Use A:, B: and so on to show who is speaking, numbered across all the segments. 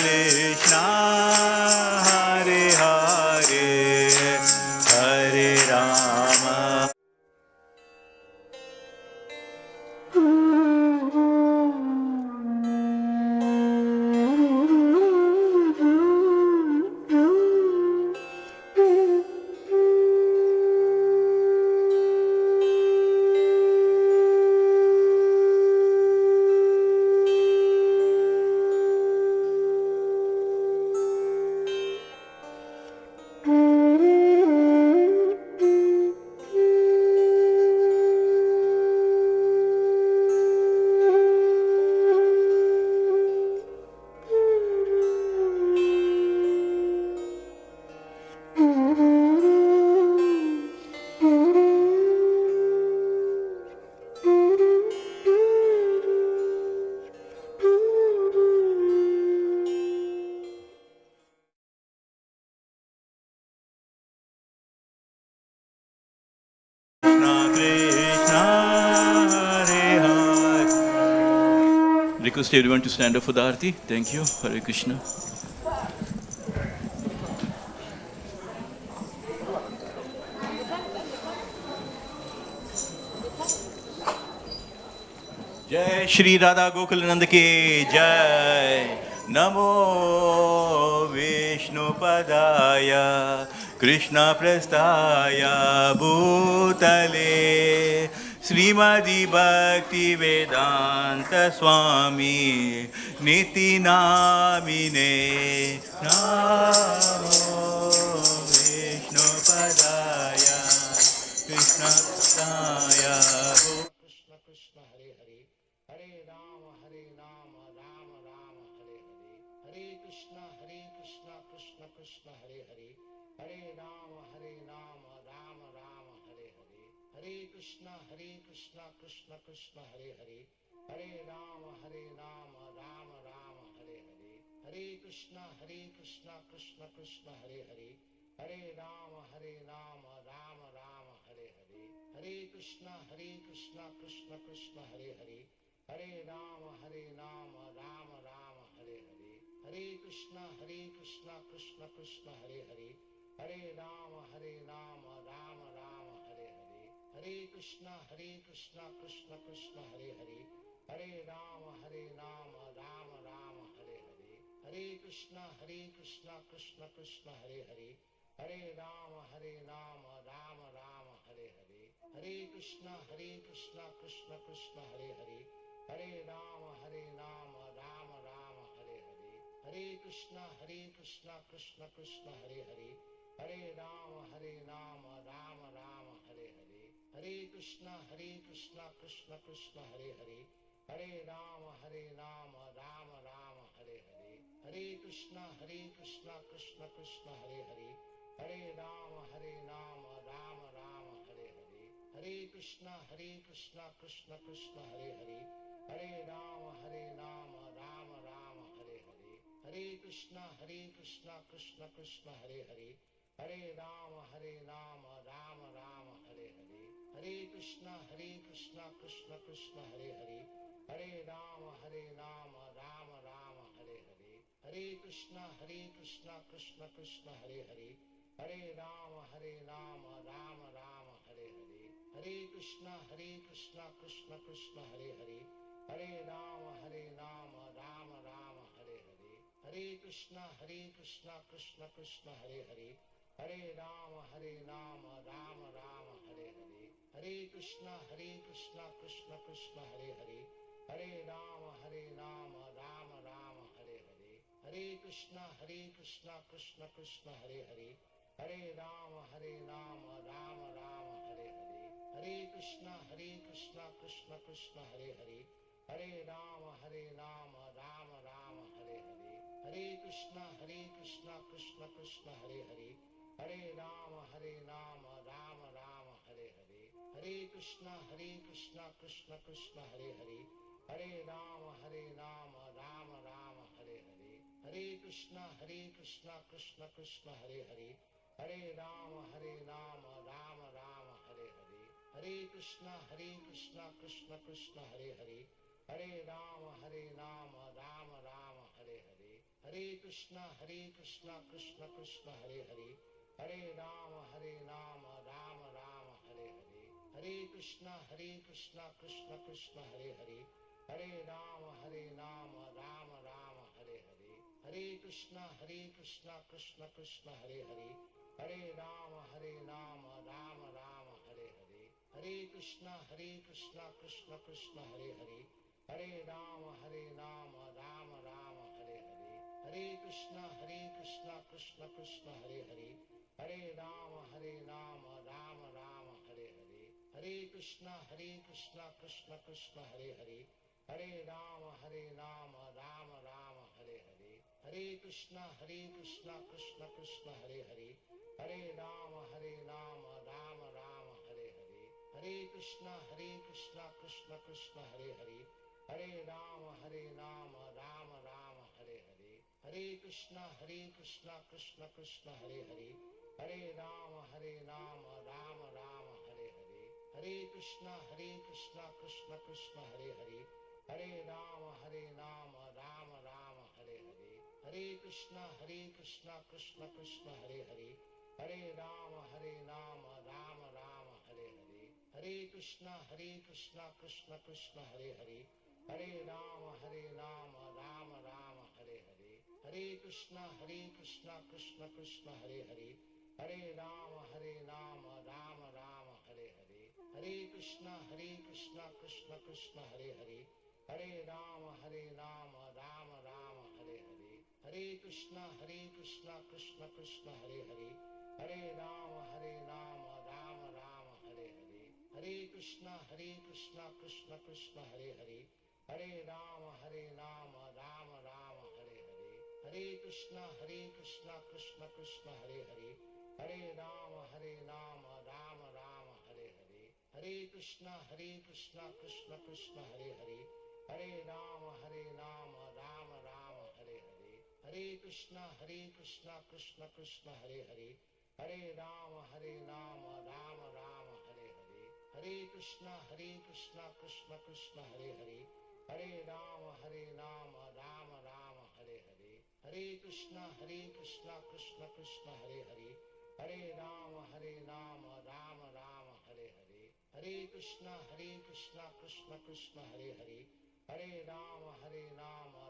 A: Krishna, Hare Hare, Hare Rama. Request everyone to stand up for the Arati. Thank you. Hare Krishna. Jai Shri Radha Gokulanand ki Jai. Namo Vishnu Padaya Krishna Prasthaya Bhutale Srimadi Bhaktivedanta Swami Niti Namine Namo Vishnu Padaya Krishna Prasthaya
B: Krishna Krishna Hare Hare Hare Rama Rama Rama Hare Hare Hare Krishna Krishna Krishna Hare Hare Hare Rama Rama Rama Hare Hare Hare Krishna Krishna Krishna Hare Hare Hare Rama Rama Rama Hare Hare Hare Krishna Krishna Krishna Hare Hare Hare Rama Rama Rama Hare Hare Hare Krishna Krishna Krishna Hare Hare Hare Rama Rama Rama Hare Hare Hare Krishna Krishna Krishna Hare Hare Hare Rama Rama Rama Hare Hare Hare Krishna Krishna Krishna Hare Hare Hare Rama Rama Rama Hare Hare Hare Krishna Krishna Krishna Hare Hare Hare Rama Rama Rama Hare Hare Hare Krishna Krishna Krishna Hare Hare Hare Rama Rama Rama Hare Hare Hare Krishna Krishna Krishna Hare Hare Hare Rama Rama Rama Hare Hare Hare Krishna Krishna Krishna Hare Hare Hare Rama Rama Rama Hare Hare Hare Krishna Krishna Krishna Hare Hare Hare Rama Rama Rama Hare Hare Hare Krishna Krishna Krishna Hare Hare Hare Rama Rama Rama Hare Hare Hare Krishna Krishna Krishna Hare Hare Hare Rama Rama Rama Hare Hare Hare Krishna Krishna Krishna Hare Hare Hare Rama Rama Rama Hare Hare Hare Krishna Krishna Krishna Hare Hare Hare Rama Rama Rama Hare Hare Hare Krishna Krishna Krishna Hare Hare Hare Rama Rama Rama Hare Hare Hare Krishna Krishna Krishna Hare Hare Hare Rama Rama Rama Hare Hare Hare Krishna Krishna Krishna Hare Hare Hare Rama Rama Rama Hare Hare Hare Krishna Krishna Krishna Hare Hare Hare Rama Rama Rama Hare Hare Hare Krishna Krishna Krishna Hare Hare Hare Rama Rama Rama Hare Hare Hare Krishna Krishna Krishna Hare Hare Hare Rama Rama Rama Hare Hare Hare Krishna Krishna Krishna Hare Hare Hare Rama Rama Rama Hare Hare Hare Krishna Krishna Krishna Hare Hare Hare Rama Rama Rama Hare Hare Hare Krishna Krishna Krishna Hare Hare Hare Rama Rama Rama Hare Hare Hare Krishna Krishna Krishna Hare Hare, Hare Rama Rama Rama Hare Hare, Hare Krishna Krishna Krishna Hare Hare, Hare Rama Rama Rama Hare Hare, Hare Krishna Krishna Krishna Hare Hare, Hare Rama Rama Rama Hare Hare, Hare Krishna Krishna Krishna Hare Hare, Hare Rama Rama Rama Hare Hare, Hare Krishna Krishna Krishna Hare Hare, Hare Rama Rama Rama Hare Hare, Hare Krishna Krishna Krishna Hare Hare, Hare Rama Rama Rama Hare Hare, Hare Krishna Krishna Krishna Hare Hare, Hare Rama Rama Rama Hare Hare, Hare Krishna Krishna Krishna Hare Hare, Hare Rama Rama Rama Hare Hare, Hare Krishna Krishna Krishna Hare Hare, Hare Rama Rama Rama Hare Hare, Hare Krishna Krishna Krishna Hare Hare, Hare Rama Rama Rama Hare Hare, Hare Krishna Krishna Krishna Hare Hare, Hare Rama Rama Rama Hare Hare, Hare Krishna Krishna Krishna Hare Hare, Hare Rama Rama Rama Hare Hare, Hare Krishna Krishna Krishna Hare Hare, Hare Rama Rama Rama Hare Hare, Hare Krishna Krishna Krishna Hare Hare, Hare Rama Rama Rama Hare Hare, Hare Krishna Krishna Krishna Hare Hare, Hare Rama Rama Rama Hare Hare, Hare Krishna Krishna Krishna Hare Hare, Hare Rama Rama Rama Hare Hare, Hare Krishna Krishna Krishna Hare Hare, Hare Rama Rama Rama Hare Hare, Hare Krishna Krishna Krishna Hare Hare, Hare Rama Rama Rama Hare Hare, Hare Krishna Krishna Krishna Hare Hare, Hare Rama Rama Rama Hare Hare, Hare Krishna Krishna Krishna Hare Hare, Hare Rama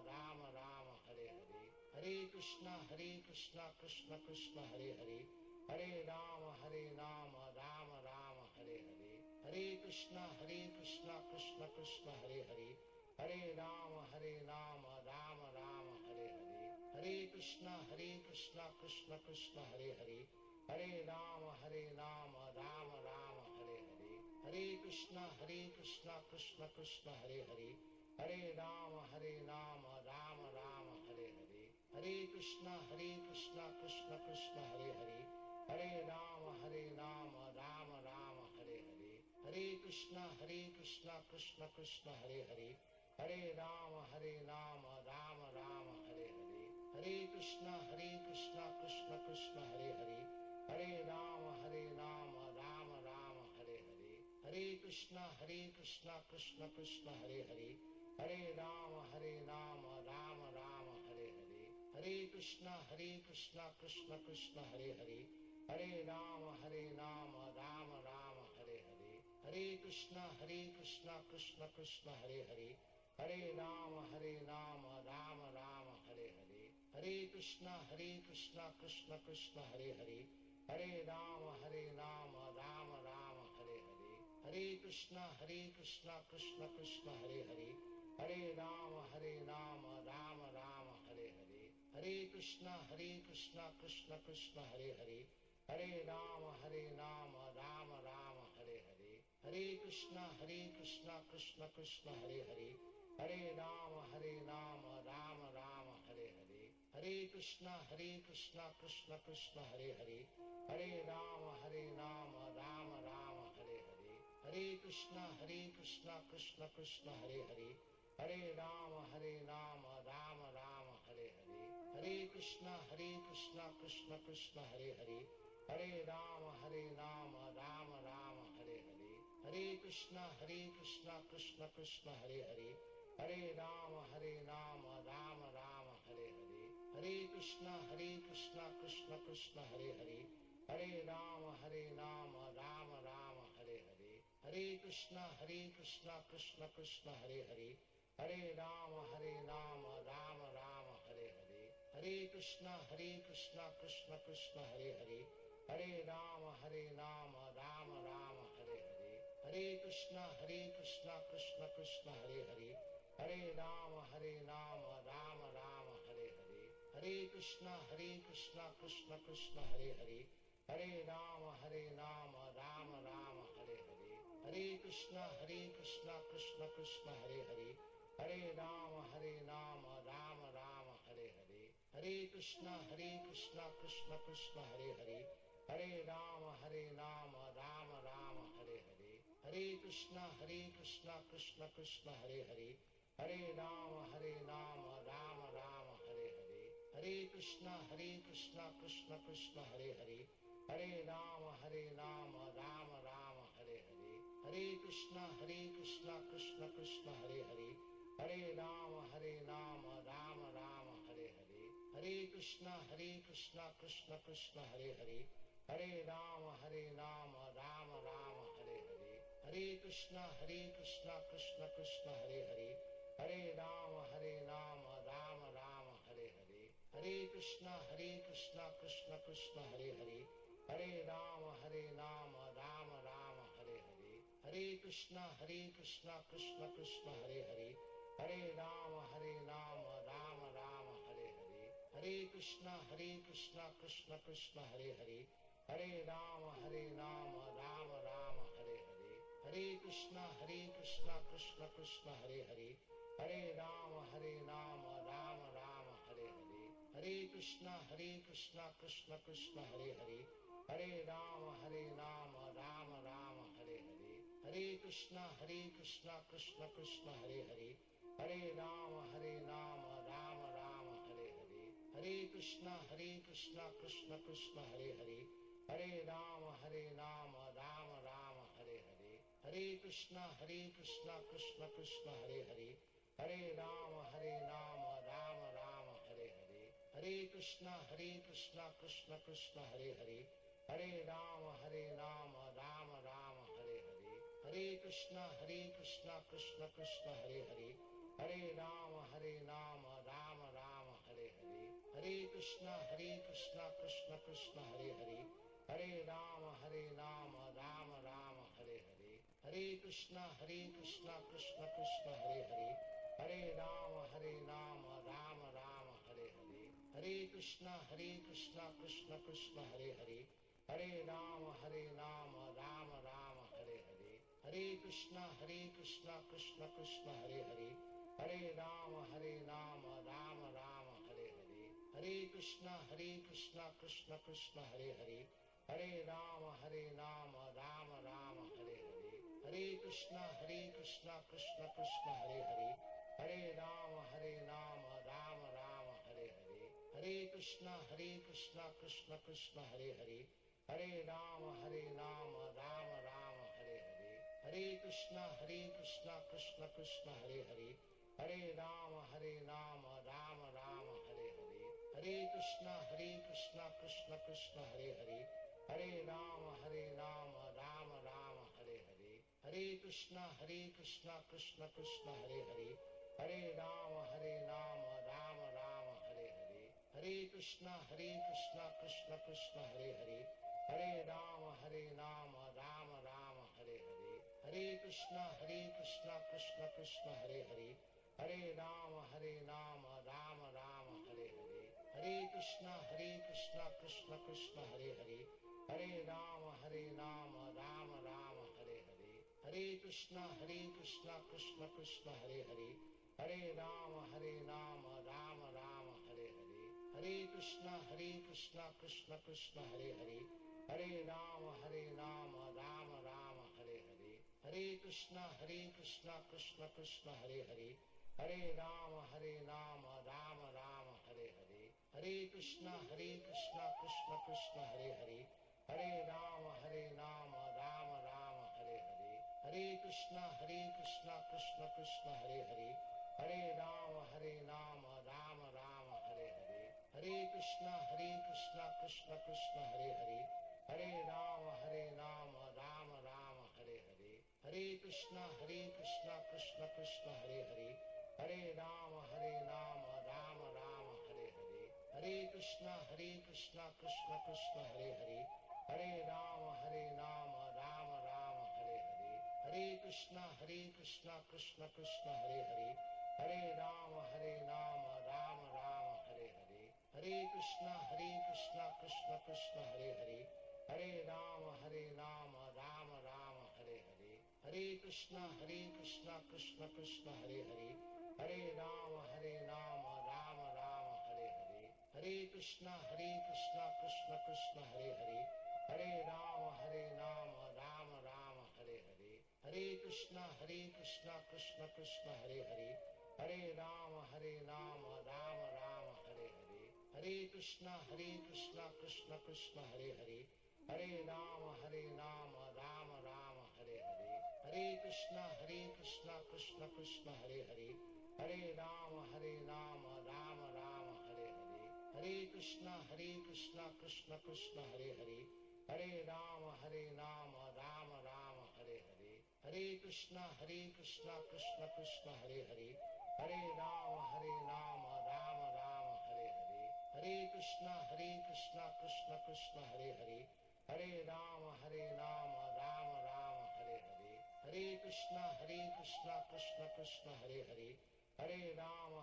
B: Rama Rama Hare Hare, Hare Krishna Krishna Krishna Hare Hare, Hare Rama Rama Rama Hare Hare, Hare Krishna Krishna Krishna Hare Hare, Hare Rama Rama Rama Hare Hare, Hare Krishna Krishna Krishna Hare Hare, Hare Rama Rama Rama Hare Hare, Hare Krishna Krishna Krishna Hare Hare, Hare Rama Rama Rama Hare Hare, Hare Krishna Krishna Krishna Hare Hare, Hare Rama Rama Rama Hare Hare, Hare Krishna Krishna Krishna Hare Hare, Hare Rama Rama Rama Hare Hare, Hare Krishna Krishna Krishna Hare Hare, Hare Rama Rama Rama Hare Hare, Hare Krishna Krishna Krishna Hare Hare, Hare Rama Rama Rama Hare Hare, Hare Krishna Krishna Krishna Hare Hare, Hare Rama Rama Rama Hare Hare, Hare Krishna Krishna Krishna Hare Hare, Hare Rama Rama Rama Hare Hare, Hare Krishna Krishna Krishna Hare Hare, Hare Rama Rama Rama Hare Hare, Hare Krishna Krishna Krishna Hare Hare, Hare Rama Rama Rama Hare Hare, Hare Krishna Krishna Krishna Hare Hare, Hare Rama Rama Rama Hare Hare, Hare Krishna Krishna Krishna Hare Hare, Hare Rama Rama Rama Hare Hare, Hare Krishna Krishna Krishna Hare Hare, Hare Rama Rama Rama Hare Hare, Hare Krishna Krishna Krishna Hare Hare, Hare Rama Rama Rama Hare Hare, Hare Krishna Krishna Krishna Hare Hare, Hare Rama Rama Rama Hare Hare, Hare Krishna Krishna Krishna Hare Hare, Hare Rama Rama Rama Hare Hare, Hare Krishna Krishna Krishna Hare Hare, Hare Rama Rama Rama Hare Hare, Hare Krishna Krishna Krishna Hare Hare, Hare Rama Rama Rama Hare Hare, Hare Krishna Krishna Krishna Hare Hare, Hare Rama Rama Rama Hare Hare, Hare Krishna Krishna Krishna Hare Hare, Hare Rama Rama Rama Hare Hare, Hare Krishna Krishna Krishna Hare Hare, Hare Rama Rama Rama Hare Hare, Hare Krishna Krishna Krishna Hare Hare, Hare Rama Rama Rama Hare Hare, Hare Krishna Krishna Krishna Hare Hare, Hare Rama Rama Rama Hare Hare, Hare Krishna Krishna Krishna Hare Hare, Hare Rama Rama Rama Hare Hare, Hare Krishna Krishna Krishna Hare Hare, Hare Rama Rama Rama Hare Hare, Hare Krishna Krishna Krishna Hare Hare, Hare Rama Rama Rama Hare Hare, Hare Krishna Krishna Krishna Hare Hare, Hare Rama Rama Rama Hare Hare, Hare Krishna Krishna Krishna Hare Hare, Hare Rama Rama Rama Hare Hare, Hare Krishna Krishna Krishna Hare Hare, Hare Rama Rama Rama Hare Hare, Hare Krishna Krishna Krishna Hare Hare, Hare Rama Rama Rama Hare Hare, Hare Krishna Krishna Krishna Hare Hare, Hare Rama Rama Rama Hare Hare, Hare Krishna Krishna Krishna Hare Hare, Hare Rama Rama Rama Hare Hare, Hare Krishna Krishna Krishna Hare Hare, Hare Rama Rama Rama Hare Hare, Hare Krishna Krishna Krishna Hare Hare, Hare Rama Rama Rama Hare Hare, Hare Krishna Krishna Krishna Hare Hare, Hare Rama Rama Rama Hare Hare, Hare Krishna Krishna Krishna Hare Hare, Hare Rama Rama Rama Hare Hare, Hare Krishna Krishna Krishna Hare Hare, Hare Rama Rama Rama Hare Hare, Hare Krishna Krishna Krishna Hare Hare, Hare Rama Rama Rama Hare Hare, Hare Krishna Krishna Krishna Hare Hare, Hare Rama Rama Rama Hare Hare, Hare Krishna Krishna Krishna Hare Hare, Hare Rama Rama Rama Hare Hare, Hare Krishna Krishna Krishna Hare Hare, Hare Rama Rama Rama Hare Hare, Hare Krishna Krishna Krishna Hare Hare, Hare Rama Rama Rama Hare Hare, Hare Krishna Krishna Krishna Hare Hare, Hare Rama Rama Rama Hare Hare, Hare Krishna Krishna Krishna Hare Hare, Hare Rama Rama Rama Hare Hare, Hare Krishna Krishna Krishna Hare Hare, Hare Rama Rama Rama Hare Hare, Hare Krishna Krishna Krishna Hare Hare, Hare Rama Rama Rama Hare Hare, Hare Krishna Krishna Krishna Hare Hare, Hare Rama Rama Rama Hare Hare, Hare Krishna Krishna Krishna Hare Hare, Hare Rama Rama Rama Hare Hare, Hare Krishna Krishna Krishna Hare Hare, Hare Rama Rama Rama Hare Hare, Hare Krishna Krishna Krishna Hare Hare, Hare Rama Rama Rama Hare Hare, Hare Krishna Krishna Krishna Hare Hare, Hare Rama Rama Rama Hare Hare, Hare Krishna Krishna Krishna Hare Hare, Hare Rama Rama Rama Hare Hare, Hare Krishna Krishna Krishna Hare Hare, Hare Rama Rama Rama Hare Hare, Hare Krishna Krishna Krishna Hare Hare, Hare Rama Rama Rama Hare Hare, Hare Krishna Krishna Krishna Hare Hare, Hare Rama Rama Rama Hare Hare, Hare Krishna Krishna Krishna Hare Hare, Hare Rama Rama Rama Hare Hare, Hare Krishna Krishna Krishna Hare Hare, Hare Rama Rama Rama Hare Hare, Hare Krishna Krishna Krishna Hare Hare, Hare Rama Rama Rama Hare Hare, Hare Krishna Krishna Krishna Hare Hare, Hare Rama Rama Rama Hare Hare, Hare Krishna Krishna Krishna Hare Hare, Hare Rama Rama Rama Hare Hare, Hare Krishna Krishna Krishna Hare Hare, Hare Rama Rama Rama Hare Hare, Hare Krishna Krishna Krishna Hare Hare, Hare Rama Rama Rama Hare Hare, Hare Krishna Krishna Krishna Hare Hare, Hare Rama Rama Rama Hare Hare, Hare Krishna Krishna Krishna Hare Hare, Hare Rama Rama Rama Hare Hare, Hare Krishna Krishna Krishna Hare Hare, Hare Rama Rama Rama Hare Hare, Hare Krishna Krishna Krishna Hare Hare, Hare Rama Rama Rama Hare Hare, Hare Krishna Krishna Krishna Hare Hare, Hare Rama Rama Rama Hare Hare, Hare Krishna Krishna Krishna Hare Hare, Hare Rama Rama Rama Hare Hare, Hare Krishna Krishna Krishna Hare Hare, Hare Rama Rama Rama Hare Hare, Hare Krishna Krishna Krishna Hare Hare, Hare Rama Rama Rama Hare Hare, Hare Krishna Krishna Krishna Hare Hare, Hare Rama Rama Rama Hare Hare, Hare Krishna Krishna Krishna Hare Hare, Hare Rama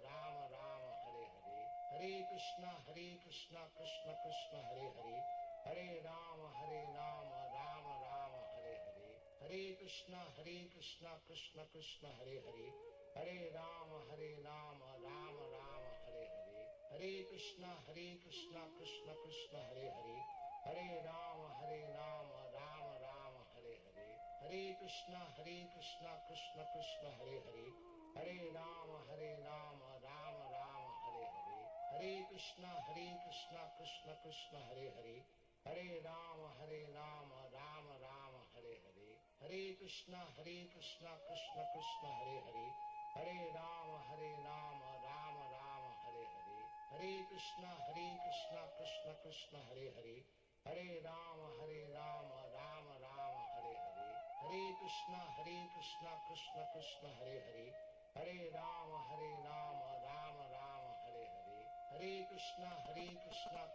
B: Rama Rama Hare Hare, Hare Krishna Krishna Krishna Hare Hare, Hare Rama Rama Rama Hare Hare, Hare Krishna Krishna Krishna Hare Hare, Hare Rama Rama Rama Hare Hare, Hare Krishna Krishna Krishna Hare Hare, Hare Rama Rama Rama Hare Hare, Hare Krishna Krishna Krishna Hare Hare, Hare Rama Rama Rama Hare Hare, Hare Krishna Krishna Krishna Hare Hare, Hare Rama Rama Rama Hare Hare, Hare Krishna Krishna Krishna Hare Hare, Hare Rama Rama Rama Hare Hare, Hare Krishna Krishna Krishna Hare Hare, Hare Rama Rama Rama Hare Hare, Hare Krishna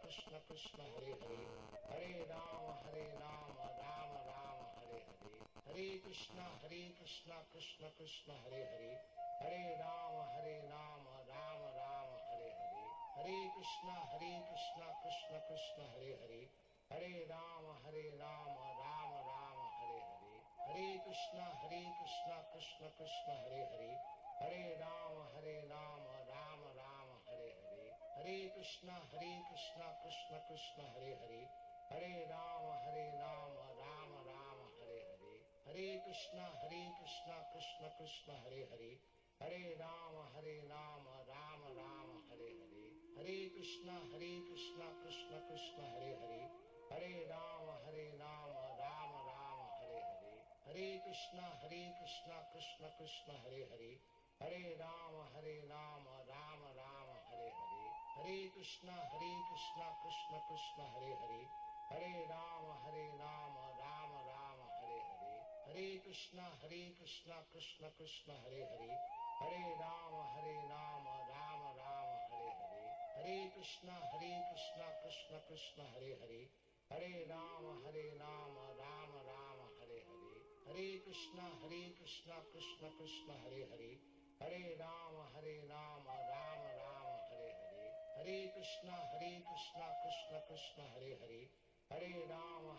B: Krishna Krishna Hare Hare, Hare Rama Rama Rama Hare Hare, Hare Krishna Krishna Krishna Hare Hare, Hare Rama Rama Rama Hare Hare, Hare Krishna Krishna Krishna Hare Hare, Hare Rama Rama Rama Hare Hare, Hare Krishna Krishna Krishna Hare Hare, Hare Rama Rama Rama Hare Hare, Hare Krishna Krishna Krishna Hare Hare, Hare Rama Rama Rama Hare Hare, Hare Krishna Krishna Krishna Hare Hare, Hare Rama Rama Rama Hare Hare, Hare Krishna Krishna Krishna Hare Hare, Hare Rama Rama Rama Hare Hare, Hare Krishna Krishna Krishna Hare Hare, Hare Rama Rama Rama Hare Hare, Hare Krishna Krishna Krishna Hare Hare, Hare Rama Rama Rama Hare Hare, Hare Krishna Krishna Krishna Hare Hare, Hare Rama Rama Rama Hare Hare, Hare Krishna Krishna Krishna Hare Hare, Hare Rama Rama Rama Hare Hare, Hare Krishna Krishna Krishna Hare Hare, Hare Rama Rama Rama Hare Hare, Hare Krishna Krishna Krishna Hare Hare, Hare Rama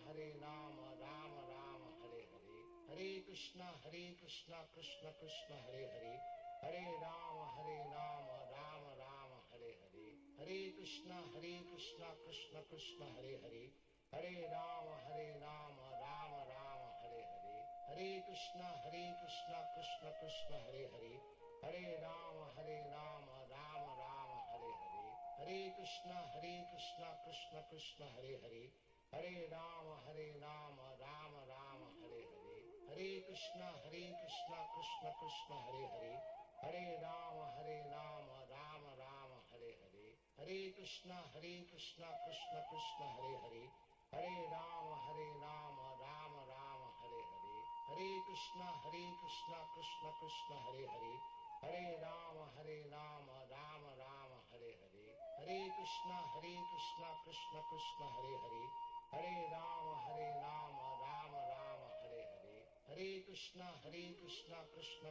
B: Rama Rama Hare Hare, Hare Krishna Krishna Krishna Hare Hare, Hare Rama Rama Rama Hare Hare, Hare Krishna Krishna Krishna Hare Hare, Hare Rama Rama Rama Hare Hare, Hare Krishna Krishna Krishna Hare Hare, Hare Rama Rama Rama Hare Hare, Hare Krishna Krishna Krishna Hare Hare, Hare Rama Rama Rama Hare Hare, Hare Krishna Krishna Krishna Hare Hare, Hare Rama Rama Rama Hare Hare, Hare Krishna Krishna Krishna Hare Hare, Hare Rama Rama Rama Hare Hare, Hare Krishna Krishna Krishna Hare Hare, Hare Rama Rama Rama Hare Hare, Hare Krishna Krishna Krishna Hare Hare, Hare Rama Rama Rama Hare Hare, Hare Krishna Krishna Krishna Hare Hare, Hare Rama Rama Rama Hare Hare, Hare Krishna Krishna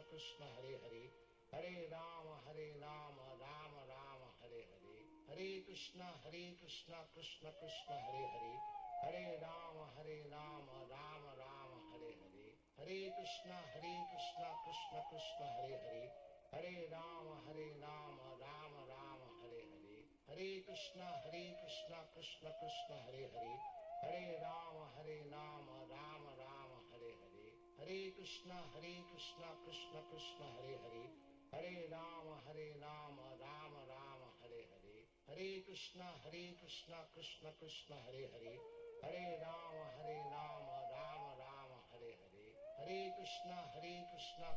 B: Krishna Hare Hare, Hare Rama Rama Rama Hare Hare, Hare Krishna Krishna Krishna Hare Hare, Hare Rama Rama Rama Hare Hare, Hare Krishna Krishna Krishna Hare Hare, Hare Rama Rama Rama Hare Hare, Hare Krishna Krishna Krishna Hare Hare, Hare Rama Rama Rama Hare Hare, Hare Krishna Krishna Krishna Hare Hare, Hare Rama Rama Rama Hare Hare, Hare Krishna Krishna Krishna Hare Hare, Hare Rama Rama Rama Hare Hare, Hare Krishna Krishna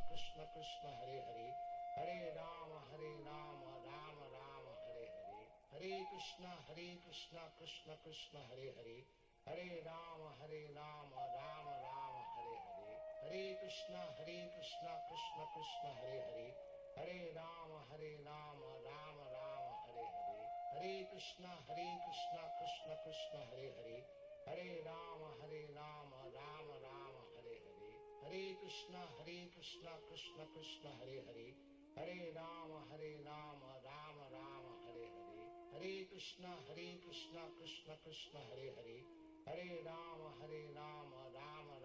B: Krishna Hare Hare, Hare Rama Rama Rama Hare Hare, Hare Krishna Krishna Krishna Hare Hare, Hare Rama Rama Rama Hare Hare, Hare Krishna Krishna Krishna Hare Hare, Hare Rama Rama Rama Hare Hare, Hare Krishna Krishna Krishna Hare Hare, Hare Rama Rama Rama Hare Hare, Hare Krishna Krishna Krishna Hare Hare, Hare Rama Rama Rama Hare Hare, Hare Krishna Krishna Krishna Hare Hare, Hare Rama Rama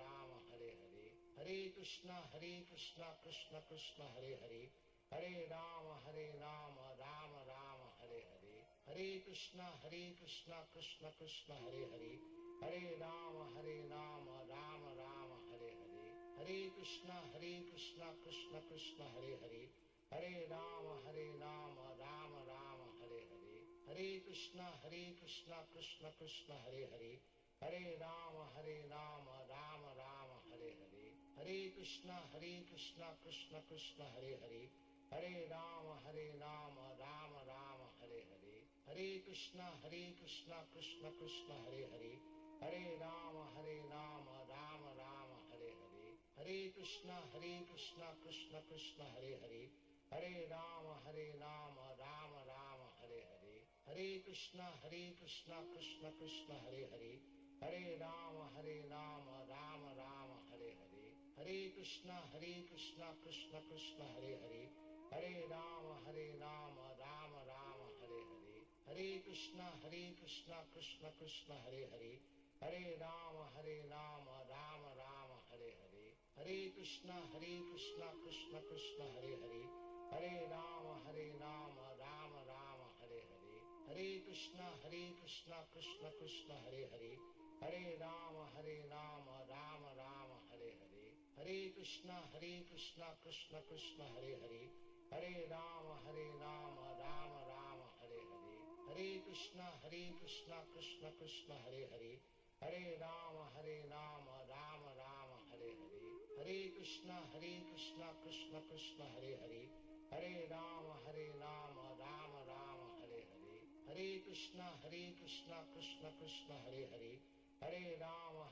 B: Rama Hare Hare, Hare Krishna Krishna Krishna Hare Hare, Hare Rama Rama Rama Hare Hare, Hare Krishna Krishna Krishna Hare Hare, Hare Rama Rama Rama Hare Hare, Hare Krishna Krishna Krishna Hare Hare, Hare Rama Rama Rama Hare Hare, Hare Krishna Krishna Krishna Hare Hare, Hare Rama Rama Rama Hare Hare, Hare Krishna Krishna Krishna Hare Hare, Hare Rama Rama Rama Hare Hare, Hare Krishna Krishna Krishna Hare Hare, Hare Rama Rama Rama Hare Hare, Hare Krishna Krishna Krishna Hare Hare, Hare Rama Rama Rama Hare Hare, Hare Krishna Krishna Krishna Hare Hare, Hare Rama Rama Rama Hare Hare, Hare Krishna Krishna Krishna Hare Hare, Hare Rama Rama Rama Hare Hare, Hare Krishna Krishna Krishna Hare Hare, Hare Rama Rama Rama Hare Hare, Hare Krishna Krishna Krishna Hare Hare, Hare Rama Rama Rama Hare Hare, Hare Krishna Krishna Krishna Hare Hare, Hare Rama Rama Rama Hare Hare, Hare Krishna Krishna Krishna Hare Hare, Hare Rama Rama Rama Hare Hare, Hare Krishna Krishna Krishna Hare Hare, Hare Rama Rama Rama Hare Hare, Hare Krishna Krishna Krishna Hare Hare, Hare Rama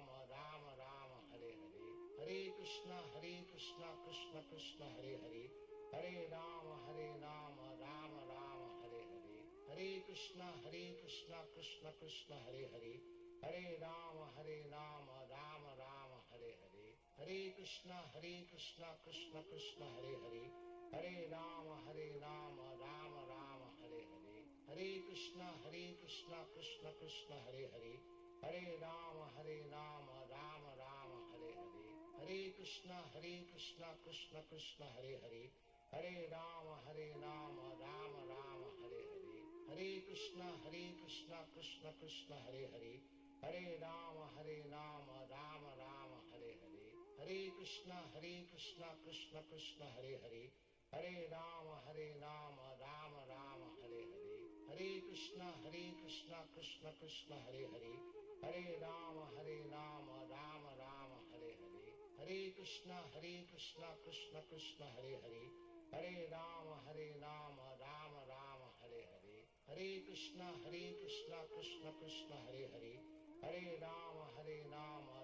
B: Rama Rama Hare Hare, Hare Krishna Krishna Krishna Hare Hare, Hare Rama Rama Rama Hare Hare, Hare Krishna Krishna Krishna Hare Hare, Hare Rama Rama Rama Hare Hare, Hare Krishna Krishna Krishna Hare Hare, Hare Rama Rama Rama Hare Hare, Hare Krishna Krishna Krishna Hare Hare, Hare Rama Rama Rama Hare Hare, Hare Krishna Krishna Krishna Hare Hare, Hare Rama Rama Rama Hare Hare, Hare Krishna Krishna Krishna Hare Hare, Hare Rama Rama Rama Hare Hare, Hare Krishna Krishna Krishna Hare Hare, Hare Rama Rama Rama Hare Hare, Hare Krishna Krishna Krishna Hare Hare, Hare Rama Rama Rama Hare Hare, Hare Krishna Krishna Krishna Hare Hare, Hare Rama Rama Rama Hare Hare, Hare Krishna Krishna Krishna Hare Hare, Hare Rama Rama Rama Hare Hare, Hare Krishna Krishna Krishna Hare Hare, Hare Rama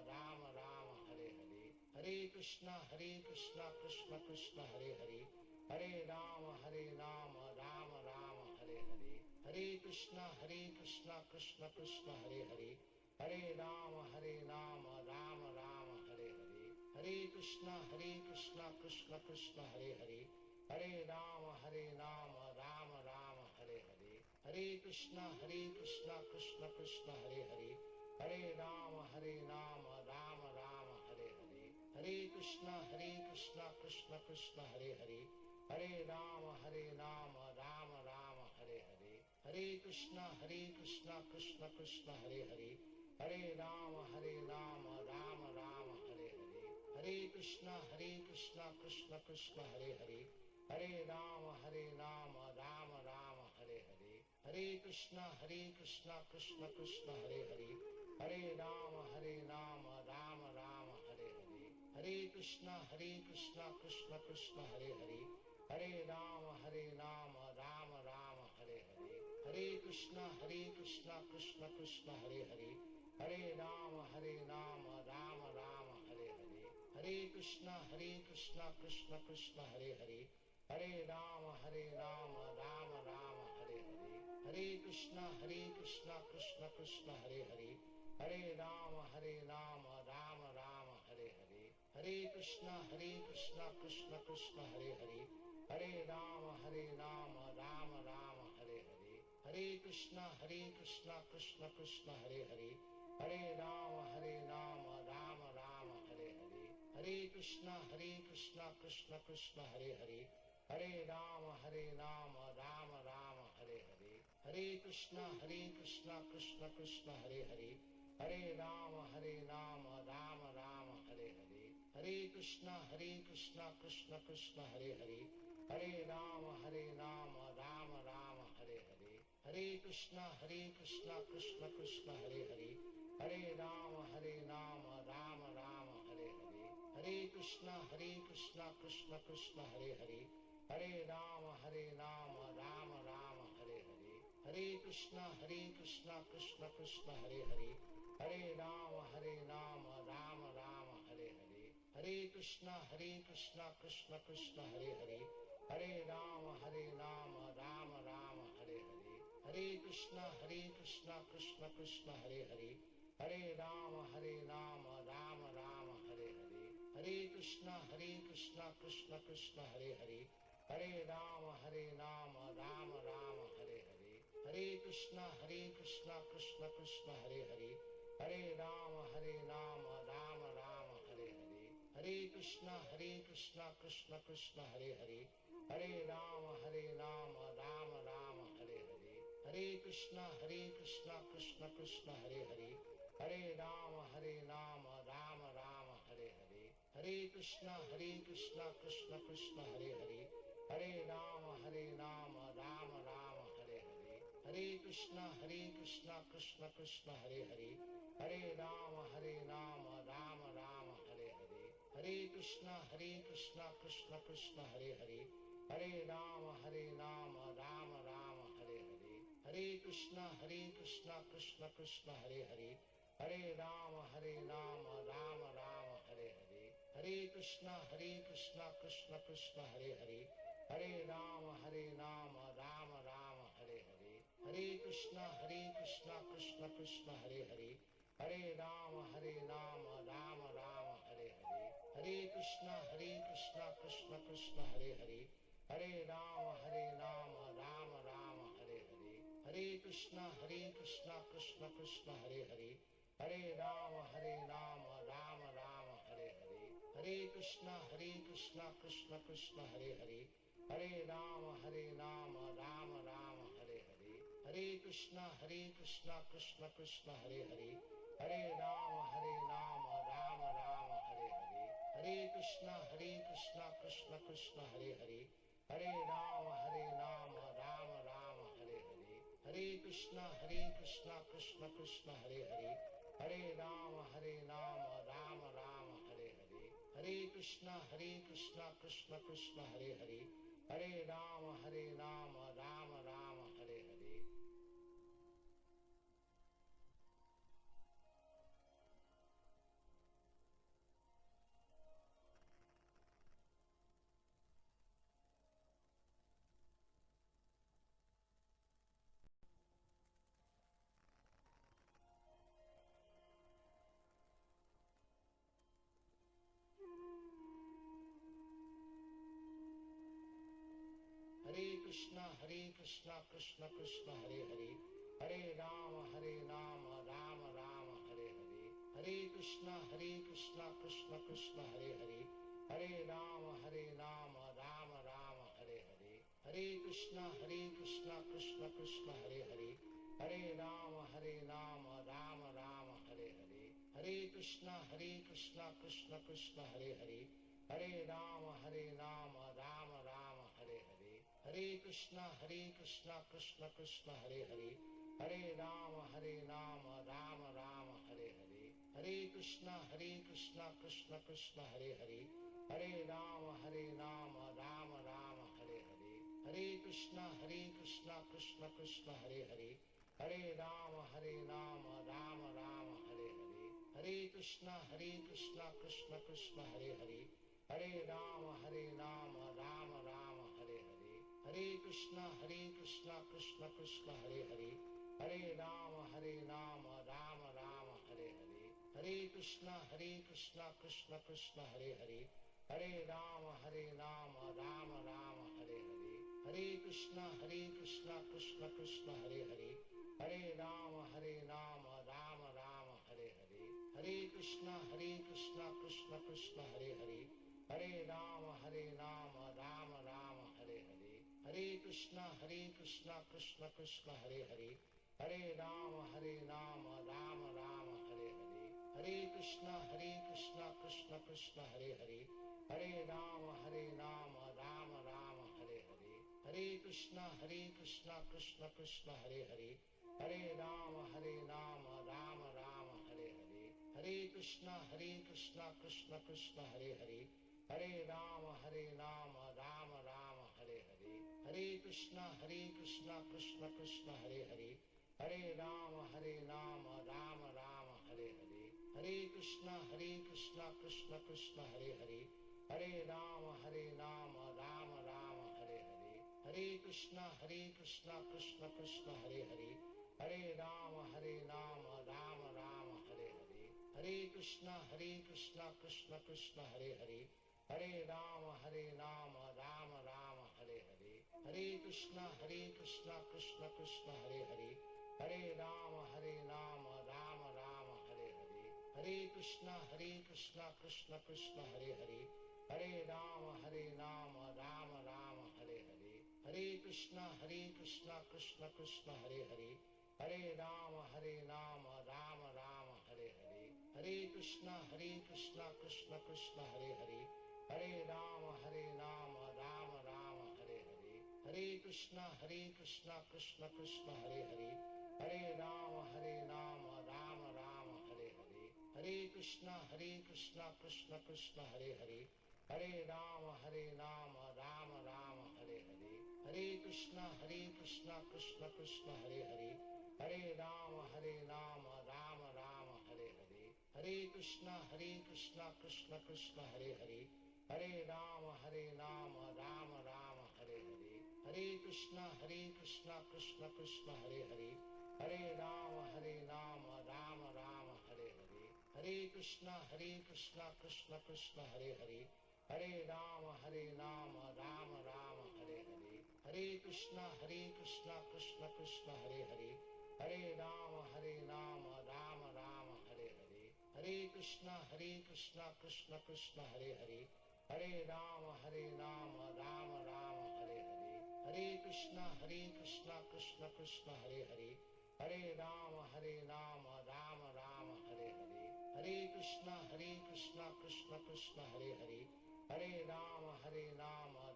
B: Rama Rama Hare Hare, Hare Krishna Krishna Krishna Hare Hare, Hare Rama Rama Rama Hare Hare, Hare Krishna Krishna Krishna Hare Hare, Hare Rama Rama Rama Hare Hare, Hare Krishna Krishna Krishna Hare Hare, Hare Rama Rama Rama Hare Hare, Hare Krishna Krishna Krishna Hare Hare, Hare Rama Rama Rama Hare Hare, Hare Krishna Krishna Krishna Hare Hare, Hare Rama Rama Rama Hare Hare, Hare Krishna Krishna Krishna Hare Hare, Hare Rama Rama Rama Hare Hare, Hare Krishna Krishna Krishna Hare Hare, Hare Rama Rama Rama Hare Hare, Hare Krishna Krishna Krishna Hare Hare, Hare Rama Rama Rama Hare Hare, Hare Krishna Krishna Krishna Hare Hare, Hare Rama Rama Rama Hare Hare, Hare Krishna Krishna Krishna Hare Hare, Hare Rama Rama Rama Hare Hare, Hare Krishna Krishna Krishna Hare Hare, Hare Rama Rama Rama Hare Hare, Hare Krishna Krishna Krishna Hare Hare, Hare Rama Rama Rama Hare Hare, Hare Krishna Krishna Krishna Hare Hare, Hare Rama Rama Rama Hare Hare, Hare Krishna Krishna Krishna Hare Hare, Hare Rama Rama Rama Hare Hare, Hare Krishna Krishna Krishna Hare Hare, Hare Rama Rama Rama Hare Hare, Hare Krishna Krishna Krishna Hare Hare, Hare Rama Rama Rama Hare Hare, Hare Krishna Krishna Krishna Hare Hare, Hare Rama Rama Rama Hare Hare, Hare Krishna Krishna Krishna Hare Hare, Hare Rama Rama Rama Hare Hare, Hare Krishna Krishna Krishna Hare Hare, Hare Rama Rama Rama Hare Hare, Hare Krishna Krishna Krishna Hare Hare, Hare Rama Rama Rama Hare Hare, Hare Krishna Krishna Krishna Hare Hare, Hare Rama Rama Rama Hare Hare, Hare Krishna Krishna Krishna Hare Hare, Hare Rama Rama Rama Hare Hare, Hare Krishna Krishna Krishna Hare Hare, Hare Rama Rama Rama Hare Hare, Hare Krishna Krishna Krishna Hare Hare, Hare Rama Rama Rama Hare Hare, Hare Krishna Krishna Krishna Hare Hare, Hare Rama Rama Rama Hare Hare, Hare Krishna Krishna Krishna Hare Hare, Hare Rama Rama Rama Hare Hare, Hare Krishna Krishna Krishna Hare Hare, Hare Rama Rama Rama Hare Hare, Hare Krishna Krishna Krishna Hare Hare, Hare Rama Rama Rama Hare Hare, Hare Krishna Krishna Krishna Hare Hare, Hare Rama Rama Rama Hare Hare, Hare Krishna Krishna Krishna Hare Hare, Hare Rama Rama Rama Hare Hare, Hare Krishna Krishna Krishna Hare Hare, Hare Rama Rama Rama Hare Hare, Hare Krishna Krishna Krishna Hare Hare, Hare Rama Rama Rama Hare Hare, Hare Krishna Krishna Krishna Hare Hare, Hare Rama Rama Rama Hare Hare, Hare Krishna Krishna Krishna Hare Hare, Hare Rama Rama Rama Hare Hare, Hare Krishna Krishna Krishna Hare Hare, Hare Rama Rama Rama Hare Hare, Hare Krishna Krishna Krishna Hare Hare, Hare Rama Rama Rama Hare Hare, Hare Krishna Krishna Krishna Hare Hare, Hare Rama Rama Rama Hare Hare, Hare Krishna Krishna Krishna Hare Hare, Hare Rama Rama Rama Hare Hare, Hare Krishna Krishna Krishna Hare Hare, Hare Rama Rama Rama Hare Hare, Krishna Krishna Krishna Hare Hare, Hare Rama Rama Rama Hare Hare, Hare Krishna Krishna Krishna Hare Hare, Hare Rama Rama Rama Hare Hare, Hare Krishna Krishna Krishna Hare Hare, Hare Rama Rama Rama Hare Hare, Hare Krishna Krishna Krishna Hare Hare, Hare Rama Rama Rama Hare Hare, Hare Krishna Krishna Krishna Hare Hare, Hare Rama Rama Rama Hare Hare, Hare Krishna Krishna Krishna Hare Hare, Hare Rama Rama Rama Hare Hare, Hare Krishna Krishna Krishna Hare Hare, Hare Rama Rama Rama Hare Hare, Hare Krishna Krishna Krishna Hare Hare, Hare Rama Rama Rama Hare Hare, Hare Krishna Krishna Krishna Hare Hare, Hare Rama Rama Rama Hare Hare, Hare Krishna Krishna Krishna Hare Hare, Hare Rama Rama Rama Hare Hare, Hare Krishna Krishna Krishna Hare Hare, Hare Rama Rama Rama Hare Hare, Hare Krishna Krishna Krishna Hare Hare, Hare Rama Rama Rama Hare Hare, Hare Krishna Krishna Krishna Hare Hare, Hare Rama Rama Rama Hare Hare, Hare Krishna Krishna Krishna Hare Hare, Hare Rama Rama Rama Hare Hare, Hare Krishna Krishna Krishna Hare Hare, Hare Rama Rama Rama Hare Hare, Hare Krishna Krishna Krishna Hare Hare, Hare Rama Rama Rama Hare Hare, Hare Krishna Krishna Krishna Hare Hare, Hare Rama Rama Rama Hare Hare, Hare Krishna Krishna Krishna Hare Hare, Hare Rama Rama Rama Hare Hare, Hare Krishna Krishna Krishna Hare Hare, Hare Rama Rama Rama Hare Hare, Hare Krishna Krishna Krishna Hare Hare, Hare Rama Rama Rama Hare Hare, Hare Krishna Krishna Krishna Hare Hare, Hare Rama Rama Rama Hare Hare, Hare Krishna Krishna Krishna Hare Hare, Hare Rama Rama Rama Hare Hare, Hare Krishna Krishna Krishna Hare Hare, Hare Rama Rama Rama Hare Hare, Hare Krishna Krishna Krishna Hare Hare, Hare Rama Rama Rama Hare Hare, Hare Krishna Krishna Krishna Hare Hare, Hare Rama Rama Rama Hare Hare, Hare Krishna Krishna Krishna Hare Hare, Hare Rama Rama Rama Hare Hare, Hare Krishna Krishna Krishna Hare Hare, Hare Rama Rama Rama Hare Hare, Hare Krishna Krishna Krishna Hare Hare, Hare Rama Rama Rama Hare Hare, Hare Krishna Krishna Krishna Hare Hare, Hare Rama Rama Rama Hare Hare, Hare Krishna Krishna Krishna Hare Hare, Hare Rama Rama Rama Hare Hare, Hare Krishna Krishna Krishna Hare Hare, Hare Rama Rama Rama Hare Hare, Hare Krishna Krishna Krishna Hare Hare, Hare Rama Rama Rama Hare Hare, Hare Krishna Krishna Krishna Hare Hare, Hare Rama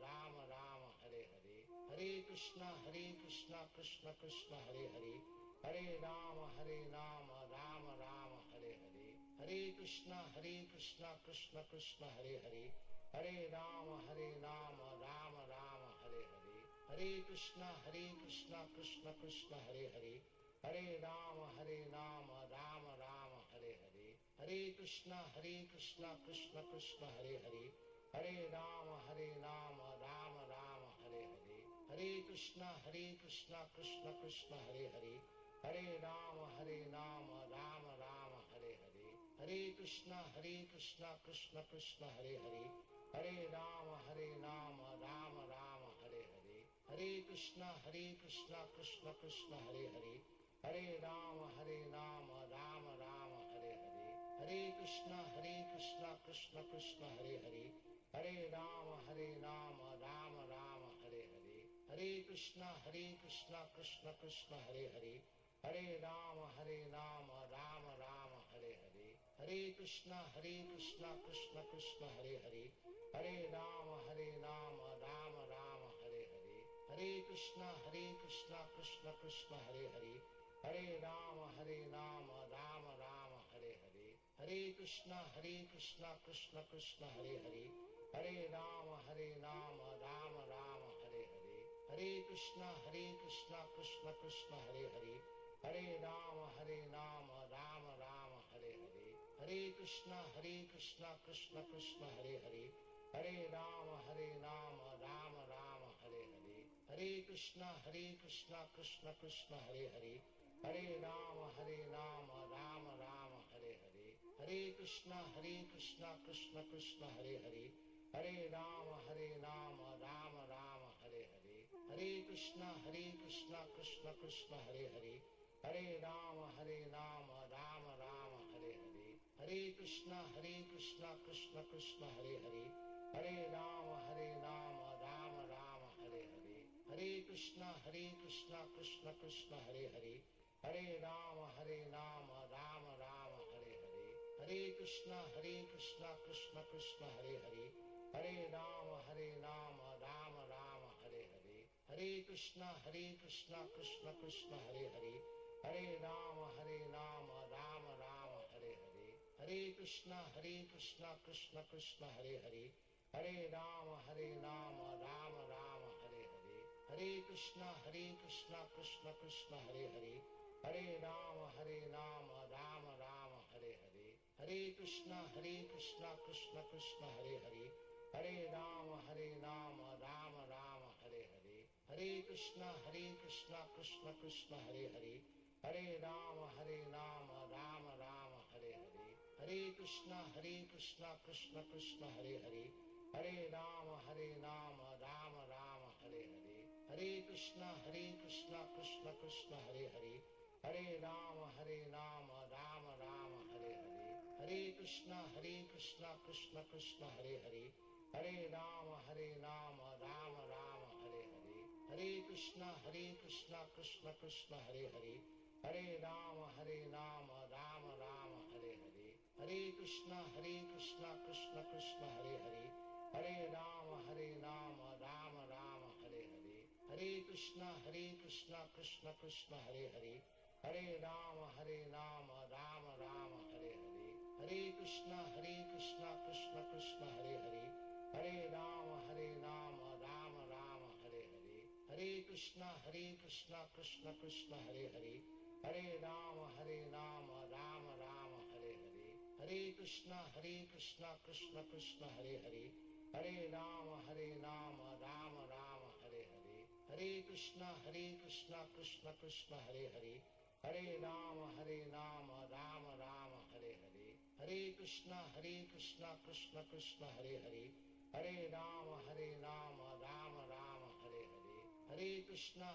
B: Rama Rama Hare Hare, Hare Krishna Krishna Krishna Hare Hare, Hare Rama Rama Rama Hare Hare, Hare Krishna Krishna Krishna Hare Hare, Hare Rama Rama Rama Hare Hare, Hare Krishna Krishna Krishna Hare Hare, Hare Rama Rama Rama Hare Hare, Hare Krishna Krishna Krishna Hare Hare, Hare Rama Rama Rama Hare Hare, Hare Krishna Krishna Krishna Hare Hare, Hare Rama Rama Rama Hare Hare, Hare Krishna Krishna Krishna Hare Hare, Hare Rama Rama Rama Hare Hare, Hare Krishna Krishna Krishna Hare Hare, Hare Rama Rama Rama Hare Hare, Hare Krishna Krishna Krishna Hare Hare, Hare Rama Rama Rama Hare Hare, Hare Krishna Krishna Krishna Hare Hare, Hare Rama Rama Rama Hare Hare, Hare Krishna Krishna Krishna Hare Hare, Hare Rama Rama Rama Hare Hare, Hare Krishna Krishna Krishna Hare Hare, Hare Rama Rama Rama Hare Hare, Hare Krishna Krishna Krishna Hare Hare, Hare Rama Rama Rama Hare Hare, Hare Krishna Krishna Krishna Hare Hare, Hare Rama Rama Rama Hare Hare, Hare Krishna Krishna Krishna Hare Hare, Hare Rama Rama Rama Hare Hare, Hare Krishna Krishna Krishna Hare Hare, Hare Rama Rama Rama Hare Hare, Hare Krishna Krishna Krishna Hare Hare, Hare Rama Rama Rama Hare Hare, Hare Krishna Krishna Krishna Hare Hare, Hare Rama Rama Rama Hare Hare, Hare Krishna Krishna Krishna Hare Hare, Hare Rama Rama Rama Hare Hare, Hare Krishna Krishna Krishna Hare Hare, Hare Rama Rama Rama Hare Hare, Hare Krishna Krishna Krishna Hare Hare, Hare Rama Rama Rama Hare Hare, Hare Krishna Krishna Krishna Hare Hare, Hare Rama Rama Rama Hare Hare, Hare Krishna Krishna Krishna Hare Hare, Hare Rama Rama Rama Hare Hare, Hare Krishna Krishna Krishna Hare Hare, Hare Rama Rama Rama Hare Hare, Hare Krishna Krishna Krishna Hare Hare, Hare Rama Rama Rama Hare Hare, Hare Krishna Krishna Krishna Hare Hare, Hare Rama Rama Rama Hare Hare, Hare Krishna Krishna Krishna Hare Hare, Hare Rama Rama Rama Hare Hare, Hare Krishna Krishna Krishna Hare Hare, Hare Rama Rama Rama Hare Hare, Hare Krishna Krishna Krishna Hare Hare, Hare Rama Rama Rama Hare Hare, Hare Krishna Krishna Krishna Hare Hare, Hare Rama Rama Rama Hare Hare, Hare Krishna Krishna Krishna Hare Hare, Hare Rama Rama Rama Hare Hare, Hare Krishna Krishna Krishna Hare Hare, Hare Rama Rama Rama Hare Hare, Hare Krishna Krishna Krishna Hare Hare, Hare Rama Rama Rama Hare Hare, Hare Krishna Krishna Krishna Hare Hare, Hare Rama Rama Rama Hare Hare, Hare Krishna Krishna Krishna Hare Hare, Hare Rama Rama Rama Hare Hare, Hare Krishna Krishna Krishna Hare Hare, Hare Rama Rama Rama Hare Hare, Hare Krishna Krishna Krishna Hare Hare, Hare Rama Rama Rama Hare Hare, Hare Krishna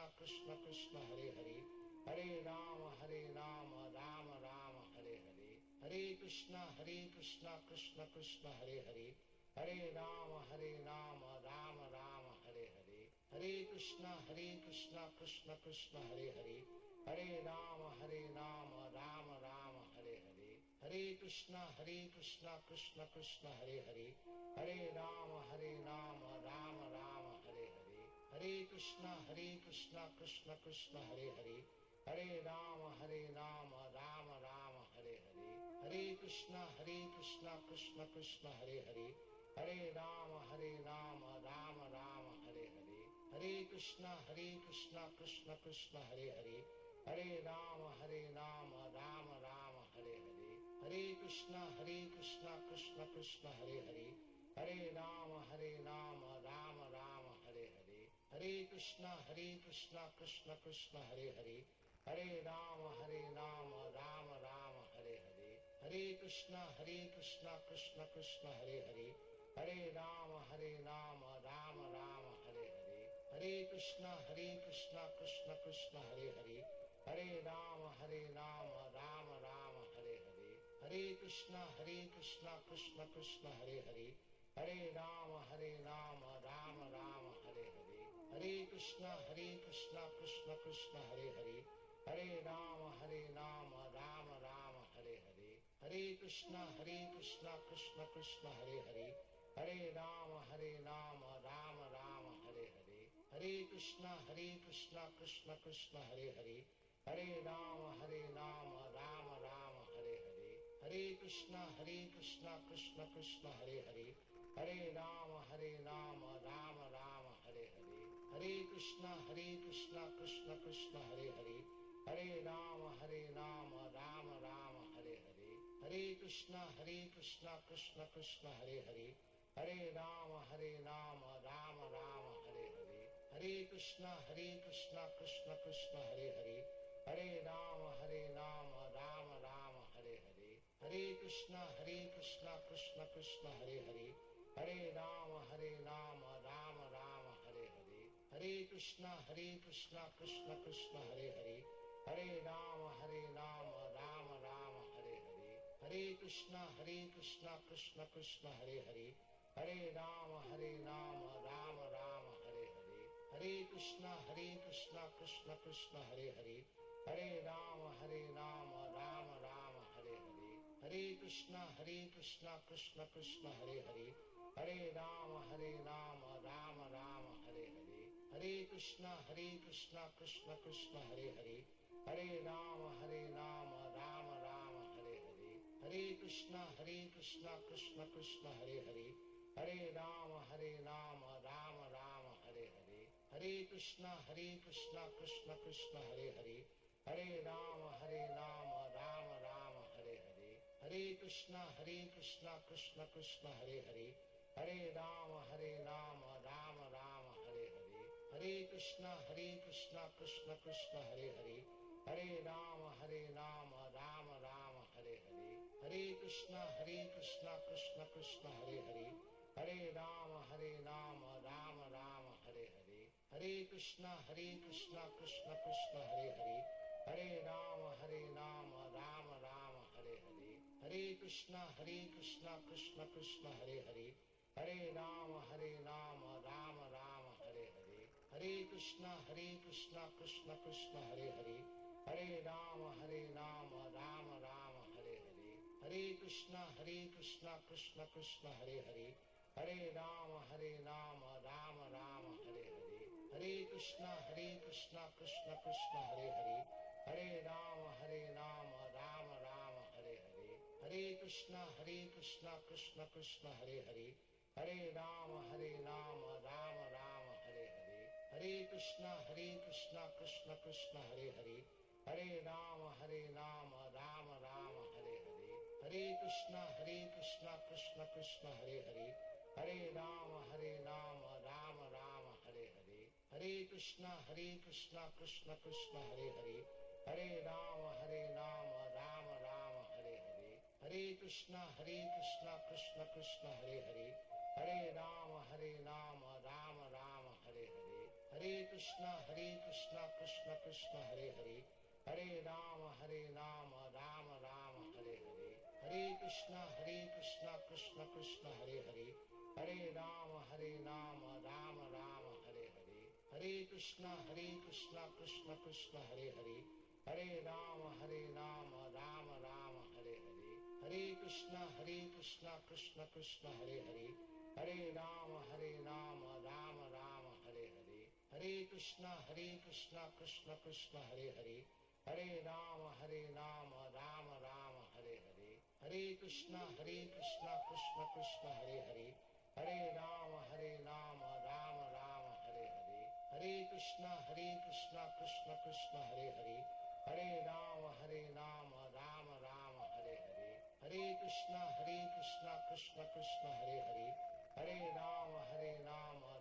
B: Krishna Krishna Hare Hare, Hare Rama Rama Rama Hare Hare, Hare Krishna Krishna Krishna Hare Hare, Hare Rama Rama Rama Hare Hare, Hare Krishna Krishna Krishna Hare Hare, Hare Rama Rama Rama Hare Hare, Hare Krishna Krishna Krishna Hare Hare, Hare Rama Rama Rama Hare Hare, Hare Krishna Krishna Krishna Hare Hare, Hare Rama Rama Rama Hare Hare, Hare Krishna Krishna Krishna Hare Hare, Hare Rama Rama Rama Hare Hare, Hare Krishna Krishna Krishna Hare Hare, Hare Rama Rama Rama Hare Hare, Hare Krishna Krishna Krishna Hare Hare, Hare Rama Rama Rama Hare Hare, Hare Krishna Krishna Krishna Hare Hare, Hare Rama Rama Rama Hare Hare, Hare Krishna Krishna Krishna Hare Hare, Hare Rama Rama Rama Hare Hare, Hare Krishna Krishna Krishna Hare Hare, Hare Rama Rama Rama Hare Hare, Hare Krishna Krishna Krishna Hare Hare, Hare Rama Rama Rama Hare Hare, Hare Krishna Krishna Krishna Hare Hare, Hare Rama Rama Rama Hare Hare, Hare Krishna Krishna Krishna Hare Hare, Hare Rama Rama Rama Hare Hare, Hare Krishna Krishna Krishna Hare Hare, Hare Rama Rama Rama Hare Hare, Hare Krishna Krishna Krishna Hare Hare, Hare Rama Rama Rama Hare Hare, Hare Krishna Krishna Krishna Hare Hare, Hare Rama Rama Rama Hare Hare, Hare Krishna Krishna Krishna Hare Hare, Hare Rama Rama Rama Hare Hare, Hare Krishna Krishna Krishna Hare Hare, Hare Rama Rama Rama Hare Hare, Hare Krishna Krishna Krishna Hare Hare, Hare Rama Rama Rama Hare Hare, Hare Krishna Krishna Krishna Hare Hare, Hare Rama Rama Rama Hare Hare, Hare Krishna Krishna Krishna Hare Hare, Hare Rama Rama Rama Hare Hare, Hare Krishna Krishna Krishna Hare Hare, Hare Rama Rama Rama Hare Hare, Hare Krishna Krishna Krishna Hare Hare, Hare Rama Rama Rama Hare Hare, Hare Krishna Krishna Krishna Hare Hare, Hare Rama Rama Rama Hare Hare, Hare Krishna Krishna Krishna Hare Hare, Hare Rama Rama Rama Hare Hare, Hare Krishna Krishna Krishna Hare Hare, Hare Rama Rama Rama Hare Hare, Hare Krishna Krishna Krishna Hare Hare, Hare Rama Rama Rama Hare Hare, Hare Krishna Krishna Krishna Hare Hare, Hare Rama Rama Rama Hare Hare, Hare Krishna Krishna Krishna Hare Hare, Hare Rama Rama Rama Hare Hare, Hare Krishna Krishna Krishna Hare Hare, Hare Rama Rama Rama Hare Hare, Hare Krishna Krishna Krishna Hare Hare, Hare Rama Rama Rama Hare Hare, Hare Krishna Krishna Krishna Hare Hare, Hare Rama Rama Rama Hare Hare, Hare Krishna Krishna Krishna Hare Hare, Hare Rama Rama Rama Hare Hare, Hare Krishna Krishna Krishna Hare Hare, Hare Rama Rama Rama Hare Hare, Hare Krishna Krishna Krishna Hare Hare, Hare Rama Rama Rama Hare Hare, Hare Krishna Krishna Krishna Hare Hare, Hare Rama Rama Rama Hare Hare, Hare Krishna Krishna Krishna Hare Hare, Hare Rama Rama Rama Hare Hare, Hare Krishna Krishna Krishna Hare Hare, Hare Rama Rama Rama Hare Hare, Hare Krishna Krishna Krishna Hare Hare, Hare Rama Rama Rama Hare Hare, Hare Krishna Krishna Krishna Hare Hare, Hare Rama Rama Rama Hare Hare, Hare Krishna Krishna Krishna Hare Hare, Hare Rama Rama Rama Hare Hare, Hare Krishna Krishna Krishna Hare Hare, Hare Rama Rama Rama Hare Hare, Hare Krishna Krishna Krishna Hare Hare, Hare Rama Rama Rama Hare Hare, Hare Krishna Krishna Krishna Hare Hare, Hare Rama Rama Rama Hare Hare, Hare Krishna Krishna Krishna Hare Hare, Hare Rama Rama Rama Hare Hare, Hare Krishna Krishna Krishna Hare Hare, Hare Rama Rama Rama Hare Hare, Hare Krishna Krishna Krishna Hare Hare, Hare Rama Rama Rama Hare Hare, Hare Krishna Krishna Krishna Hare Hare, Hare Rama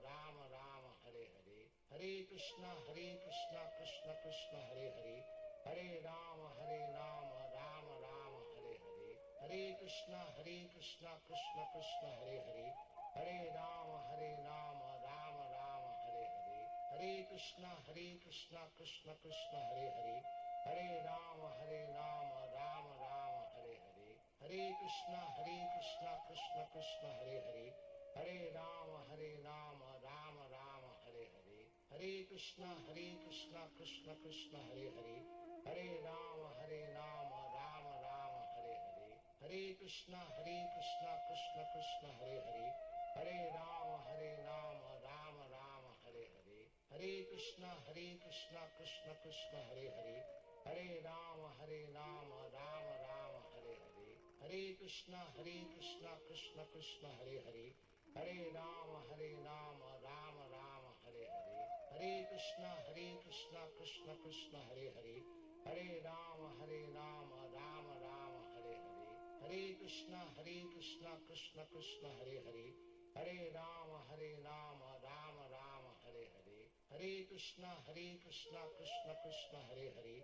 B: Rama Rama Hare Hare, Hare Krishna Krishna Krishna Hare Hare, Hare Rama Rama Rama Hare Hare, Hare Krishna Krishna Krishna Hare Hare, Hare Rama Rama Rama Hare Hare, Hare Krishna Krishna Krishna Hare Hare, Hare Rama Rama Rama Hare Hare, Hare Krishna Krishna Krishna Hare Hare, Hare Rama Rama Rama Hare Hare, Hare Krishna Krishna Krishna Hare Hare, Hare Rama Rama Rama Hare Hare, Hare Krishna Krishna Krishna Hare Hare, Hare Rama Rama Rama Hare Hare, Hare Krishna Krishna Krishna Hare Hare, Hare Rama Rama Rama Hare Hare, Hare Krishna Krishna Krishna Hare Hare, Hare Rama Rama Rama Hare Hare, Hare Krishna Krishna Krishna Hare Hare, Hare Rama Rama Rama Hare Hare, Hare Krishna Krishna Krishna Hare Hare, Hare Rama Rama Rama Hare Hare, Hare Krishna Krishna Krishna Hare Hare,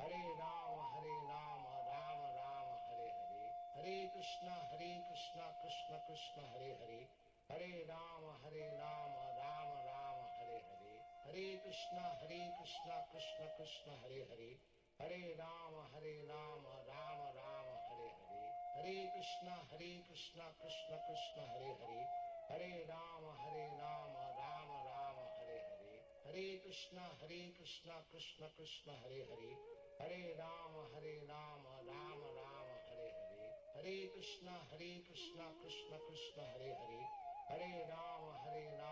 B: Hare Rama Rama Rama Hare Hare, Hare Krishna Krishna Krishna Hare Hare, Hare Rama Rama Rama Hare Hare, Hare Krishna Krishna Krishna Hare Hare, Hare Rama Rama Rama Hare Hare, Hare Krishna Krishna Krishna Hare Hare, Hare Rama Rama Rama Hare Hare, Hare Krishna Krishna Krishna Hare Hare, Hare Rama Rama Rama Hare Hare, Hare Krishna Krishna Krishna Hare Hare, Hare Rama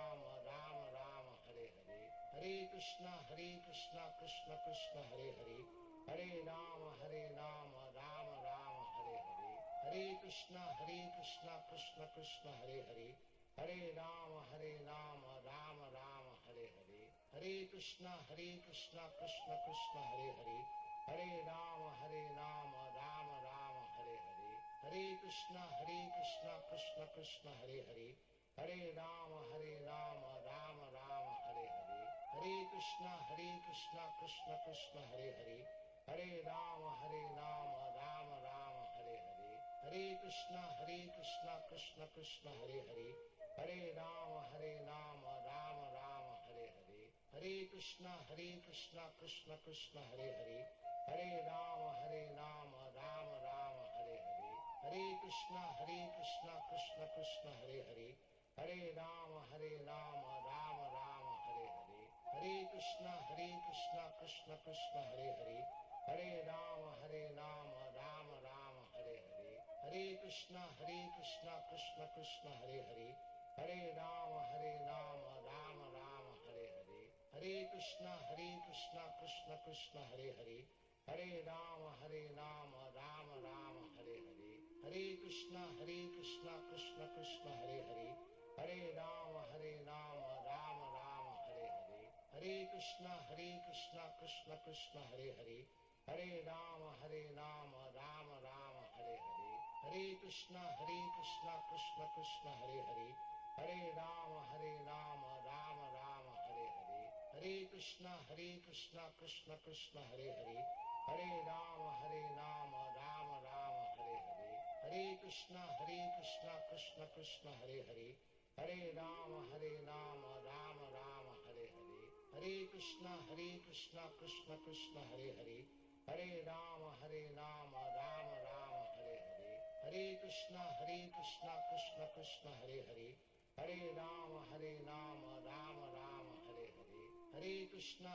B: Rama Rama Hare Hare, Hare Krishna Krishna Krishna Hare Hare, Hare Rama Rama Rama Hare Hare, Hare Krishna Krishna Krishna Hare Hare, Hare Rama Rama Rama Hare Hare, Hare Krishna Krishna Krishna Hare Hare, Hare Rama Rama Rama Hare Hare, Hare Krishna Krishna Krishna Hare Hare, Hare Rama Rama Rama Hare Hare, Hare Krishna Krishna Krishna Hare Hare, Hare Rama Rama Rama Hare Hare, Hare Krishna Krishna Krishna Hare Hare, Hare Rama Rama Rama Hare Hare, Hare Krishna Krishna Krishna Hare Hare, Hare Rama Rama Rama Hare Hare, Hare Krishna Krishna Krishna Hare Hare, Hare Rama Rama Rama Hare Hare, Hare Krishna Krishna Krishna Hare Hare, Hare Rama Rama Rama Hare Hare, Hare Krishna Krishna Krishna Hare Hare, Hare Rama Rama Rama Hare Hare, Hare Krishna Krishna Krishna Hare Hare, Hare Rama Rama Rama Hare Hare, Hare Krishna Krishna Krishna Hare Hare, Hare Rama Rama Rama Hare Hare, Hare Krishna Krishna Krishna Hare Hare, Hare Rama Rama Rama Hare Hare, Hare Krishna Krishna Krishna Hare Hare, Hare Rama Rama Rama Hare Hare, Hare Krishna Krishna Krishna Hare Hare, Hare Rama Rama Rama Hare Hare, Hare Krishna Krishna Krishna Hare Hare, Hare Rama Rama Rama Hare Hare, Hare Krishna Krishna Krishna Hare Hare, Hare Rama Rama Rama Hare Hare, Hare Krishna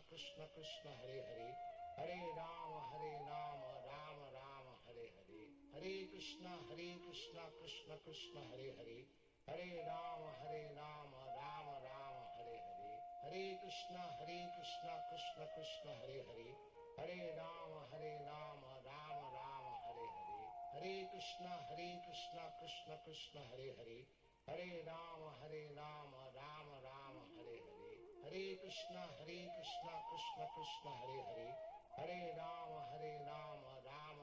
B: Krishna Krishna Hare Hare, Hare Rama Rama Rama Hare Hare, Hare Krishna Krishna Krishna Hare Hare, Hare Rama Rama Rama Hare Hare, Hare Krishna Krishna Krishna Hare Hare, Hare Rama Rama Rama Hare Hare, Hare Krishna Krishna Krishna Hare Hare, Hare Rama Rama Rama Hare Hare, Hare Krishna Krishna Krishna Hare Hare, Hare Rama Rama Rama Hare Hare, Hare Krishna Krishna Krishna Hare Hare, Hare Rama Rama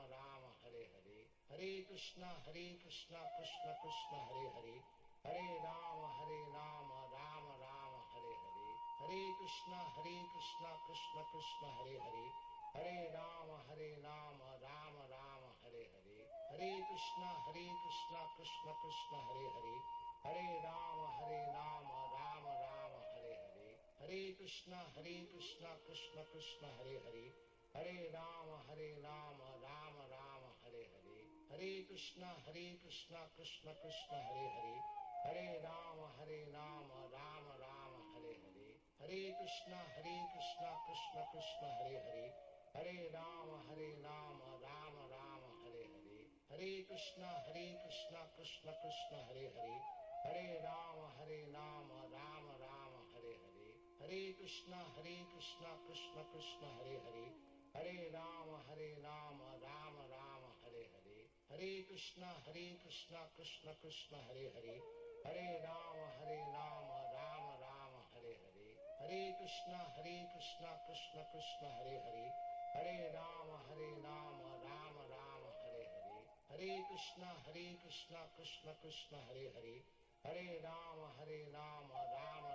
B: Rama Hare Hare, Hare Krishna Krishna Krishna Hare Hare, Hare Rama Rama Rama Hare Hare, Hare Krishna Krishna Krishna Hare Hare, Hare Rama Rama Rama Hare Hare, Hare Krishna Krishna Krishna Hare Hare, Hare Rama Rama Rama Hare Hare, Hare Krishna Krishna Krishna Hare Hare, Hare Rama Rama Rama Hare Hare, Hare Krishna Krishna Krishna Hare Hare, Hare Rama Rama Rama Hare Hare, Hare Krishna Krishna Krishna Hare Hare, Hare Rama Rama Rama Hare Hare, Hare Krishna Krishna Krishna Hare Hare, Hare Rama Rama Rama Hare Hare, Hare Krishna Krishna Krishna Hare Hare, Hare Rama Rama Rama Hare Hare, Hare Krishna Krishna Krishna Hare Hare, Hare Rama Rama Rama Hare Hare, Hare Krishna Krishna Krishna Hare Hare, Hare Rama Rama Rama Hare Hare, Hare Krishna Krishna Krishna Hare Hare, Hare Rama Rama Rama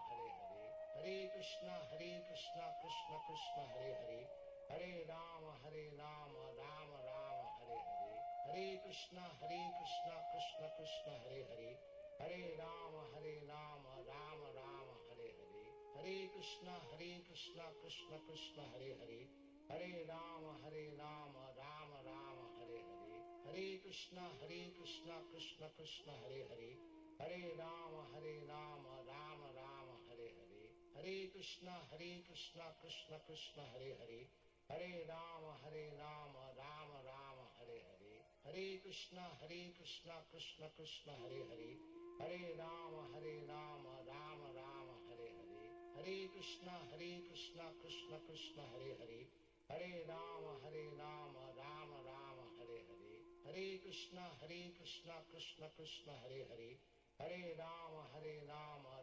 B: Hare Hare, Hare Krishna Krishna Krishna Hare Hare, Hare Rama Rama Rama Hare Hare, Hare Krishna Krishna Krishna Hare Hare, Hare Rama Rama Rama Hare Hare, Hare Krishna Krishna Krishna Hare Hare, Hare Rama Rama Rama Hare Hare, Hare Krishna Krishna Krishna Hare Hare, Hare Rama Rama Rama Hare Hare, Hare Krishna Krishna Krishna Hare Hare, Hare Rama Rama Rama Hare Hare, Hare Krishna Krishna Krishna Hare Hare, Hare Rama Rama Rama Hare Hare, Hare Krishna Krishna Krishna Hare Hare, Hare Rama Rama Rama Hare Hare, Hare Krishna Krishna Krishna Hare Hare, Hare Rama Rama Rama Hare Hare, Hare Krishna Krishna Krishna Hare Hare, Hare Rama Rama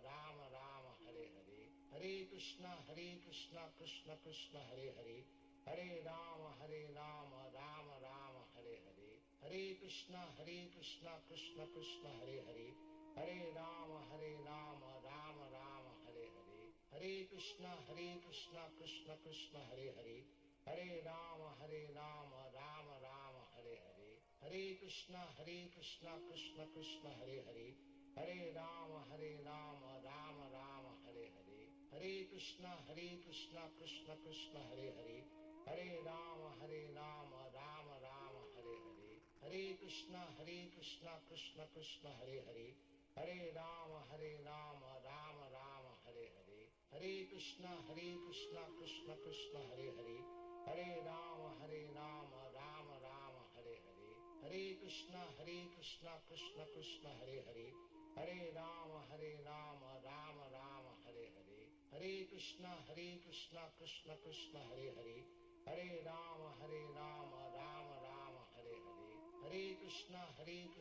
B: Rama Hare Hare, Hare Krishna Krishna Krishna Hare Hare, Hare Rama Rama Rama Hare Hare, Hare Krishna Krishna Krishna Hare Hare, Hare Rama Rama Rama Hare Hare, Hare Krishna Krishna Krishna Hare Hare, Hare Rama Rama Rama Hare Hare, Hare Krishna Krishna Krishna Hare Hare, Hare Rama Rama Rama Hare Hare, Hare Krishna Krishna Krishna Hare Hare, Hare Rama Rama Rama Hare Hare, Hare Krishna Krishna Krishna Hare Hare, Hare Rama Rama Rama Hare Hare, Hare Krishna Krishna Krishna Hare Hare, Hare Rama Rama Rama Hare Hare, Hare Krishna Krishna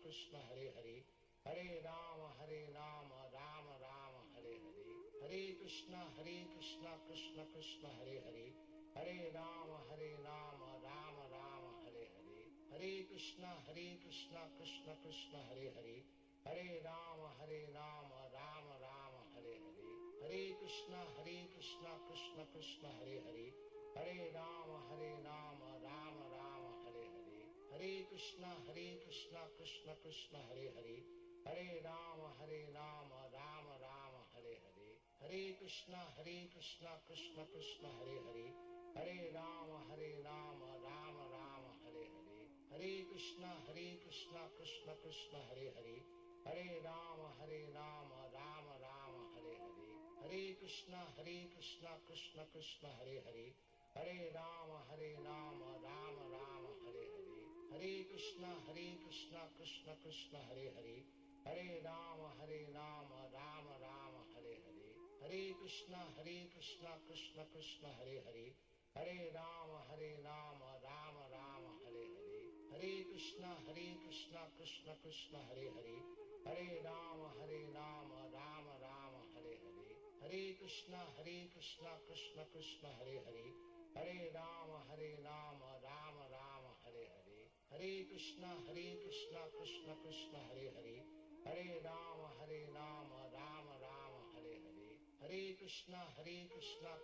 B: Krishna Hare Hare, Hare Rama Rama Rama Hare Hare, Hare Krishna Krishna Krishna Hare Hare, Hare Rama Rama Rama Hare Hare, Hare Krishna Krishna Krishna Hare Hare, Hare Rama Rama Rama Hare Hare, Hare Krishna Krishna Krishna Hare Hare, Hare Rama Rama Rama Hare Hare, Hare Krishna Krishna Krishna Hare Hare, Hare Rama Rama Rama Hare Hare, Hare Krishna Krishna Krishna Hare Hare, Hare Rama Rama Rama Hare Hare, Hare Krishna Krishna Krishna Hare Hare, Hare Rama Rama Rama Hare Hare, Hare Krishna Krishna Krishna Hare Hare, Hare Rama Rama Rama Hare Hare, Hare Krishna Krishna Krishna Hare Hare, Hare Rama Rama Rama Hare Hare, Hare Krishna Krishna Krishna Hare Hare, Hare Rama Rama Rama Hare Hare, Hare Krishna Krishna Krishna Hare Hare, Hare Rama Rama Rama Hare Hare, Hare Krishna Krishna Krishna Hare Hare, Hare Rama Rama Rama Hare Hare, Hare Krishna Krishna Krishna Hare Hare, Hare Rama Rama Rama Hare Hare, Hare Krishna Krishna Krishna Hare Hare, Hare Rama Rama Rama Hare Hare, Hare Krishna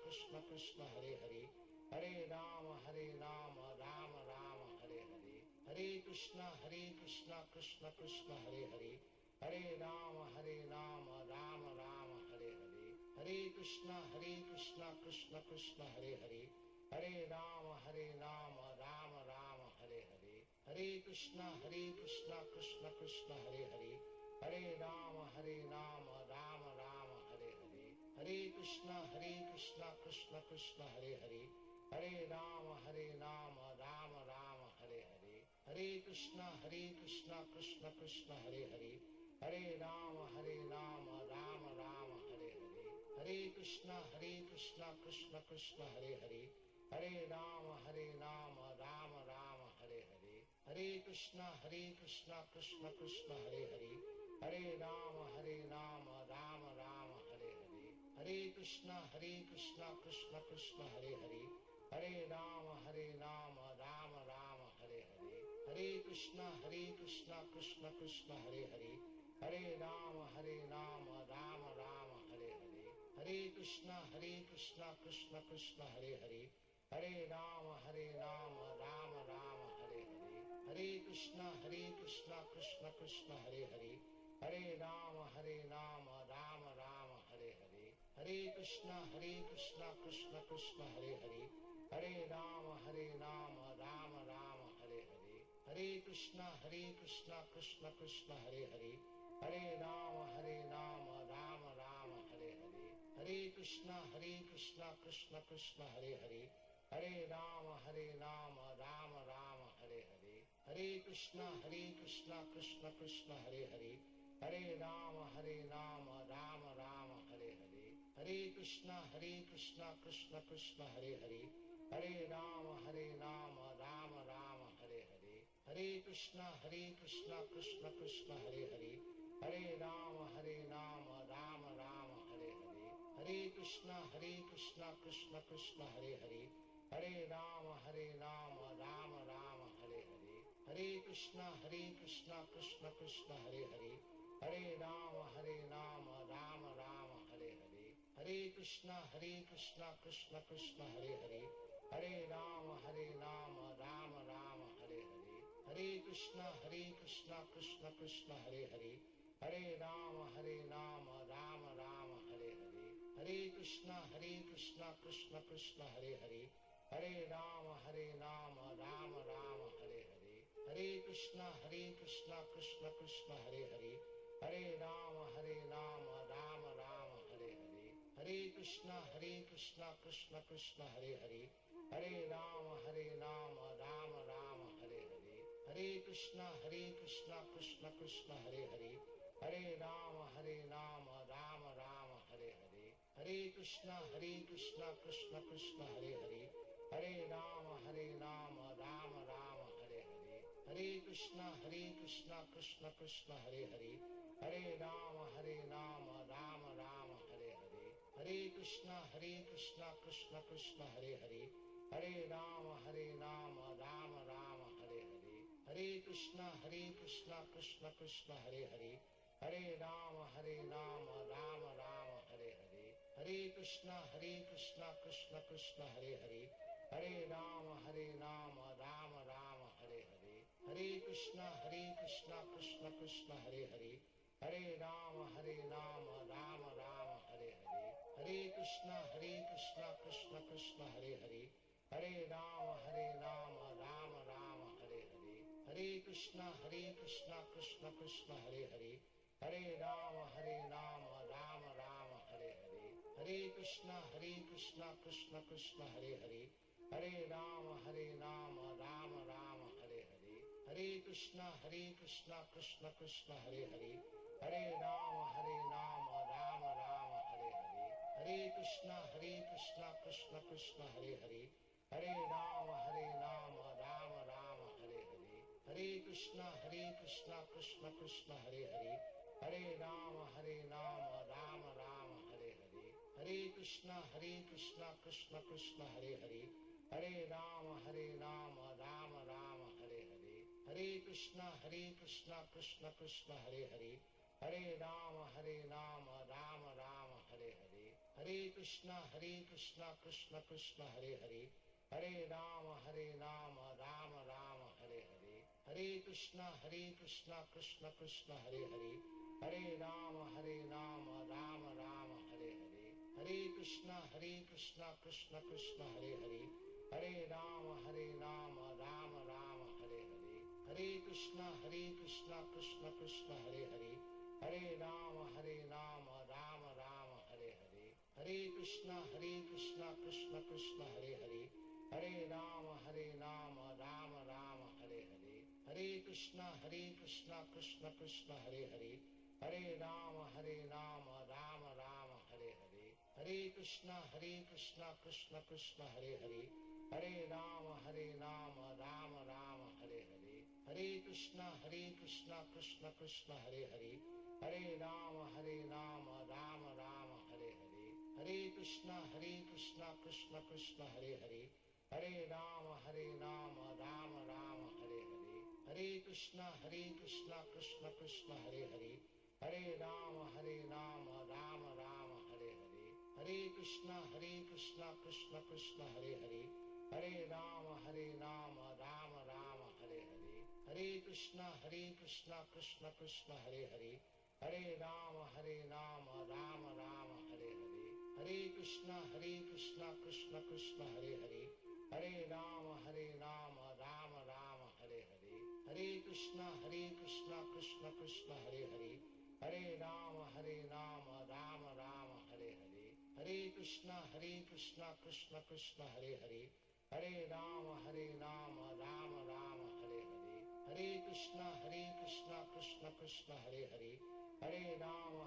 B: Krishna Krishna Hare Hare, Hare Rama Rama Rama Hare Hare, Hare Krishna Krishna Krishna Hare Hare, Hare Rama Rama Rama Hare Hare, Hare Krishna Krishna Krishna Hare Hare, Hare Rama Rama Rama Hare Hare, Hare Krishna Krishna Krishna Hare Hare, Hare Rama Rama Rama Hare Hare, Hare Krishna Krishna Krishna Hare Hare, Hare Rama Rama Rama Hare Hare, Hare Krishna Krishna Krishna Hare Hare, Hare Rama Rama Rama Hare Hare, Hare Krishna Krishna Krishna Hare Hare, Hare Rama Rama Rama Hare Hare, Hare Krishna Krishna Krishna Hare Hare, Hare Rama Rama Rama Hare Hare, Hare Krishna Krishna Krishna Hare Hare, Hare Rama Rama Rama Hare Hare, Hare Krishna Krishna Krishna Hare Hare, Hare Rama Rama Rama Hare Hare, Hare Krishna Krishna Krishna Hare Hare, Hare Rama Rama Rama Hare Hare, Hare Krishna Krishna Krishna Hare Hare, Hare Rama Rama Rama Hare Hare, Hare Krishna Krishna Krishna Hare Hare, Hare Rama Rama Rama Hare Hare, Hare Krishna Krishna Krishna Hare Hare, Hare Rama Rama Rama Hare Hare, Hare Krishna Krishna Krishna Hare Hare, Hare Rama Rama Rama Hare Hare, Hare Krishna Krishna Krishna Hare Hare, Hare Rama Rama Rama Hare Hare, Hare Krishna Krishna Krishna Hare Hare, Hare Rama Rama Rama Hare Hare, Hare Krishna Krishna Krishna Hare Hare, Hare Rama Rama Rama Hare Hare, Hare Krishna Krishna Krishna Hare Hare, Hare Rama Rama Rama Hare Hare, Hare Krishna Krishna Krishna Hare Hare, Hare Rama Rama Rama Hare Hare, Hare Krishna Krishna Krishna Hare Hare, Hare Rama Rama Rama Hare Hare, Hare Krishna Krishna Krishna Hare Hare, Hare Rama Rama Rama Hare Hare, Hare Krishna Krishna Krishna Hare Hare, Hare Rama Rama Rama Hare Hare, Hare Krishna Krishna Krishna Hare Hare, Hare Rama Rama Rama Hare Hare, Hare Krishna Krishna Krishna Hare Hare, Hare Rama Rama Rama Hare Hare, Hare Krishna Krishna Krishna Hare Hare, Hare Rama Rama Rama Hare Hare, Hare Krishna Krishna Krishna Hare Hare, Hare Rama Rama Rama Hare Hare, Hare Krishna Krishna Krishna Hare Hare, Hare Rama Rama Rama Hare Hare, Hare Krishna Krishna Krishna Hare Hare, Hare Rama Rama Rama Hare Hare, Hare Krishna Krishna Krishna Hare Hare, Hare Rama Rama Rama Hare Hare, Hare Krishna Krishna Krishna Hare Hare, Hare Rama Rama Rama Hare Hare, Hare Krishna Krishna Krishna Hare Hare, Hare Rama Rama Rama Hare Hare, Hare Krishna Krishna Krishna Hare Hare, Hare Rama Rama Rama Hare Hare, Hare Krishna Krishna Krishna Hare Hare, Hare Rama Rama Rama Hare Hare, Hare Krishna Krishna Krishna Hare Hare, Hare Rama Rama Rama Hare Hare, Hare Krishna Krishna Krishna Hare Hare, Hare Rama Rama Rama Hare Hare, Hare Krishna Krishna Krishna Hare Hare, Hare Rama Rama Rama Hare Hare, Hare Krishna Krishna Krishna Hare Hare, Hare Rama Rama Rama Hare Hare, Hare Krishna Krishna Krishna Hare Hare, Hare Rama Rama Rama Hare Hare, Hare Krishna Krishna Krishna Hare Hare, Hare Rama Rama Rama Hare Hare, Hare Krishna Krishna Krishna Hare Hare, Hare Rama Rama Rama Hare Hare, Hare Krishna Krishna Krishna Hare Hare, Hare Rama Rama Rama Hare Hare, Hare Krishna Krishna Krishna Hare Hare, Hare Rama Rama Rama Hare Hare, Hare Krishna Krishna Krishna Hare Hare, Hare Rama Rama Rama Hare Hare, Hare Krishna Krishna Krishna Hare Hare, Hare Rama Rama Rama Hare Hare, Hare Krishna Krishna Krishna Hare Hare, Hare Rama Rama Rama Hare Hare, Hare Krishna Krishna Krishna Hare Hare, Hare Rama Rama Rama Hare Hare, Hare Krishna Krishna Krishna Hare Hare, Hare Rama Rama Rama Hare Hare, Hare Krishna Krishna Krishna Hare Hare, Hare Rama Rama Rama Hare Hare, Hare Krishna Krishna Krishna Hare Hare, Hare Rama Rama Rama Hare Hare, Hare Krishna Krishna Krishna Hare Hare, Hare Rama Rama Rama Hare Hare, Hare Krishna Krishna Krishna Hare Hare, Hare Rama Rama Rama Hare Hare, Hare Krishna Krishna Krishna Hare Hare, Hare Rama Rama Rama Hare Hare, Hare Krishna Krishna Krishna Hare Hare, Hare Rama Rama Rama Hare Hare, Hare Krishna Krishna Krishna Hare Hare, Hare Rama Rama Rama Hare Hare, Hare Krishna Krishna Krishna Hare Hare, Hare Rama Rama Rama Hare Hare, Hare Krishna Krishna Krishna Hare Hare, Hare Rama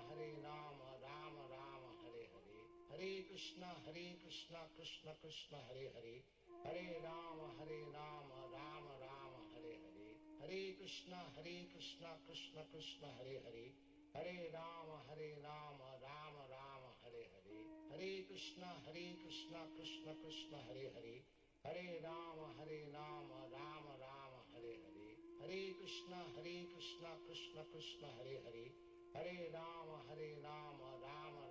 B: Rama Rama Hare Hare, Hare Krishna Krishna Krishna Hare Hare, Hare Rama Rama Rama Hare Hare, Hare Krishna Krishna Krishna Hare Hare, Hare Rama Rama Rama Hare Hare, Hare Krishna Krishna Krishna Hare Hare, Hare Rama Rama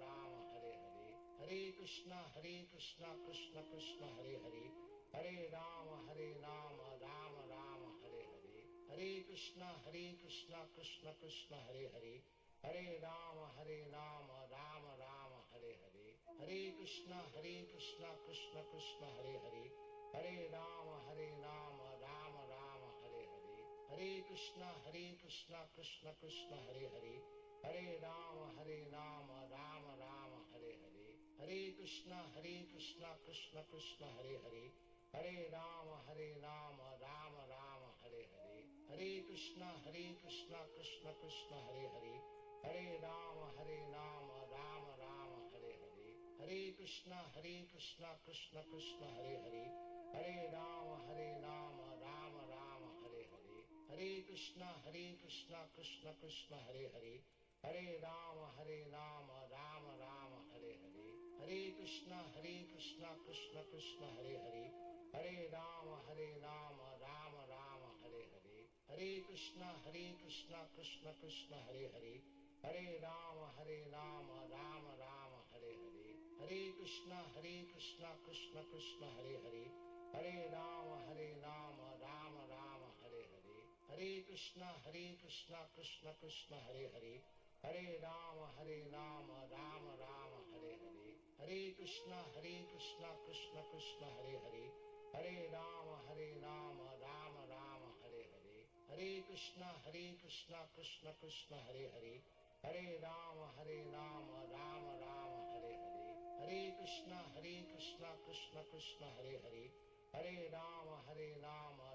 B: Rama Hare Hare, Hare Krishna Krishna Krishna Hare Hare, Hare Rama Rama Rama Hare Hare, Hare Krishna Krishna Krishna Hare Hare, Hare Rama Rama Rama Hare Hare, Hare Krishna Krishna Krishna Hare Hare, Hare Rama Rama Rama Hare Hare, Hare Krishna Krishna Krishna Hare Hare, Hare Rama Rama Rama Hare Hare, Hare Krishna Krishna Krishna Hare Hare, Hare Rama Rama Rama Hare Hare, Hare Krishna Krishna Krishna Hare Hare, Hare Rama Rama Rama Hare Hare, Hare Krishna Krishna Krishna Hare Hare, Hare Rama Rama Rama Hare Hare, Hare Krishna Krishna Krishna Hare Hare, Hare Rama Rama Rama Hare Hare, Hare Krishna Krishna Krishna Hare Hare, Hare Rama Rama Rama Hare Hare, Hare Krishna Krishna Krishna Hare Hare, Hare Rama Rama Rama Hare Hare, Hare Krishna Krishna Krishna Hare Hare, Hare Rama Rama Rama Hare Hare, Hare Krishna Krishna Krishna Hare Hare, Hare Rama Rama Rama Hare Hare, Hare Krishna Krishna Krishna Hare Hare, Hare Rama Rama Rama Hare Hare, Hare Krishna Krishna Krishna Hare Hare, Hare Rama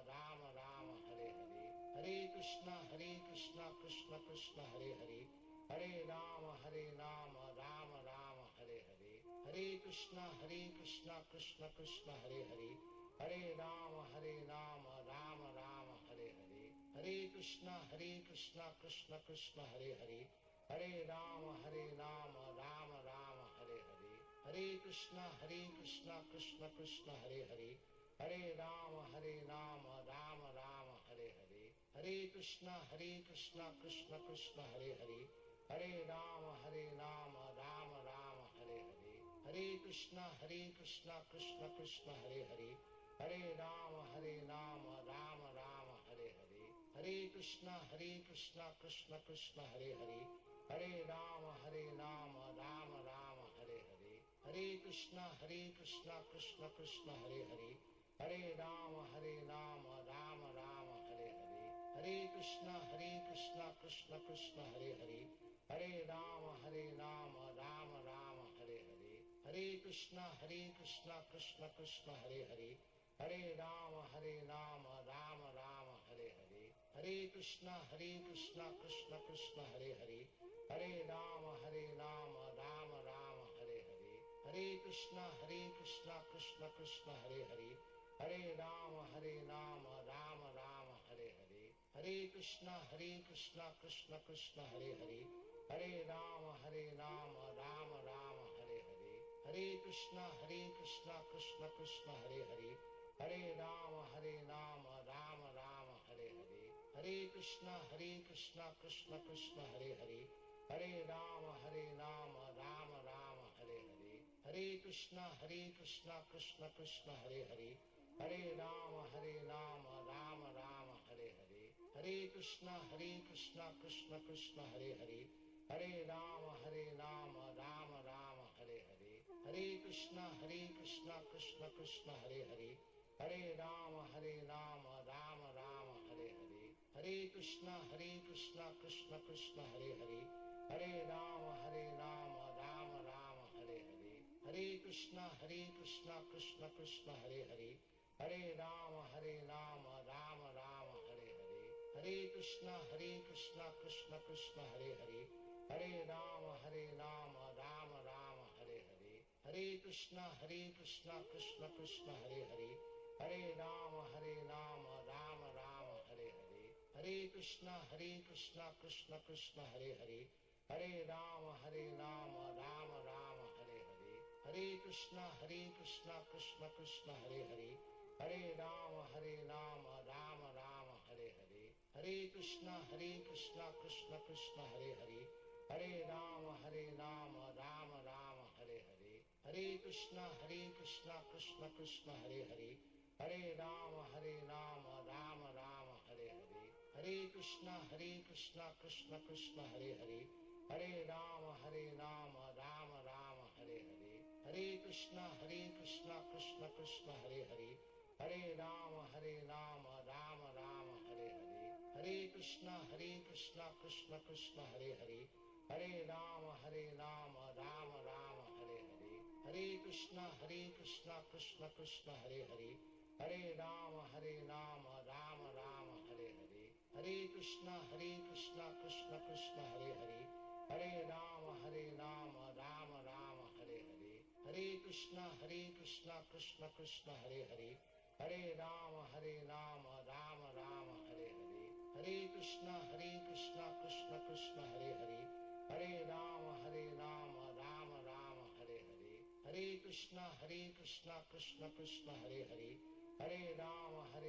B: Rama Rama Hare Hare, Hare Krishna Krishna Krishna Hare Hare, Hare Rama Rama Rama Hare Hare, Hare Krishna Krishna Krishna Hare Hare, Hare Rama Rama Rama Hare Hare, Hare Krishna Krishna Krishna Hare Hare, Hare Rama Rama Rama Hare Hare, Hare Krishna Krishna Krishna Hare Hare, Hare Rama Rama Rama Hare Hare, Hare Krishna Krishna Krishna Hare Hare, Hare Rama Rama Rama Hare Hare, Hare Krishna Krishna Krishna Hare Hare, Hare Rama Rama Rama Hare Hare, Hare Krishna Krishna Krishna Hare Hare, Hare Rama Rama Rama Hare Hare, Hare Krishna Krishna Krishna Hare Hare, Hare Rama Rama Rama Hare Hare, Hare Krishna Krishna Krishna Hare Hare, Hare Rama Rama Rama Hare Hare, Hare Krishna Krishna Krishna Hare Hare, Hare Rama Rama Rama Hare Hare, Hare Krishna Krishna Krishna Hare Hare, Hare Rama Rama Rama Hare Hare, Hare Krishna Krishna Krishna Hare Hare, Hare Rama Rama Rama Hare Hare, Hare Krishna Krishna Krishna Hare Hare, Hare Rama Rama Rama Hare Hare, Hare Krishna Krishna Krishna Hare Hare, Hare Rama Rama Rama Hare Hare, Hare Krishna Krishna Krishna Hare Hare, Hare Rama Rama Rama Hare Hare, Hare Krishna Krishna Krishna Hare Hare, Hare Rama Rama Rama Hare Hare, Hare Krishna Krishna Krishna Hare Hare, Hare Rama Rama Rama Hare Hare, Hare Krishna Krishna Krishna Hare Hare, Hare Rama Rama Rama Hare Hare, Hare Krishna Krishna Krishna Hare Hare, Hare Rama Rama Rama Hare Hare, Hare Krishna Krishna Krishna Hare Hare, Hare Rama Rama Rama Hare Hare, Hare Krishna Krishna Krishna Hare Hare, Hare Rama Rama Rama Hare Hare, Hare Krishna Krishna Krishna Hare Hare, Hare Rama Rama Rama Hare Hare, Hare Krishna Krishna Krishna Hare Hare, Hare Rama Rama Rama Hare Hare, Hare Krishna Krishna Krishna Hare Hare, Hare Rama Rama Rama Hare Hare, Hare Krishna Krishna Krishna Hare Hare, Hare Rama Rama Rama Hare Hare, Hare Krishna Krishna Krishna Hare Hare, Hare Rama Rama Rama Hare Hare, Hare Krishna Krishna Krishna Hare Hare, Hare Rama Rama Rama Hare Hare, Hare Krishna Krishna Krishna Hare Hare, Hare Rama Rama Rama Hare Hare, Hare Krishna Krishna Krishna Hare Hare, Hare Rama Rama Rama Hare Hare, Hare Krishna Krishna Krishna Hare Hare, Hare Rama Rama Rama Hare Hare, Hare Krishna Krishna Krishna Hare Hare, Hare Rama Rama Rama Hare Hare, Hare Krishna Krishna Krishna Hare Hare, Hare Rama Rama Rama Hare Hare, Hare Krishna Krishna Krishna Hare Hare, Hare Rama Rama Rama Hare Hare, Hare Krishna Krishna Krishna Hare Hare, Hare Rama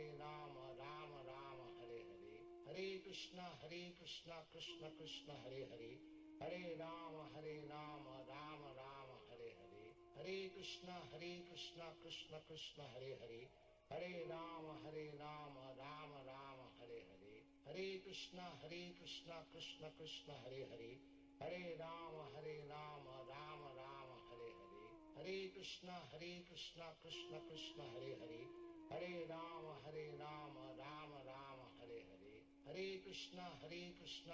B: Rama Rama Hare Hare, Hare Krishna Krishna Krishna Hare Hare, Hare Rama Rama Rama Hare Hare, Hare Krishna Krishna Krishna Hare Hare, Hare Rama Rama Rama Hare Hare, Hare Krishna Krishna Krishna Hare Hare, Hare Rama Rama Rama Hare Hare, Hare Krishna Krishna Krishna Hare Hare, Hare Rama Rama Rama Hare Hare, Hare Krishna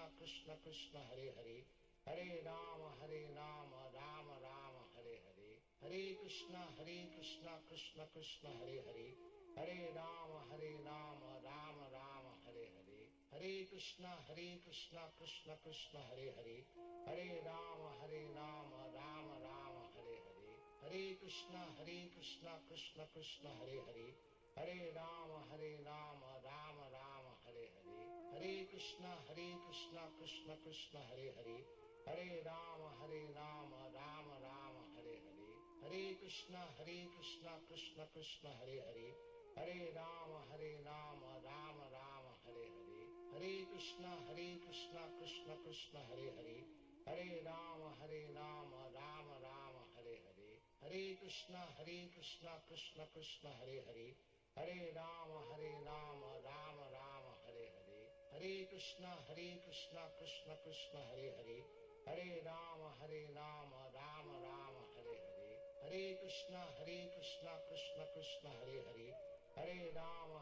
B: Krishna Krishna Hare Hare, Hare Rama Rama Rama Hare Hare, Hare Krishna Krishna Krishna Hare Hare, Hare Rama Rama Rama Hare Hare, Hare Krishna Krishna Krishna Hare Hare, Hare Rama Rama Rama Hare Hare, Hare Krishna Krishna Krishna Hare Hare, Hare Rama Rama Rama Hare Hare, Hare Krishna Krishna Krishna Hare Hare, Hare Rama Rama Rama Hare Hare, Hare Krishna Krishna Krishna Hare Hare, Hare Rama Rama Rama Hare Hare, Hare Krishna Krishna Krishna Hare Hare, Hare Rama Rama Rama Hare Hare, Hare Krishna Krishna Krishna Hare Hare, Hare Rama Rama Rama Hare Hare, Hare Krishna Krishna Krishna Hare Hare, Hare Rama Rama Rama Hare Hare, Hare Krishna Krishna Krishna Hare Hare, Hare Rama Rama Rama Hare Hare, Hare Krishna Krishna Krishna Hare Hare, Hare Rama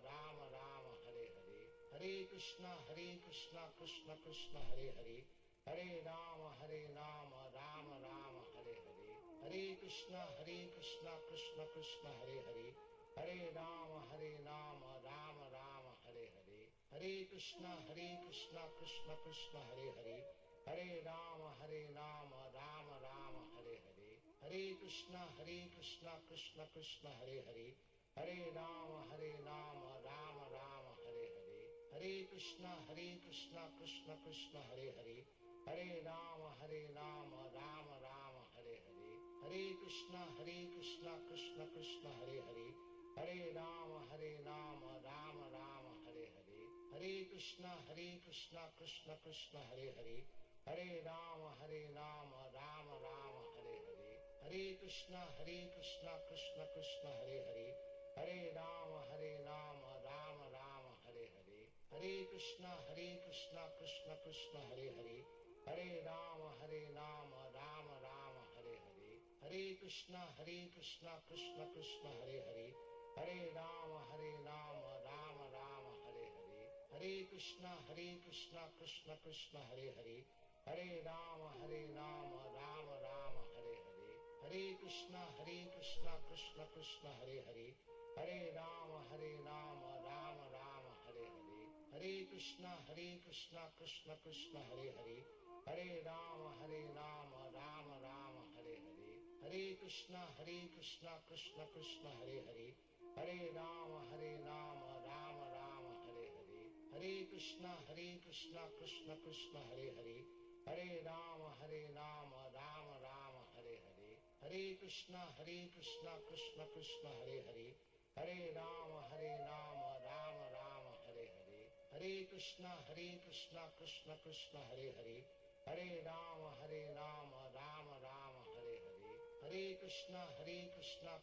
B: Rama Rama Hare Hare, Hare Krishna Krishna Krishna Hare Hare, Hare Rama Rama Rama Hare Hare, Hare Krishna Krishna Krishna Hare Hare, Hare Rama Rama Rama Hare Hare, Hare Krishna Krishna Krishna Hare Hare, Hare Rama Rama Rama Hare Hare, Hare Krishna Krishna Krishna Hare Hare, Hare Rama Rama Rama Hare Hare, Hare Krishna Krishna Krishna Hare Hare, Hare Rama Rama Rama Hare Hare, Hare Krishna Krishna Krishna Hare Hare, Hare Rama Rama Rama Hare Hare, Hare Krishna Krishna Krishna Hare Hare, Hare Rama Rama Rama Hare Hare, Hare Krishna Krishna Krishna Hare Hare, Hare Rama Rama Rama Hare Hare, Hare Krishna Krishna Krishna Hare Hare, Hare Rama Rama Rama Hare Hare, Hare Krishna Krishna Krishna Hare Hare, Hare Rama Rama Rama Hare Hare, Hare Krishna Krishna Krishna Hare Hare, Hare Rama Rama Rama Hare Hare, Hare Krishna Krishna Krishna Hare Hare, Hare Rama Rama Rama Hare Hare, Hare Krishna Krishna Krishna Hare Hare, Hare Rama Rama Rama Hare Hare, Hare Krishna Krishna Krishna Hare Hare, Hare Rama Rama Rama Hare Hare, Hare Krishna Krishna Krishna Hare Hare, Hare Rama Rama Rama Hare Hare, Hare Krishna Krishna Krishna Hare Hare, Hare Rama Rama Rama Hare Hare, Hare Krishna Krishna Krishna Hare Hare, Hare Rama Rama Rama Hare Hare, Hare Krishna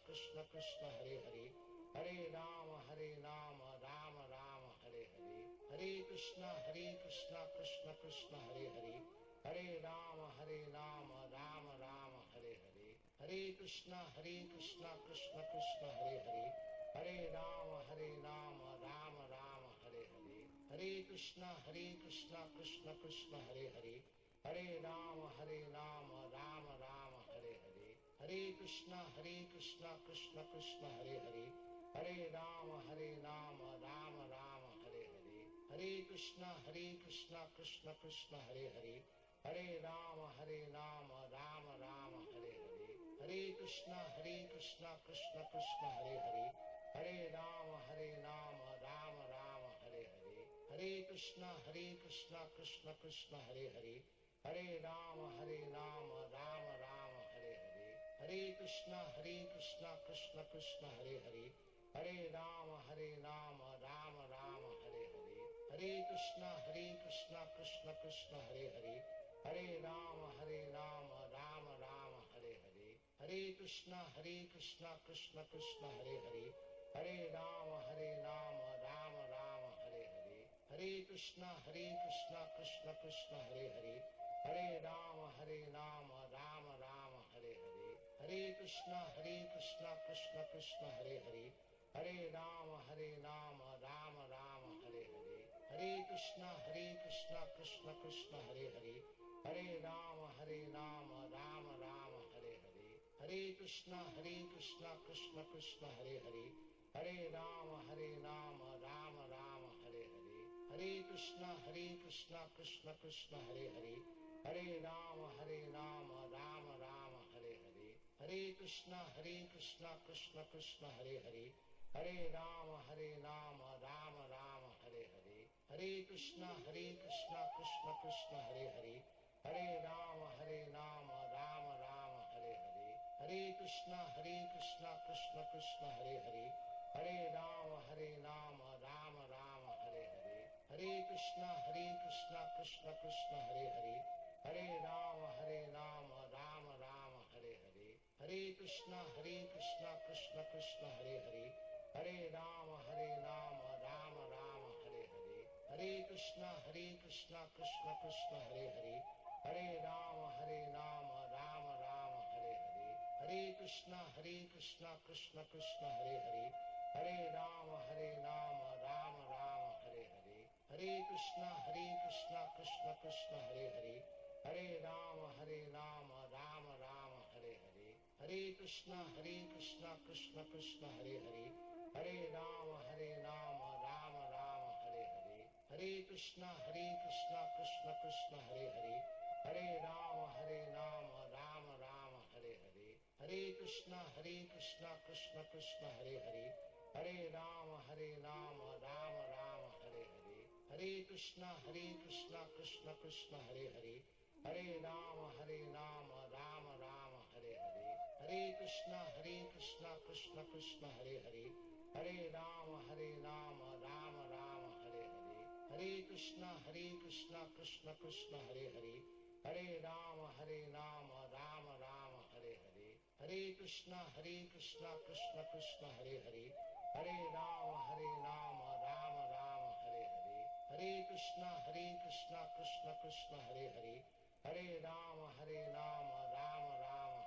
B: Krishna Krishna Hare Hare, Hare Rama Rama Rama Hare Hare, Hare Krishna Krishna Krishna Hare Hare, Hare Rama Rama Rama Hare Hare, Hare Krishna Krishna Krishna Hare Hare, Hare Rama Rama Rama Hare Hare, Hare Krishna Krishna Krishna Hare Hare, Hare Rama Rama Rama Hare Hare, Hare Krishna Krishna Krishna Hare Hare, Hare Rama Rama Rama Hare Hare, Hare Krishna Krishna Krishna Hare Hare, Hare Rama Rama Rama Hare Hare, Hare Krishna Krishna Krishna Hare Hare, Hare Rama Rama Rama Hare Hare, Hare Krishna Krishna Krishna Hare Hare, Hare Rama Rama Rama Hare Hare, Hare Krishna Krishna Krishna Hare Hare, Hare Rama Rama Rama Hare Hare, Hare Krishna Krishna Krishna Hare Hare, Hare Rama Rama Rama Hare Hare, Hare Krishna Krishna Krishna Hare Hare, Hare Rama Rama Rama Hare Hare, Hare Krishna Krishna Krishna Hare Hare, Hare Rama Rama Rama Hare Hare, Hare Krishna Krishna Krishna Hare Hare, Hare Rama Rama Rama Hare Hare, Hare Krishna Krishna Krishna Hare Hare, Hare Rama Rama Rama Hare Hare, Hare Krishna Krishna Krishna Hare Hare, Hare Rama Rama Rama Hare Hare, Hare Krishna Krishna Krishna Hare Hare, Hare Rama Rama Rama Hare Hare, Hare Krishna Krishna Krishna Hare Hare, Hare Rama Rama Rama Hare Hare, Hare Krishna Krishna Krishna Hare Hare, Hare Rama Rama Rama Hare Hare, Hare Krishna Krishna Krishna Hare Hare, Hare Rama Rama Rama Hare Hare, Hare Krishna Krishna Krishna Hare Hare, Hare Rama Rama Rama Hare Hare, Hare Krishna Krishna Krishna Hare Hare, Hare Rama Rama Rama Hare Hare, Hare Krishna Krishna Krishna Hare Hare, Hare Rama Rama Rama Hare Hare, Hare Krishna Krishna Krishna Hare Hare, Hare Rama Rama Rama Hare Hare, Hare Krishna Krishna Krishna Hare Hare, Hare Rama Rama Rama Hare Hare, Hare Krishna Krishna Krishna Hare Hare, Hare Rama Rama Rama Hare Hare, Hare Krishna Krishna Krishna Hare Hare, Hare Rama Rama Rama Hare Hare, Hare Krishna Krishna Krishna Hare Hare, Hare Rama Rama Rama Hare Hare, Hare Krishna Krishna Krishna Hare Hare, Hare Rama Rama Rama Hare Hare, Hare Krishna Krishna Krishna Hare Hare, Hare Rama Rama Rama Hare Hare, Hare Krishna Krishna Krishna Hare Hare, Hare Rama Rama Rama Hare Hare, Hare Krishna Krishna Krishna Hare Hare, Hare Rama Rama Rama Hare Hare, Hare Krishna Krishna Krishna Hare Hare, Hare Rama Rama Rama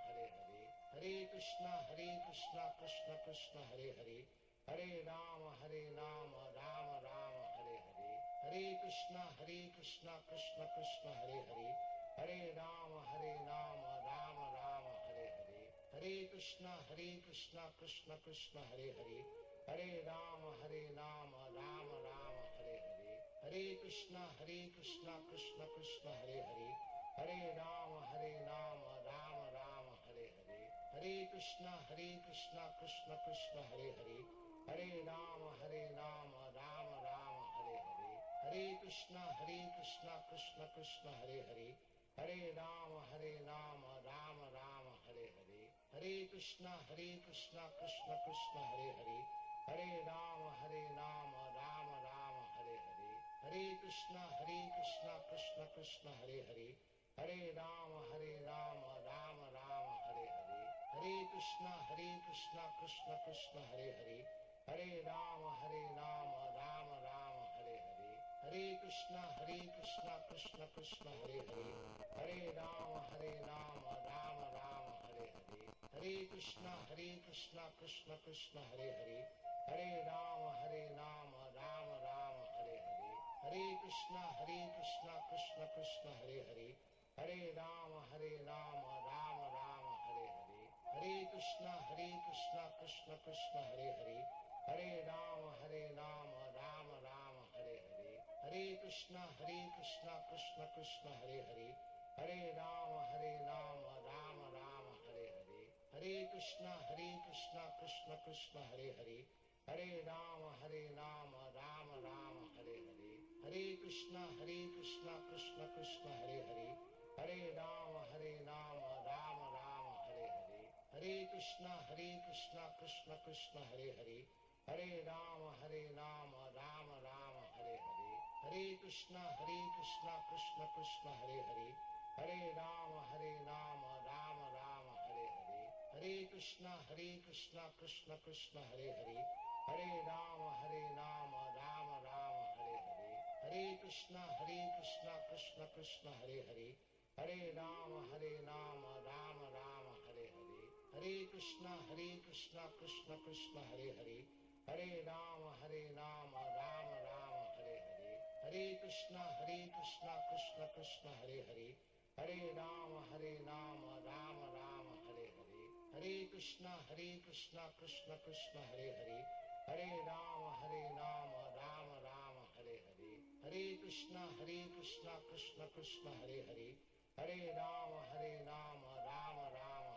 B: Hare Hare, Hare Krishna Krishna Krishna Hare Hare, Hare Rama Rama Rama Hare Hare, Hare Krishna Krishna Krishna Hare Hare, Hare Rama Rama Rama Hare Hare, Hare Krishna Krishna Krishna Hare Hare, Hare Rama Rama Rama Hare Hare, Hare Krishna Krishna Krishna Hare Hare, Hare Rama Rama Rama Hare Hare, Hare Krishna Krishna Krishna Hare Hare, Hare Rama Rama Rama Hare Hare, Hare Krishna Krishna Krishna Hare Hare, Hare Rama Rama Rama Hare Hare, Hare Krishna Krishna Krishna Hare Hare, Hare Rama Rama Rama Hare Hare, Hare Krishna Krishna Krishna Hare Hare, Hare Rama Rama Rama Hare Hare, Hare Krishna Krishna Krishna Hare Hare, Hare Rama Rama Rama Hare Hare, Hare Krishna Krishna Krishna Hare Hare, Hare Rama Rama Rama Hare Hare, Hare Krishna Krishna Krishna Hare Hare, Hare Rama Rama Rama Hare Hare, Hare Krishna Krishna Krishna Hare Hare, Hare Rama Rama Rama Hare Hare, Hare Krishna Krishna Krishna Hare Hare, Hare Rama Rama Rama Hare Hare, Hare Krishna Krishna Krishna Hare Hare, Hare Rama Rama Rama Hare Hare, Hare Krishna Krishna Krishna Hare Hare, Hare Rama Rama Rama Hare Hare, Hare Krishna Krishna Krishna Hare Hare, Hare Rama Rama Rama Hare Hare, Hare Krishna Krishna Krishna Hare Hare, Hare Rama Rama Rama Hare Hare, Hare Krishna Krishna Krishna Hare Hare, Hare Rama Rama Rama Hare Hare, Hare Krishna Krishna Krishna Hare Hare, Hare Rama Rama Rama Hare Hare, Hare Krishna Krishna Krishna Hare Hare, Hare Rama Rama Rama Hare Hare, Hare Krishna Krishna Krishna Hare Hare, Hare Rama Rama Rama Hare Hare, Hare Krishna Krishna Krishna Hare Hare, Hare Rama Rama Rama Hare Hare, Hare Krishna Krishna Krishna Hare Hare, Hare Rama Rama Rama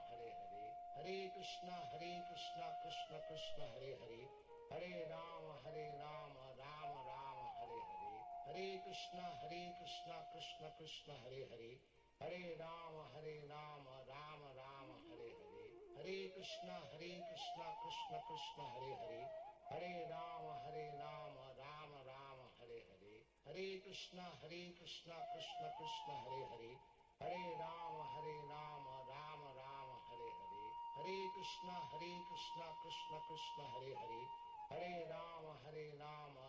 B: Hare Hare, Hare Krishna Krishna Krishna Hare Hare, Hare Rama Rama Rama Hare Hare, Hare Krishna Krishna Krishna Hare Hare, Hare Rama Rama Rama Hare Hare, Hare Krishna Krishna Krishna Hare Hare, Hare Rama Rama Rama Hare Hare, Hare Krishna Krishna Krishna Hare Hare, Hare Rama Rama Rama Hare Hare, Hare Krishna Krishna Krishna Hare Hare, Hare Rama Rama Rama Hare Hare, Hare Krishna Krishna Krishna Hare Hare, Hare Rama Rama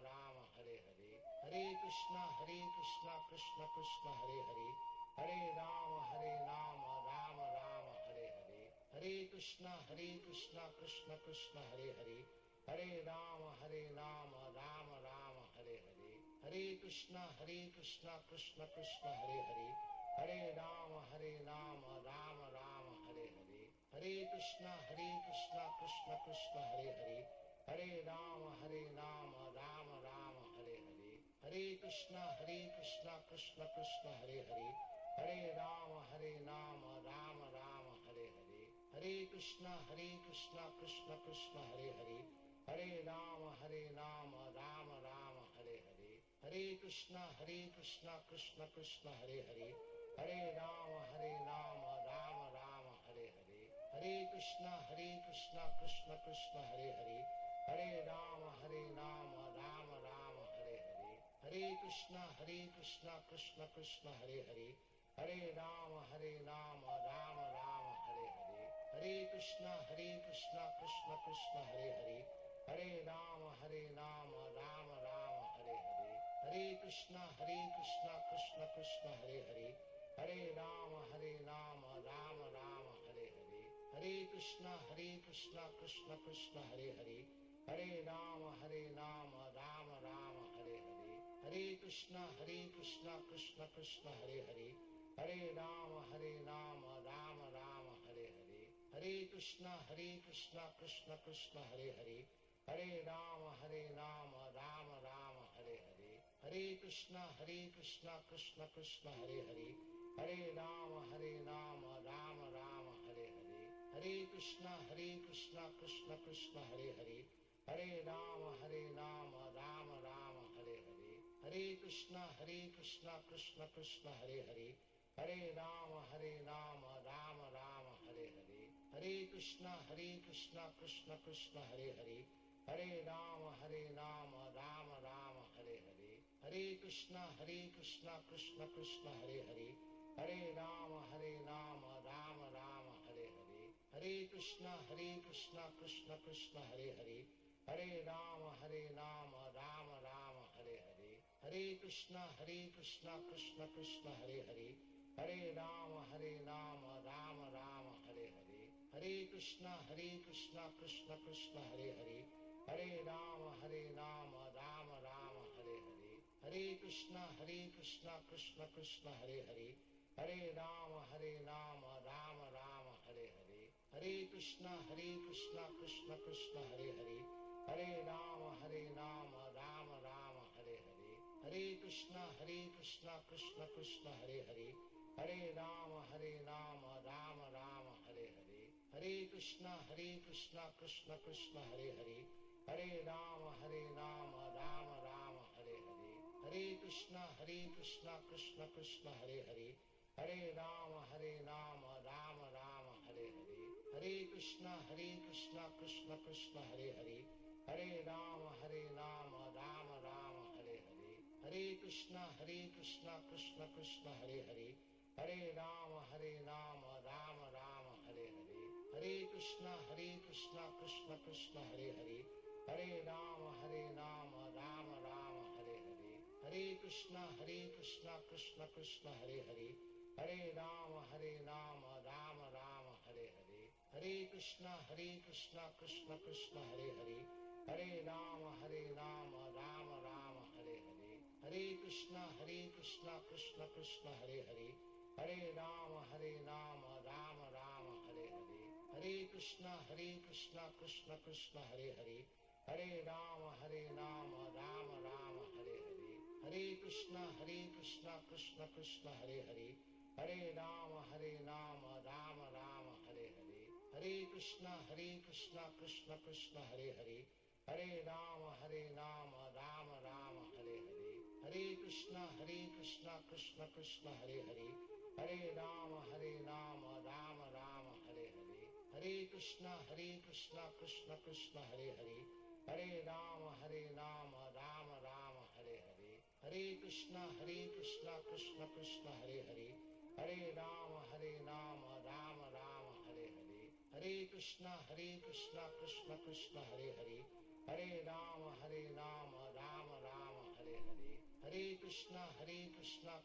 B: Rama Hare Hare, Hare Krishna Krishna Krishna Hare Hare, Hare Rama Rama Rama Hare Hare, Hare Krishna Krishna Krishna Hare Hare, Hare Rama Rama Rama Hare Hare, Hare Krishna Krishna Krishna Hare Hare, Hare Rama Rama Rama Hare Hare, Hare Krishna Krishna Krishna Hare Hare, Hare Rama Rama Rama Hare Hare, Hare Krishna Krishna Krishna Hare Hare, Hare Rama Rama Rama Hare Hare, Hare Krishna Krishna Krishna Hare Hare, Hare Rama Rama Rama Hare Hare, Hare Krishna Krishna Krishna Hare Hare, Hare Rama Rama Rama Hare Hare, Hare Krishna Krishna Krishna Hare Hare, Hare Rama Rama Rama Hare Hare, Hare Krishna Krishna Krishna Hare Hare, Hare Rama Rama Rama Hare Hare, Hare Krishna Krishna Krishna Hare Hare, Hare Rama Rama Rama Hare Hare, Hare Krishna Krishna Krishna Hare Hare, Hare Rama Rama Rama Hare Hare, Hare Krishna Krishna Krishna Hare Hare, Hare Rama Rama Rama Hare Hare, Hare Krishna Krishna Krishna Hare Hare, Hare Rama Rama Rama Hare Hare, Hare Krishna Krishna Krishna Hare Hare, Hare Rama Rama Rama Hare Hare, Hare Krishna Krishna Krishna Hare Hare, Hare Rama Rama Rama Hare Hare, Hare Krishna Krishna Krishna Hare Hare, Hare Rama Rama Rama Hare Hare, Hare Krishna Krishna Krishna Hare Hare, Hare Rama Rama Rama Hare Hare, Hare Krishna Krishna Krishna Hare Hare, Hare Rama Rama Rama Hare Hare, Hare Krishna Krishna Krishna Hare Hare, Hare Rama Rama Rama Hare Hare, Hare Krishna Krishna Krishna Hare Hare, Hare Rama Rama Rama Hare Hare, Hare Krishna Krishna Krishna Hare Hare, Hare Rama Rama Rama Hare Hare, Hare Krishna Krishna Krishna Hare Hare, Hare Rama Rama Rama Hare Hare, Hare Krishna Krishna Krishna Hare Hare, Hare Rama Rama Rama Hare Hare, Hare Krishna Krishna Krishna Hare Hare, Hare Rama Rama Rama Hare Hare, Hare Krishna Krishna Krishna Hare Hare, Hare Rama Rama Rama Hare Hare, Hare Krishna Krishna Krishna Hare Hare, Hare Rama Rama Rama Hare Hare, Hare Krishna Krishna Krishna Hare Hare, Hare Rama Rama Rama Hare Hare, Hare Krishna Krishna Krishna Hare Hare, Hare Rama Rama Rama Hare Hare, Hare Krishna Krishna Krishna Hare Hare, Hare Rama Rama Rama Hare Hare, Hare Krishna Krishna Krishna Hare Hare, Hare Rama Rama Rama Hare Hare, Hare Krishna Krishna Krishna Hare Hare, Hare Rama Rama Rama Hare Hare, Hare Krishna Krishna Krishna Hare Hare, Hare Rama Rama Rama Hare Hare, Hare Krishna Krishna Krishna Hare Hare, Hare Rama Rama Rama Hare Hare, Hare Krishna Krishna Krishna Hare Hare, Hare Rama Rama Rama Hare Hare, Hare Krishna Krishna Krishna Hare Hare, Hare Rama Rama Rama Hare Hare, Hare Krishna Krishna Krishna Hare Hare, Hare Rama Rama Rama Hare Hare, Hare Krishna Krishna Krishna Hare Hare, Hare Rama Rama Rama Hare Hare, Hare Krishna Krishna Krishna Hare Hare, Hare Rama Rama Rama Hare Hare, Hare Krishna Krishna Krishna Hare Hare, Hare Rama Rama Rama Hare Hare, Hare Krishna Krishna Krishna Hare Hare, Hare Rama Rama Rama Hare Hare, Hare Krishna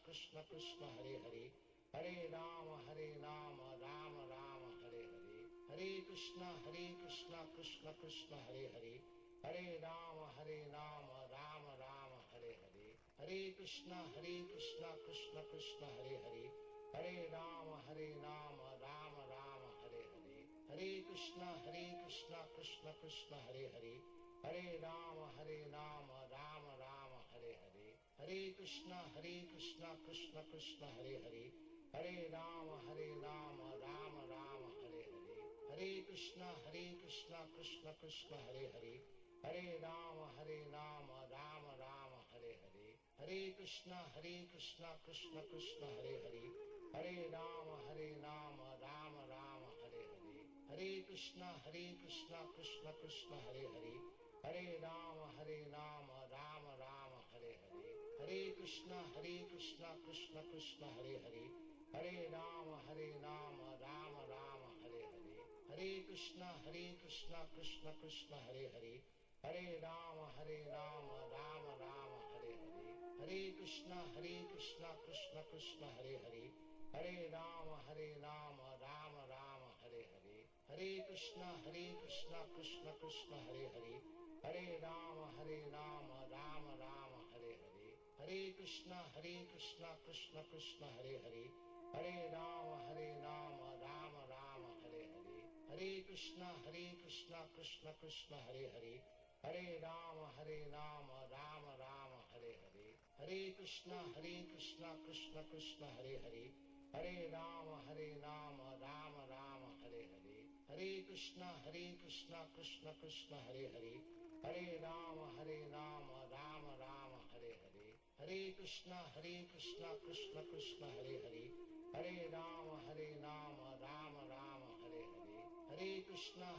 B: Krishna Krishna Hare Hare, Hare Rama Rama Rama Hare Hare, Hare Krishna Krishna Krishna Hare Hare, Hare Rama Rama Rama Hare Hare, Hare Krishna Krishna Krishna Hare Hare, Hare Rama Rama Rama Hare Hare, Hare Krishna Krishna Krishna Hare Hare, Hare Rama Rama Rama Hare Hare, Hare Krishna Krishna Krishna Hare Hare, Hare Rama Rama Rama Hare Hare, Hare Krishna Krishna Krishna Hare Hare, Hare Rama Rama Rama Hare Hare, Hare Krishna Krishna Krishna Hare Hare, Hare Rama Rama Rama Hare Hare, Hare Krishna Krishna Krishna Hare Hare, Hare Rama Rama Rama Hare Hare, Hare Krishna Krishna Krishna Hare Hare, Hare Rama Rama Rama Hare Hare, Hare Krishna Krishna Krishna Hare Hare, Hare Rama Rama Rama Hare Hare, Hare Krishna Krishna Krishna Hare Hare, Hare Rama Rama Rama Hare Hare, Hare Krishna Krishna Krishna Hare Hare, Hare Rama Rama Rama Hare Hare, Hare Krishna Krishna Krishna Hare Hare, Hare Rama Rama Rama Hare Hare, Hare Krishna Krishna Krishna Hare Hare, Hare Rama Rama Rama Hare Hare, Hare Krishna Krishna Krishna Hare Hare, Hare Rama Rama Rama Hare Hare, Hare Krishna Krishna Krishna Hare Hare, Hare Rama Rama Rama Hare Hare, Hare Krishna Krishna Krishna Hare Hare, Hare Rama Rama Rama Hare Hare, Hare Krishna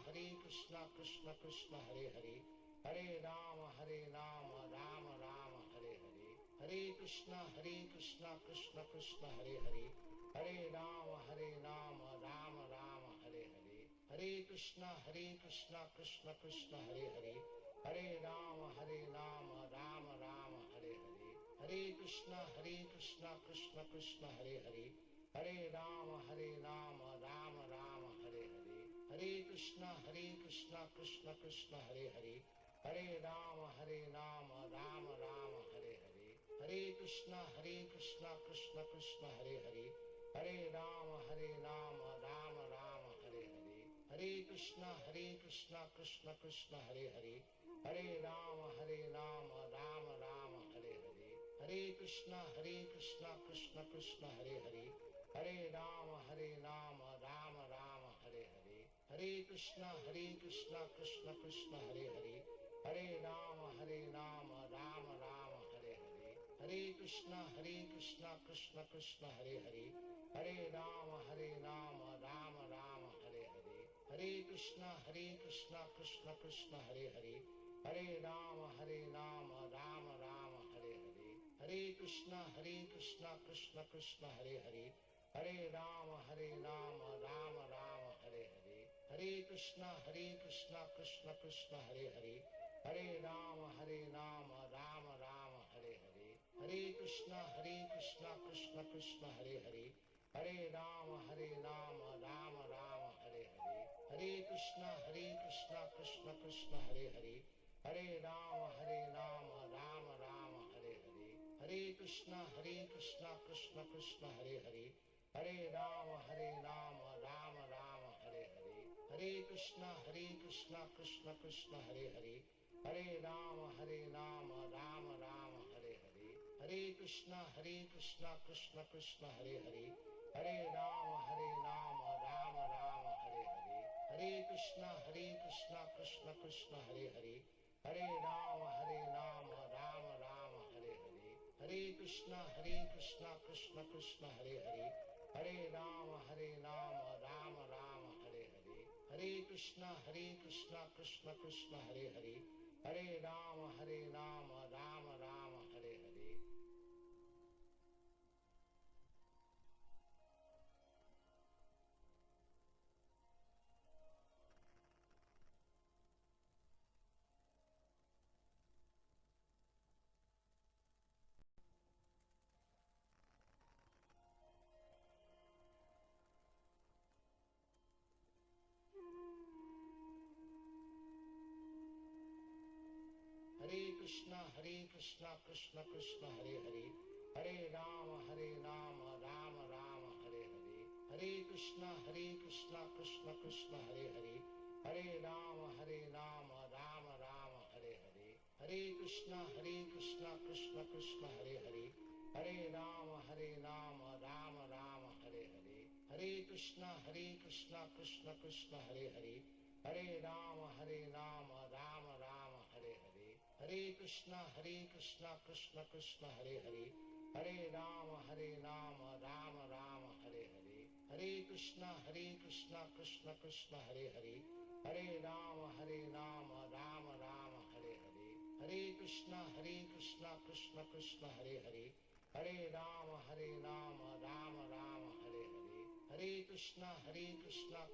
B: Krishna Krishna Hare Hare, Hare Rama Rama Rama Hare Hare, Hare Krishna Krishna Krishna Hare Hare, Hare Rama Rama Rama Hare Hare, Hare Krishna Krishna Krishna Hare Hare, Hare Rama Rama Rama Hare Hare, Hare Krishna Krishna Krishna Hare Hare, Hare Rama Rama Rama Hare Hare, Hare Krishna Krishna Krishna Hare Hare, Hare Rama Rama Rama Hare Hare, Hare Krishna Krishna Krishna Hare Hare, Hare Rama Rama Rama Hare Hare, Hare Krishna Krishna Krishna Hare Hare, Hare Rama Rama Rama Hare Hare, Hare Krishna Krishna Krishna Hare Hare, Hare Rama Rama Rama Hare Hare, Hare Krishna Krishna Krishna Hare Hare, Hare Rama Rama Rama Hare Hare, Hare Krishna Krishna Krishna Hare Hare, Hare Rama Rama Rama Hare Hare, Hare Krishna Krishna Krishna Hare Hare, Hare Rama Rama Rama Hare Hare, Hare Krishna Krishna Krishna Hare Hare, Hare Rama Rama Rama Hare Hare, Hare Krishna Krishna Krishna Hare Hare, Hare Rama Rama Rama Hare Hare, Hare Krishna Krishna Krishna Hare Hare, Hare Rama Rama Rama Hare Hare, Hare Krishna Krishna Krishna Hare Hare, Hare Rama Rama Rama Hare Hare, Hare Krishna Krishna Krishna Hare Hare, Hare Rama Rama Rama Hare Hare, Hare Krishna Krishna Krishna Hare Hare, Hare Rama Rama Rama Hare Hare, Hare Krishna Krishna Krishna Hare Hare, Hare Rama Rama Rama Hare Hare, Hare Krishna Krishna Krishna Hare Hare, Hare Rama Rama Rama Hare Hare, Hare Krishna Krishna Krishna Hare Hare, Hare Rama Rama Rama Hare Hare, Hare Krishna Krishna Krishna Hare Hare, Hare Rama Rama Rama Hare Hare. Hare Krishna Krishna Krishna Hare Hare, Hare Rama Rama Rama Hare Hare, Hare Krishna Krishna Krishna Hare Hare, Hare Rama Rama Rama Hare Hare, Hare Krishna Krishna Krishna Hare Hare, Hare Rama Rama Rama Hare Hare, Hare Krishna Krishna Krishna Hare Hare, Hare Rama Rama Rama Hare Hare, Hare Krishna Krishna Krishna Hare Hare, Hare Rama Rama Rama Hare Hare, Hare Krishna Krishna Krishna Hare Hare, Hare Rama Rama Rama Hare Hare, Hare Krishna Krishna Krishna Hare Hare, Hare Rama Rama Rama Hare Hare, Hare Krishna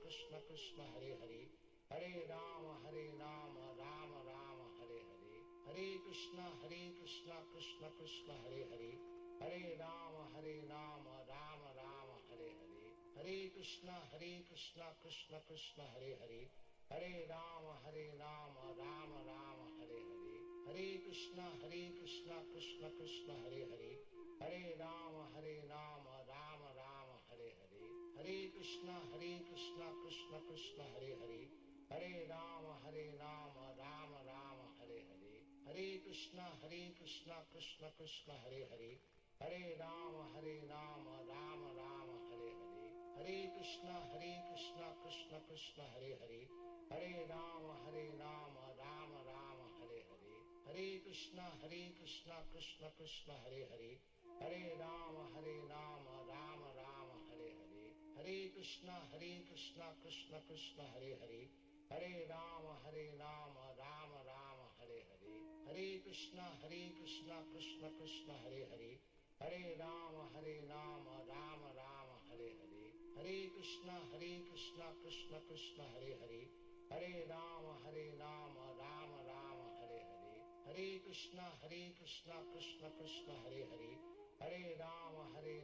B: Krishna Krishna Hare Hare, Hare Rama Rama Rama Hare Hare, Hare Krishna Krishna Krishna Hare Hare, Hare Rama Rama Rama Hare Hare, Hare Krishna Krishna Krishna Hare Hare, Hare Rama Rama Rama Hare Hare, Hare Krishna Krishna Krishna Hare Hare, Hare Rama Rama Rama Hare Hare, Hare Krishna Krishna Krishna Hare Hare, Hare Rama Rama Rama Hare Hare, Hare Krishna Krishna Krishna Hare Hare, Hare Rama Rama Rama Hare Hare, Hare Krishna Krishna Krishna Hare Hare, Hare Rama Rama Rama Hare Hare, Hare Krishna Krishna Krishna Hare Hare, Hare Rama Rama Rama Hare Hare, Hare Krishna Krishna Krishna Hare Hare, Hare Rama Rama Rama Hare Hare, Hare Krishna Krishna Krishna Hare Hare, Hare Rama Rama Rama Hare Hare, Hare Krishna Krishna Krishna Hare Hare, Hare Rama Rama Rama Hare Hare, Hare Krishna Krishna Krishna Hare Hare, Hare Rama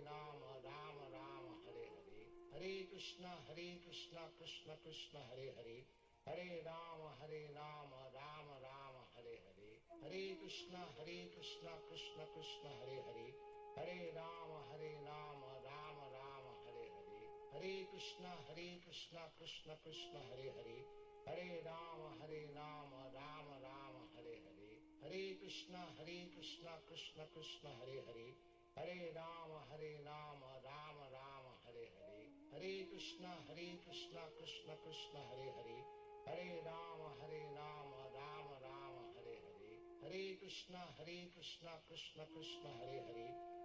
B: Rama Rama Hare Hare, Hare Krishna Krishna Krishna Hare Hare, Hare Rama Rama Rama Hare Hare, Hare Krishna Krishna Krishna Hare Hare, Hare Rama Rama Rama Hare Hare, Hare Krishna Krishna Krishna Hare Hare, Hare Rama Rama Rama Hare Hare, Hare Krishna Krishna Krishna Hare Hare, Hare Rama Rama Rama Hare Hare, Hare Krishna Krishna Krishna Hare Hare,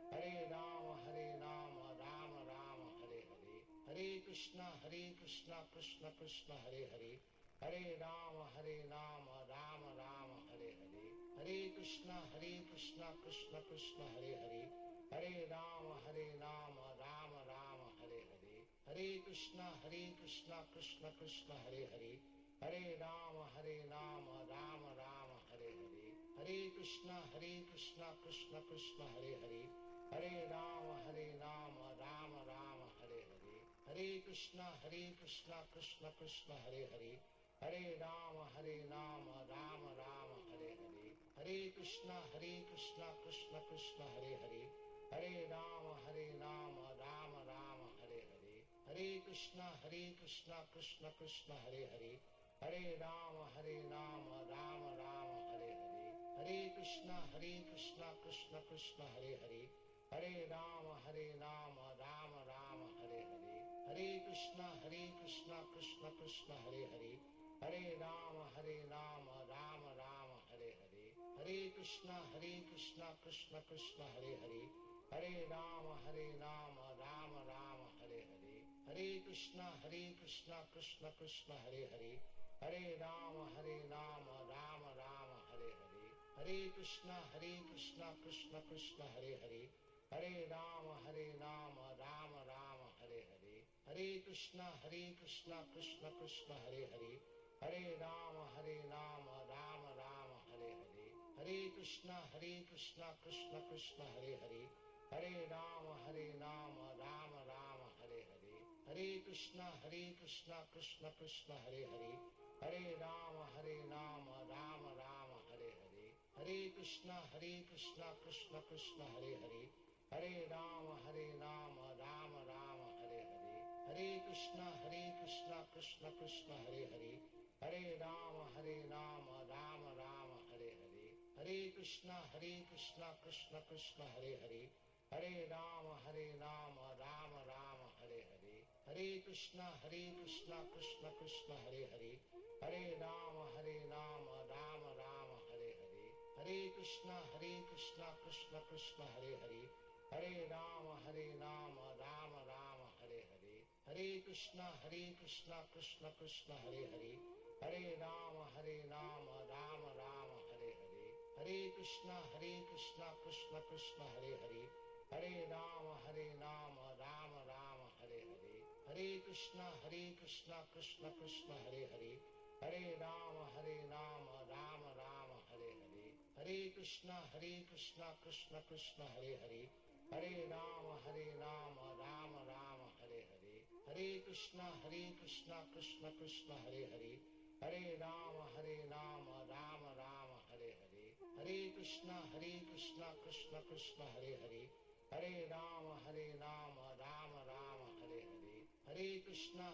B: Hare Rama Rama Rama Hare Hare, Hare Krishna Krishna Krishna Hare Hare, Hare Rama Rama Rama Hare Hare, Hare Krishna Krishna Krishna Hare Hare, Hare Rama Rama Rama Hare Hare, Hare Krishna Krishna Krishna Hare Hare, Hare Rama Rama Rama Hare Hare, Hare Krishna Krishna Krishna Hare Hare, Hare Rama Rama Rama Hare Hare, Hare Krishna Krishna Krishna Hare Hare, Hare Rama Rama Rama Hare Hare, Hare Krishna Krishna Krishna Hare Hare, Hare Rama Rama Rama Hare Hare, Hare Krishna Krishna Krishna Hare Hare, Hare Rama Rama Rama Hare Hare, Hare Krishna Krishna Krishna Hare Hare, Hare Rama Rama Rama Hare Hare, Hare Krishna Krishna Krishna Hare Hare, Hare Rama Rama Rama Hare Hare, Hare Krishna Krishna Krishna Hare Hare, Hare Rama Rama Rama Hare Hare, Hare Krishna Krishna Krishna Hare Hare, Hare Rama Rama Rama Hare Hare, Hare Krishna Krishna Krishna Hare Hare, Hare Rama Rama Rama Hare Hare, Hare Krishna Krishna Krishna Hare Hare, Hare Rama Rama Rama Hare Hare, Hare Krishna Krishna Krishna Hare Hare, Hare Rama Rama Rama Hare Hare, Hare Krishna Krishna Krishna Hare Hare, Hare Rama Rama Rama Hare Hare, Hare Krishna Krishna Krishna Hare Hare, Hare Rama Rama Rama Hare Hare, Krishna Krishna Krishna Hare Hare, Hare Rama Rama Rama Hare Hare, Hare Krishna Krishna Krishna Hare Hare, Hare Rama Rama Rama Hare Hare, Hare Krishna Krishna Krishna Hare Hare, Hare Rama Rama Rama Hare Hare, Hare Krishna Krishna Krishna Hare Hare, Hare Rama Rama Rama Hare Hare, Hare Krishna Krishna Krishna Hare Hare, Hare Rama Rama Rama Hare Hare, Hare Krishna Krishna Krishna Hare Hare, Hare Rama Rama Rama Hare Hare, Hare Krishna Krishna Krishna Hare Hare, Hare Rama Rama Rama Hare Hare, Hare Krishna Krishna Krishna Hare Hare, Hare Rama Rama Rama Hare Hare, Hare Krishna Krishna Krishna Hare Hare, Hare Rama Rama Rama Hare Hare, Hare Krishna Krishna Krishna Hare Hare, Hare Rama Rama Rama Hare Hare, Hare Krishna Krishna Krishna Hare Hare, Hare Rama Rama Rama Hare Hare, Hare Krishna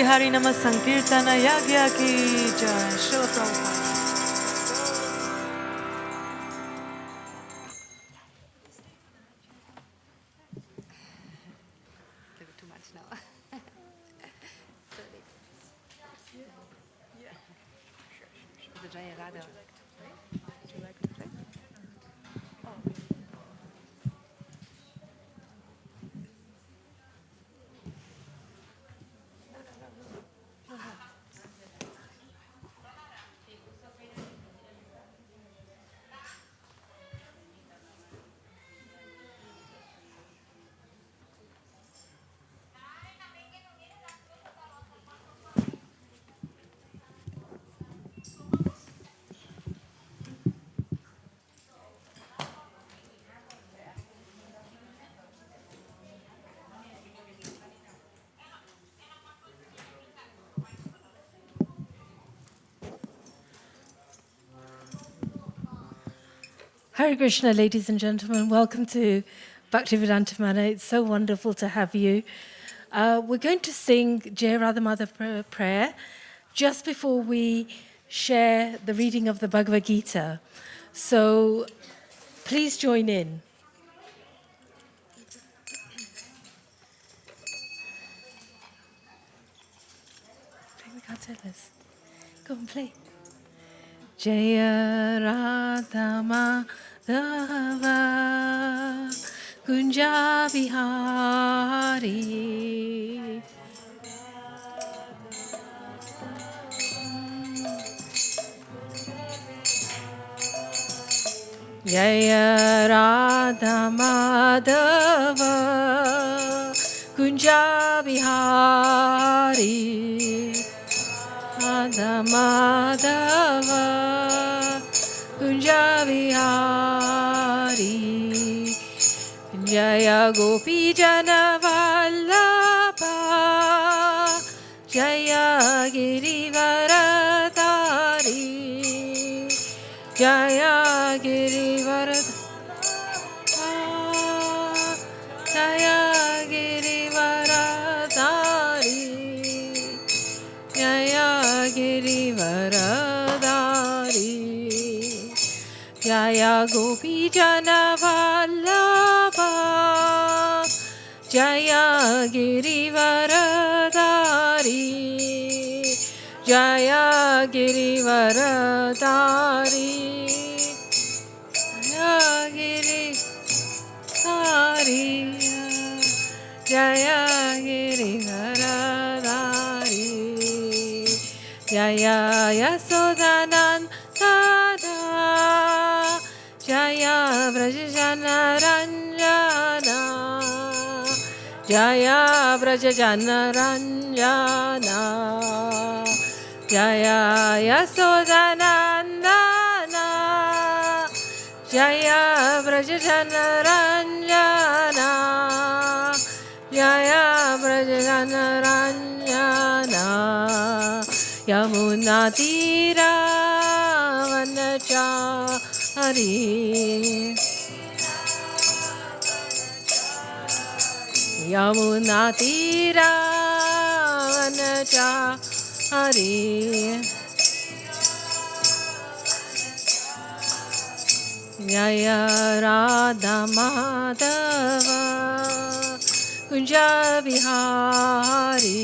C: Hari Nama Sankirtana Yagya Ki Jai. Srila Prabhupada.
D: Too much now. The Jaya Radha. Would you like to play?
C: Hare Krishna, ladies and gentlemen. Welcome to Bhaktivedanta Manor. It's so wonderful to have you. We're going to sing Jai Radha Madhav prayer just before we share the reading of the Bhagavad Gita. So please join in. Play, we can't tell us. Go and play. Jaya Radha Madhava Kunja Bihari Jaya Radha Madhava Kunja Bihari Radha Madhava Kunja Bihari Jaya Gopi Jana Vallabha Jaya Girivaradari Jaya Girivaradari Jaya Girivaradari Jaya Girivaradari Jaya Gopi Jana Vallabha Jaya Girivaradari Jaya Girivaradari Jaya Girivaradari Jaya Girivaradari Jaya Yasodanandana Jaya Vrajajana Ranjana Jaya Vrajajana Ranjana Jaya Yasodanandana Jaya Vrajajana Ranjana Jaya Vrajajana Ranjana Yamuna Tira Vanachari Yamuna Tira Vanachari Jaya Radha Madhava Kunja Bihari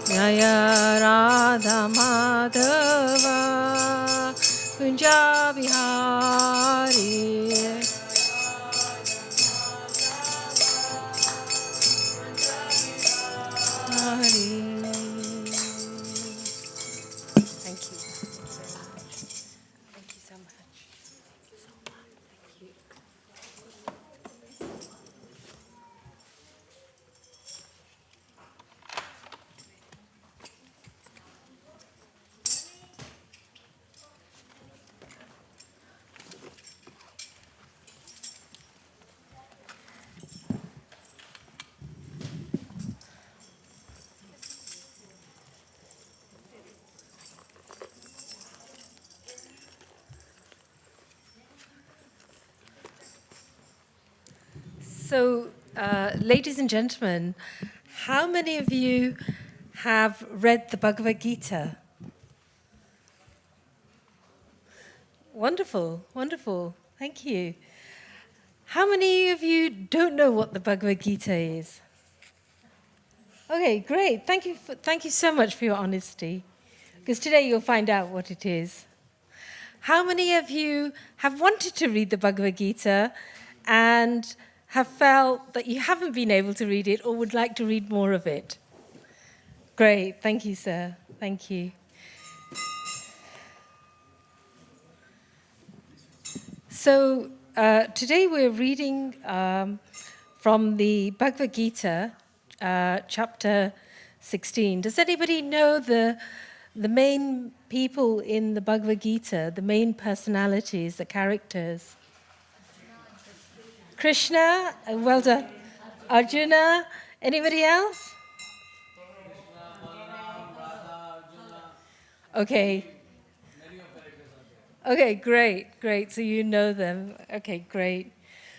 C: Jaya Radha Madhava Kunja Bihari Hari. Thank you. Thank you so much. Thank you. So, ladies and gentlemen, how many of you have read the Bhagavad Gita? Wonderful, wonderful. Thank you. How many of you don't know what the Bhagavad Gita is? Okay, great. Thank you so much for your honesty, because today you'll find out what it is. How many of you have wanted to read the Bhagavad Gita and have felt that you haven't been able to read it or would like to read more of it? Great. Thank you, sir. Thank you. So today we're reading from the Bhagavad Gita, chapter 16. Does anybody know the main people in the Bhagavad Gita, the main personalities, the characters? Krishna, well done. Arjuna, anybody else? Okay. Okay, great. So you know them. Okay, great.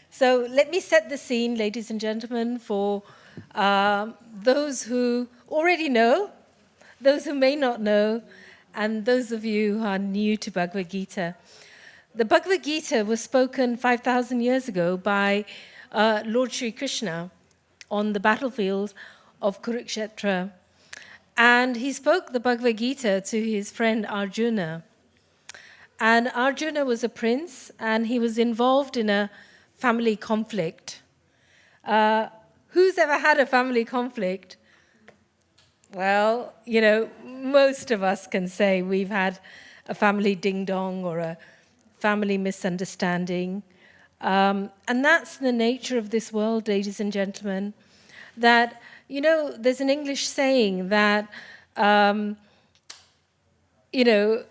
C: So let me set the scene, ladies and gentlemen, for those who already know, those who may not know, and those of you who are new to Bhagavad Gita. The Bhagavad Gita was spoken 5,000 years ago by Lord Sri Krishna on the battlefield of Kurukshetra. And he spoke the Bhagavad Gita to his friend Arjuna. And Arjuna was a prince, and he was involved in a family conflict. Who's ever had a family conflict? Well, you know, most of us can say we've had a family ding-dong or a family misunderstanding. And that's the nature of this world, ladies and gentlemen, that, you know, there's an English saying that, you know,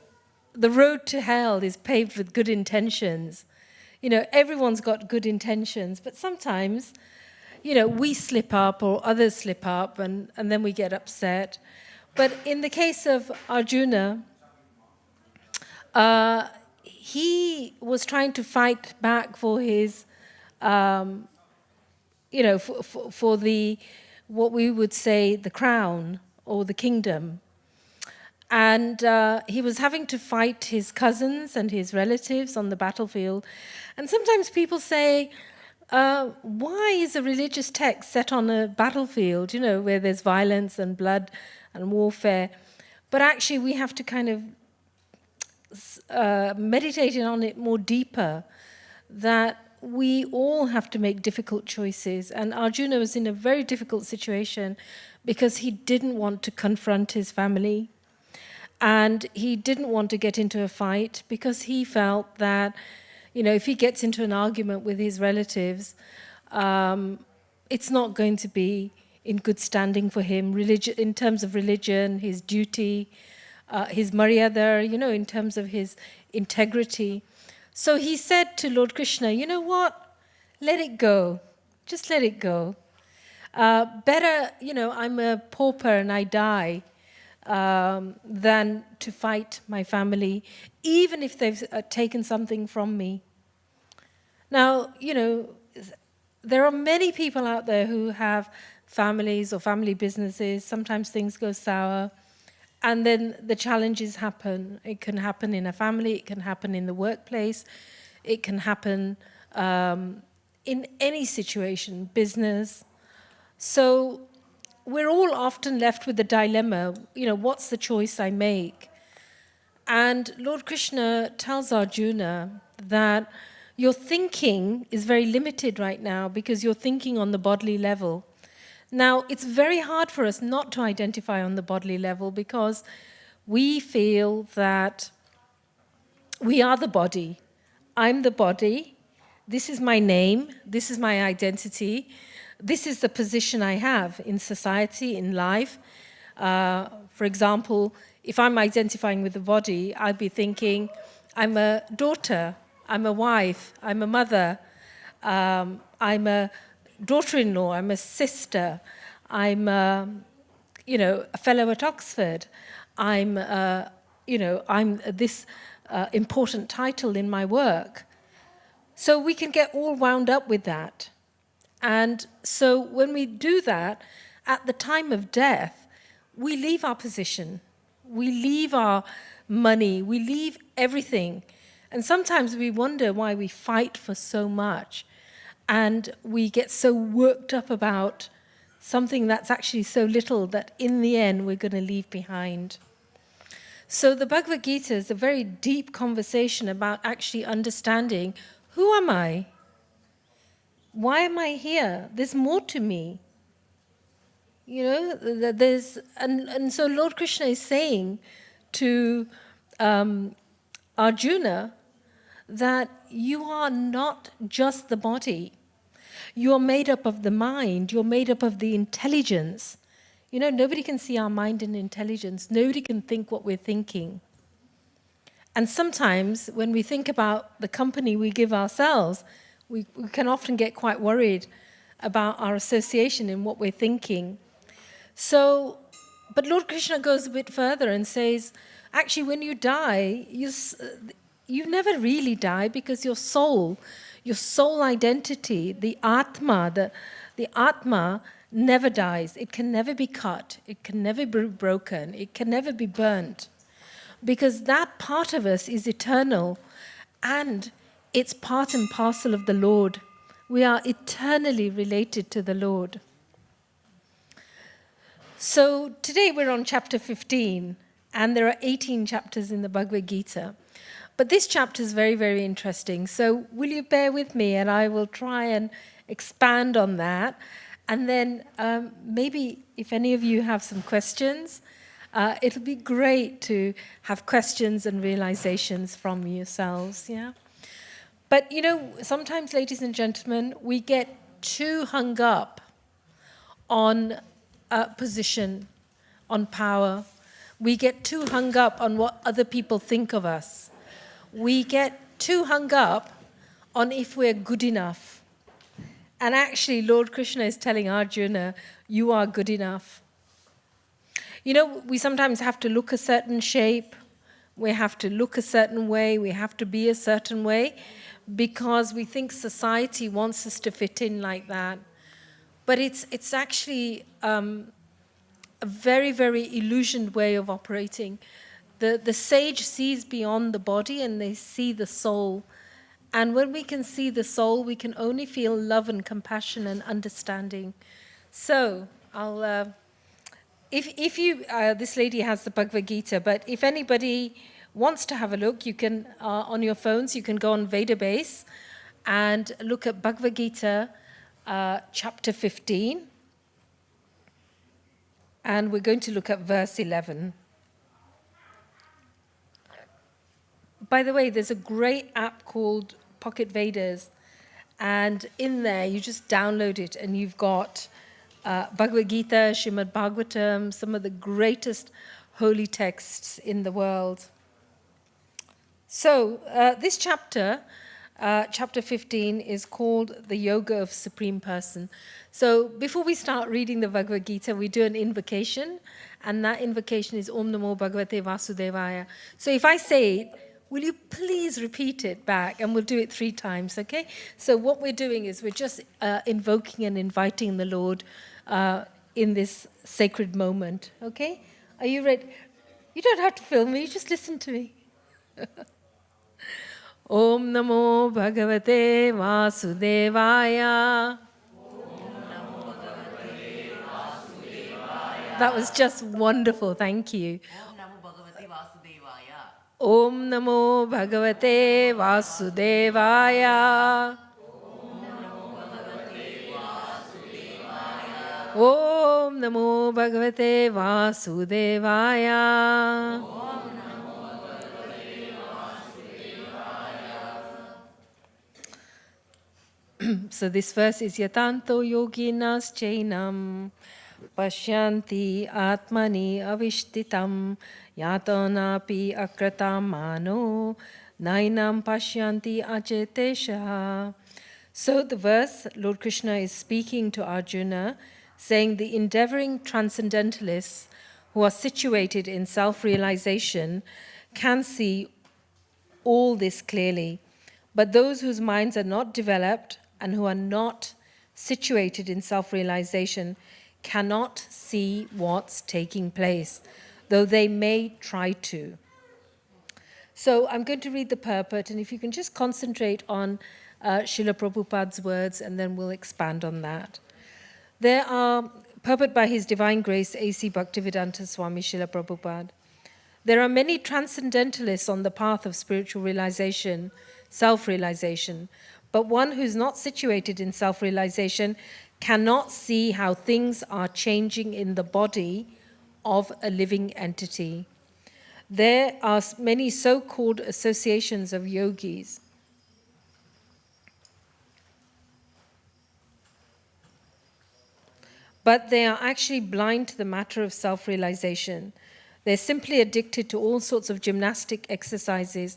C: the road to hell is paved with good intentions. You know, everyone's got good intentions, but sometimes, you know, we slip up or others slip up and then we get upset. But in the case of Arjuna, he was trying to fight back for his, you know, for the, what we would say, the crown or the kingdom. And he was having to fight his cousins and his relatives on the battlefield. And sometimes people say, why is a religious text set on a battlefield, you know, where there's violence and blood and warfare? But actually, we have to kind of meditate on it more deeper, that we all have to make difficult choices. And Arjuna was in a very difficult situation because he didn't want to confront his family. And he didn't want to get into a fight because he felt that, you know, if he gets into an argument with his relatives, it's not going to be in good standing for him, in terms of religion, his duty, his maryada, you know, in terms of his integrity. So he said to Lord Krishna, you know what, let it go. Just let it go. Better, you know, I'm a pauper and I die, than to fight my family, even if they've taken something from me. Now, you know, there are many people out there who have families or family businesses. Sometimes things go sour, and then the challenges happen. It can happen in a family, it can happen in the workplace, it can happen in any situation, business. So we're all often left with the dilemma, you know, what's the choice I make? And Lord Krishna tells Arjuna that your thinking is very limited right now because you're thinking on the bodily level. Now, it's very hard for us not to identify on the bodily level because we feel that we are the body. I'm the body. This is my name. This is my identity. This is the position I have in society, in life. For example, if I'm identifying with the body, I'd be thinking, I'm a daughter, I'm a wife, I'm a mother, I'm a daughter-in-law, I'm a sister, I'm you know, a fellow at Oxford, I'm you know, I'm this important title in my work. So we can get all wound up with that. And so when we do that, at the time of death, we leave our position, we leave our money, we leave everything. And sometimes we wonder why we fight for so much and we get so worked up about something that's actually so little that in the end we're going to leave behind. So the Bhagavad Gita is a very deep conversation about actually understanding, who am I? Why am I here? There's more to me. You know, and so Lord Krishna is saying to Arjuna that you are not just the body. You're made up of the mind, you're made up of the intelligence. You know, nobody can see our mind and intelligence. Nobody can think what we're thinking. And sometimes when we think about the company we give ourselves, we can often get quite worried about our association in what we're thinking. So, but Lord Krishna goes a bit further and says, actually, when you die, you never really die, because your soul identity, the Atma, the Atma never dies. It can never be cut. It can never be broken. It can never be burnt. Because that part of us is eternal, and it's part and parcel of the Lord. We are eternally related to the Lord. So today we're on chapter 15, and there are 18 chapters in the Bhagavad Gita. But this chapter is very, very interesting. So will you bear with me, and I will try and expand on that. And then maybe if any of you have some questions, it'll be great to have questions and realizations from yourselves, yeah? But, you know, sometimes, ladies and gentlemen, we get too hung up on position, on power. We get too hung up on what other people think of us. We get too hung up on if we're good enough. And actually, Lord Krishna is telling Arjuna, you are good enough. You know, we sometimes have to look a certain shape. We have to look a certain way. We have to be a certain way because we think society wants us to fit in like that. But it's actually a very, very illusioned way of operating. The sage sees beyond the body and they see the soul. And when we can see the soul, we can only feel love and compassion and understanding. So I'll, if you, this lady has the Bhagavad Gita, but if anybody wants to have a look, you can, on your phones, you can go on Vedabase and look at Bhagavad Gita chapter 15. And we're going to look at verse 11. By the way, there's a great app called Pocket Vedas, and in there you just download it and you've got Bhagavad Gita, Srimad Bhagavatam, some of the greatest holy texts in the world. So this chapter, chapter 15, is called the Yoga of Supreme Person. So before we start reading the Bhagavad Gita, we do an invocation, and that invocation is Om Namo Bhagavate Vasudevaya. So if I say it, will you please repeat it back? And we'll do it 3 times, okay? So what we're doing is we're just invoking and inviting the Lord in this sacred moment, okay? Are you ready? You don't have to film me, just listen to me. Om Namo Bhagavate Vasudevaya. That was just wonderful, thank you. Om Namo Bhagavate Vasudevaya. Om Namo Bhagavate Vasudevaya. So this verse is Yatanto yoginas chainam pashyanti atmani avishtitam yatanapi akratam mano nainam pashyanti achetesha. So the verse, Lord Krishna is speaking to Arjuna, saying the endeavoring transcendentalists who are situated in self-realization can see all this clearly. But those whose minds are not developed and who are not situated in self-realization cannot see what's taking place, though they may try to. So I'm going to read the purport, and if you can just concentrate on Srila Prabhupada's words, and then we'll expand on that. There are, purport by His Divine Grace, A.C. Bhaktivedanta Swami Srila Prabhupada. There are many transcendentalists on the path of spiritual realization, self-realization, but one who's not situated in self-realization cannot see how things are changing in the body of a living entity. There are many so-called associations of yogis. But they are actually blind to the matter of self-realization. They're simply addicted to all sorts of gymnastic exercises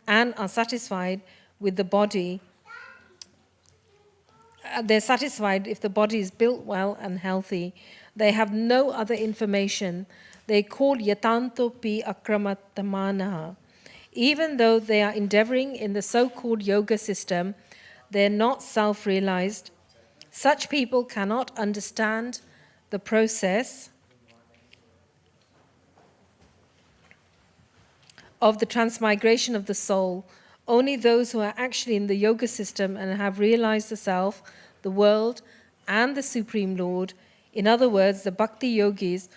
C: and are satisfied with the body. They're satisfied if the body is built well and healthy. They have no other information. They call yatanto pi akramattamanaha. Even though they are endeavoring in the so-called yoga system, they're not self-realized. Such people cannot understand the process of the transmigration of the soul. Only those who are actually in the yoga system and have realized the self, the world, and the Supreme Lord, in other words, the bhakti yogis,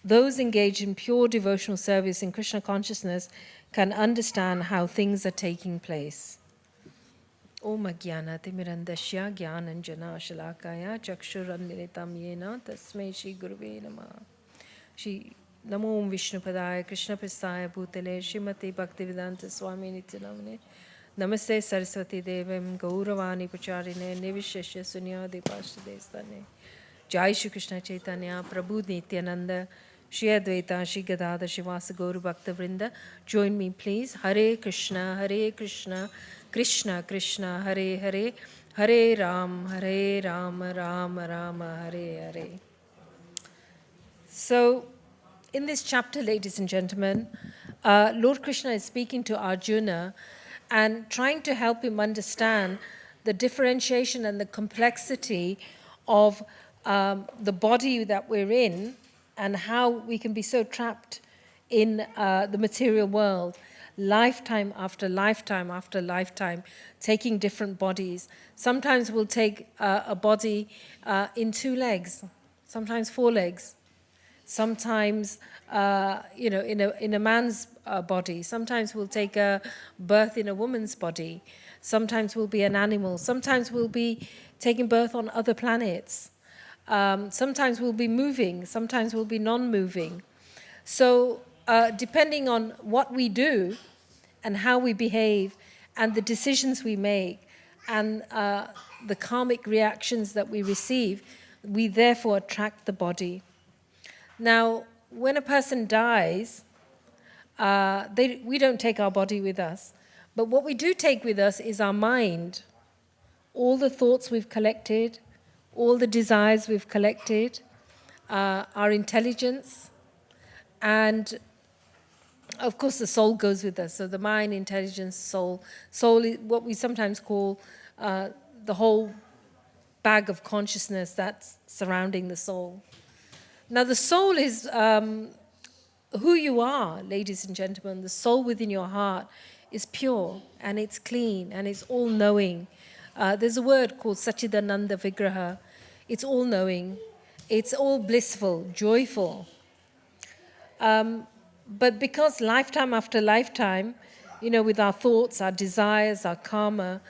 C: those engaged in pure devotional service in Krishna consciousness, can understand how things are taking place. Om Jnana Timirandasya Jnananjana Shalakaya Chakshurannilitam Yena Tasmai Shri Guruve Namah. Shri Namo Om Vishnu Padaya Krishna Prasthaya Bhutale Srimati Bhaktivedanta Swami Nityanamane Namaste Saraswati Devam Gauravani Pacharine Nivishesha Sunyadi Pashtadestane Jai Shri Krishna Chaitanya Prabhu Nityananda Shri Advaita Shri Gadadhar Shivasa Gauru Bhakta Vrinda. Join me please. Hare Krishna Krishna Krishna Hare Hare Hare Ram Ram Rama Hare Hare. So in this chapter, ladies and gentlemen, Lord Krishna is speaking to Arjuna and trying to help him understand the differentiation and the complexity of the body that we're in and how we can be so trapped in the material world, lifetime after lifetime after lifetime, taking different bodies. Sometimes we'll take a body in 2 legs, sometimes 4 legs. Sometimes, in a man's body. Sometimes we'll take a birth in a woman's body. Sometimes we'll be an animal. Sometimes we'll be taking birth on other planets. Sometimes we'll be moving. Sometimes we'll be non-moving. So depending on what we do and how we behave and the decisions we make and the karmic reactions that we receive, we therefore attract the body. Now, when a person dies, we don't take our body with us. But what we do take with us is our mind, all the thoughts we've collected, all the desires we've collected, our intelligence, and of course the soul goes with us. So the mind, intelligence, soul. Soul is what we sometimes call the whole bag of consciousness that's surrounding the soul. Now, the soul is who you are, ladies and gentlemen. The soul within your heart is pure, and it's clean, and it's all-knowing. There's a word called Satchidananda Vigraha. It's all-knowing. It's all blissful, joyful. But because lifetime after lifetime, with our thoughts, our desires, our karma,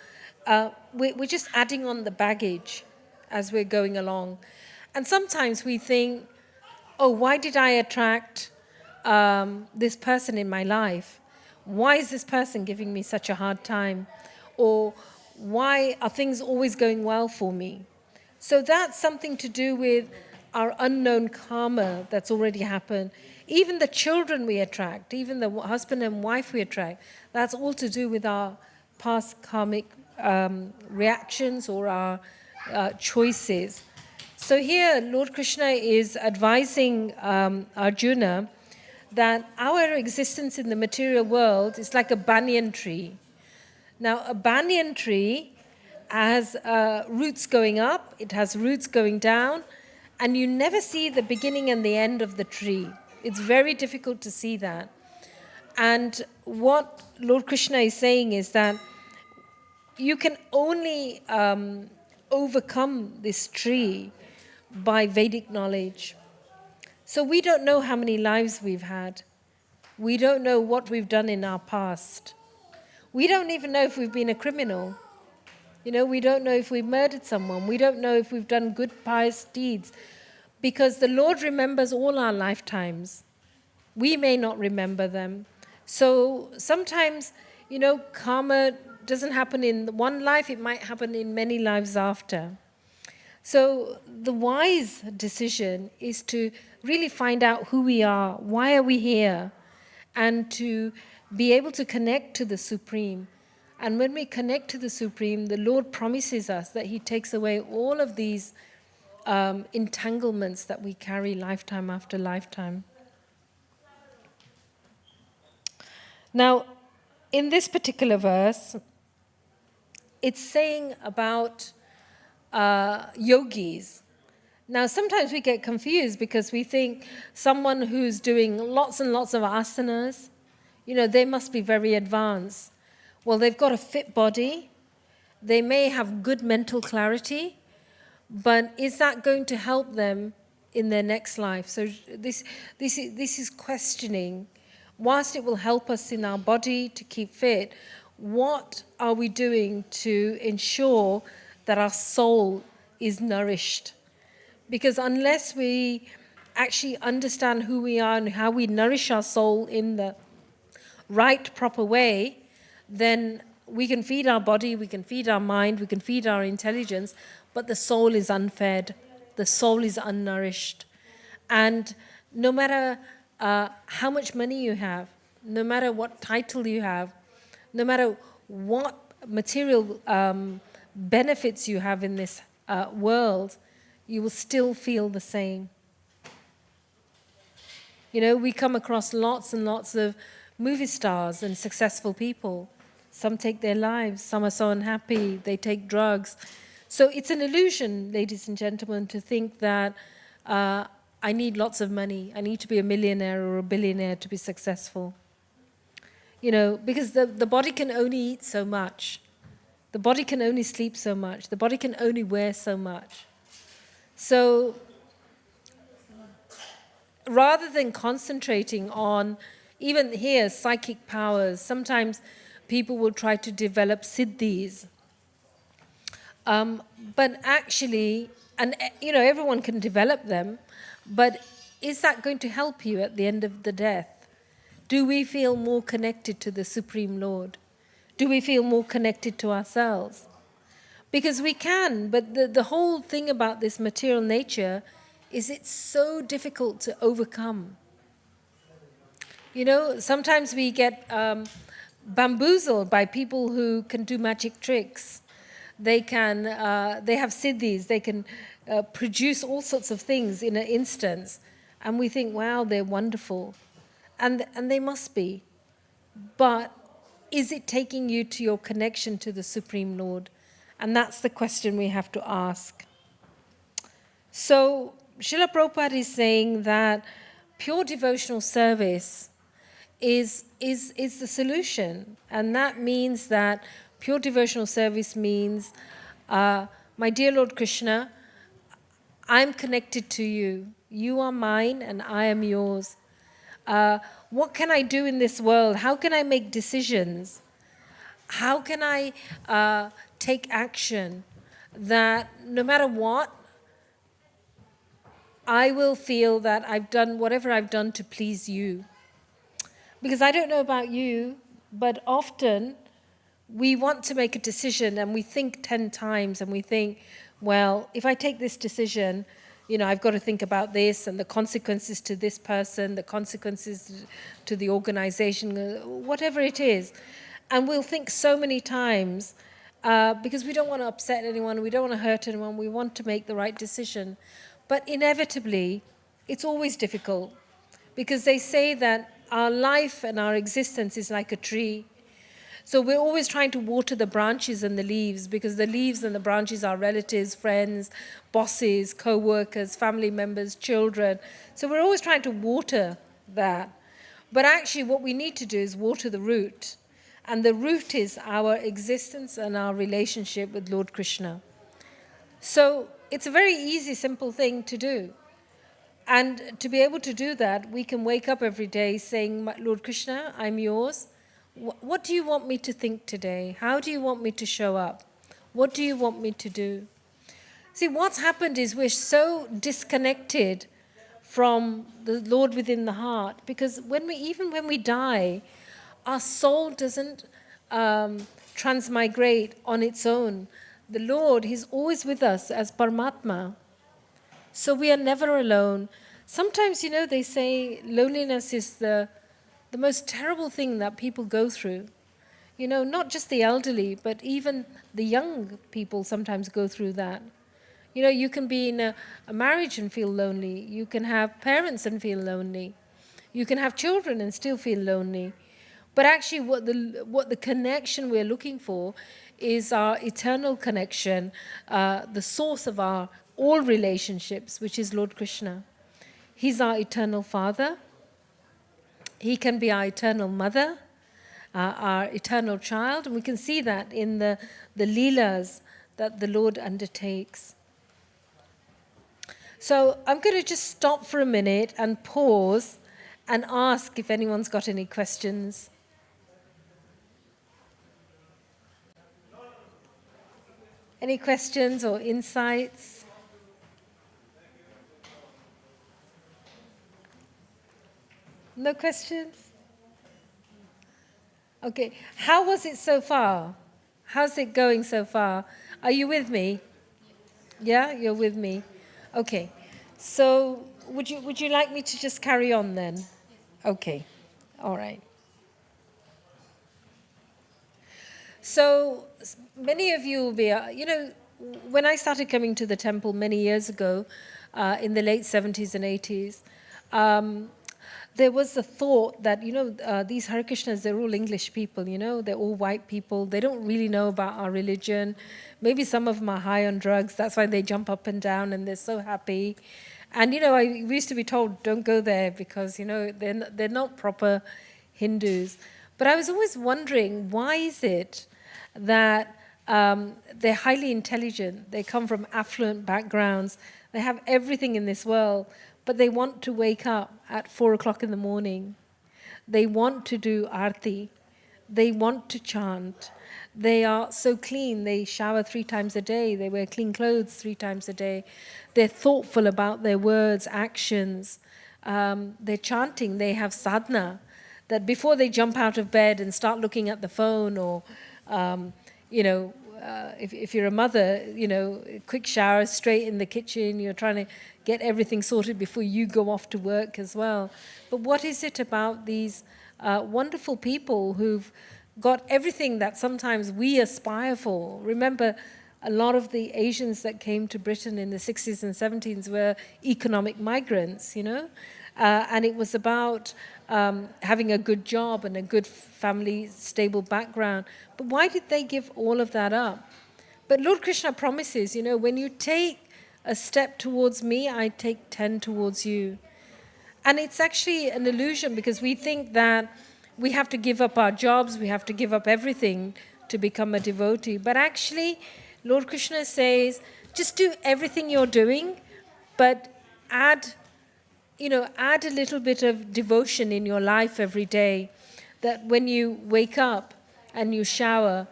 C: we're just adding on the baggage as we're going along. And sometimes we think, oh, why did I attract this person in my life? Why is this person giving me such a hard time? Or why are things always going well for me? So that's something to do with our unknown karma that's already happened. Even the children we attract, even the husband and wife we attract, that's all to do with our past karmic reactions or our choices. So here, Lord Krishna is advising Arjuna that our existence in the material world is like a banyan tree. Now, a banyan tree has roots going up, it has roots going down, and you never see the beginning and the end of the tree. It's very difficult to see that. And what Lord Krishna is saying is that you can only overcome this tree by Vedic knowledge. So we don't know how many lives we've had. We don't know what we've done in our past. We don't even know if we've been a criminal. We don't know if we've murdered someone. We don't know if we've done good, pious deeds. Because the Lord remembers all our lifetimes. We may not remember them. So sometimes, karma doesn't happen in one life, it might happen in many lives after. So the wise decision is to really find out who we are, why are we here, and to be able to connect to the Supreme. And when we connect to the Supreme, the Lord promises us that He takes away all of these entanglements that we carry lifetime after lifetime. Now, in this particular verse, it's saying about yogis. Now, sometimes we get confused because we think someone who's doing lots and lots of asanas, they must be very advanced. Well, they've got a fit body. They may have good mental clarity, but is that going to help them in their next life? So this is questioning. Whilst it will help us in our body to keep fit, what are we doing to ensure that our soul is nourished? Because unless we actually understand who we are and how we nourish our soul in the right, proper way, then we can feed our body, we can feed our mind, we can feed our intelligence, but the soul is unfed, the soul is unnourished. And no matter how much money you have, no matter what title you have, no matter what material benefits you have in this world, you will still feel the same. We come across lots and lots of movie stars and successful people. Some take their lives, some are so unhappy, they take drugs. So it's an illusion, ladies and gentlemen, to think that I need lots of money, I need to be a millionaire or a billionaire to be successful. Because the body can only eat so much. The body can only sleep so much. The body can only wear so much. So rather than concentrating on, even here, psychic powers, sometimes people will try to develop siddhis. But actually, and everyone can develop them, but is that going to help you at the end of the death? Do we feel more connected to the Supreme Lord? Do we feel more connected to ourselves? Because we can, but the whole thing about this material nature is it's so difficult to overcome. Sometimes we get bamboozled by people who can do magic tricks. They have siddhis, they can produce all sorts of things in an instance. And we think, wow, they're wonderful. And they must be. But is it taking you to your connection to the Supreme Lord? And that's the question we have to ask. So Srila Prabhupada is saying that pure devotional service is the solution. And that means that pure devotional service means, my dear Lord Krishna, I'm connected to you. You are mine and I am yours. What can I do in this world? How can I make decisions? How can I take action that no matter what, I will feel that I've done whatever I've done to please you? Because I don't know about you, but often we want to make a decision and we think 10 times and we think, well, if I take this decision, I've got to think about this and the consequences to this person, the consequences to the organization, whatever it is. And we'll think so many times because we don't want to upset anyone, we don't want to hurt anyone, we want to make the right decision. But inevitably, it's always difficult because they say that our life and our existence is like a tree. So we're always trying to water the branches and the leaves, because the leaves and the branches are relatives, friends, bosses, co-workers, family members, children. So we're always trying to water that. But actually what we need to do is water the root. And the root is our existence and our relationship with Lord Krishna. So it's a very easy, simple thing to do. And to be able to do that, we can wake up every day saying, Lord Krishna, I'm yours. What do you want me to think today? How do you want me to show up? What do you want me to do? See, what's happened is we're so disconnected from the Lord within the heart, because even when we die, our soul doesn't transmigrate on its own. The Lord, He's always with us as Paramatma. So we are never alone. Sometimes, they say loneliness is the most terrible thing that people go through. Not just the elderly, but even the young people sometimes go through that. You can be in a marriage and feel lonely. You can have parents and feel lonely. You can have children and still feel lonely. But actually what the connection we're looking for is our eternal connection, the source of our all relationships, which is Lord Krishna. He's our eternal Father. He can be our eternal mother, our eternal child, and we can see that in the leelas that the Lord undertakes. So I'm going to just stop for a minute and pause and ask if anyone's got any questions. Any questions or insights? No questions? Okay. How was it so far? How's it going so far? Are you with me? Yeah, you're with me. Okay. So would you like me to just carry on then? Okay. All right. So many of you will be, when I started coming to the temple many years ago, in the late 70s and 80s, there was a thought that, these Hare Krishnas, they're all English people, they're all white people. They don't really know about our religion. Maybe some of them are high on drugs. That's why they jump up and down and they're so happy. And, we used to be told, don't go there because, they're not proper Hindus. But I was always wondering, why is it that they're highly intelligent, they come from affluent backgrounds, they have everything in this world, but they want to wake up at 4 o'clock in the morning. They want to do arati. They want to chant. They are so clean. They shower 3 times a day. They wear clean clothes 3 times a day. They're thoughtful about their words, actions. They're chanting. They have sadhana. That before they jump out of bed and start looking at the phone or, if you're a mother, quick shower, straight in the kitchen, you're trying to get everything sorted before you go off to work as well. But what is it about these wonderful people who've got everything that sometimes we aspire for? Remember, a lot of the Asians that came to Britain in the 60s and 70s were economic migrants, and it was about having a good job and a good family, stable background. But why did they give all of that up? But Lord Krishna promises, when you take a step towards me, I take 10 towards you. And it's actually an illusion, because we think that we have to give up our jobs, we have to give up everything to become a devotee. But actually, Lord Krishna says, just do everything you're doing, but add a little bit of devotion in your life every day. That when you wake up and you shower,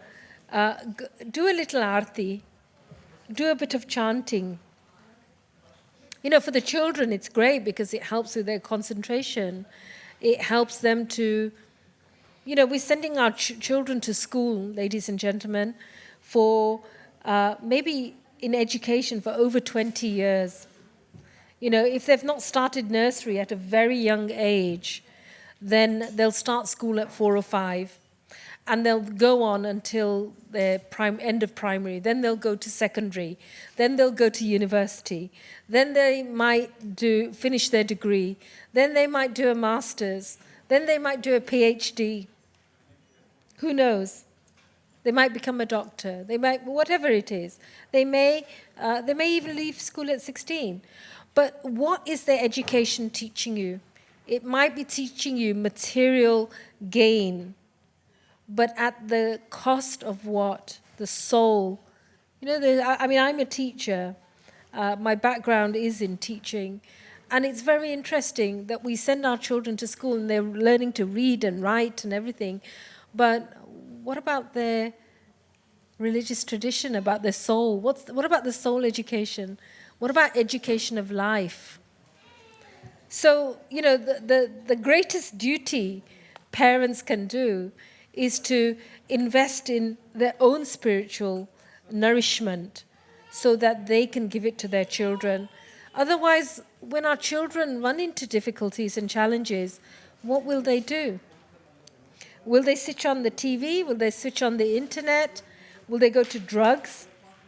C: do a little arati, do a bit of chanting. For the children, it's great because it helps with their concentration. It helps them to, we're sending our children to school, ladies and gentlemen, for maybe in education for over 20 years. If they've not started nursery at a very young age, then they'll start school at 4 or 5. And they'll go on until their end of primary. Then they'll go to secondary. Then they'll go to university. Then they might finish their degree. Then they might do a master's. Then they might do a PhD. Who knows? They might become a doctor. They might, whatever it is. They may even leave school at 16. But what is their education teaching you? It might be teaching you material gain, but at the cost of what? The soul. I mean, I'm a teacher. My background is in teaching. And it's very interesting that we send our children to school and they're learning to read and write and everything. But what about their religious tradition, about their soul? What about the soul education? What about education of life? So, the greatest duty parents can do is to invest in their own spiritual nourishment so that they can give it to their children. Otherwise, when our children run into difficulties and challenges, what will they do? Will they switch on the TV? Will they switch on the internet? Will they go to drugs?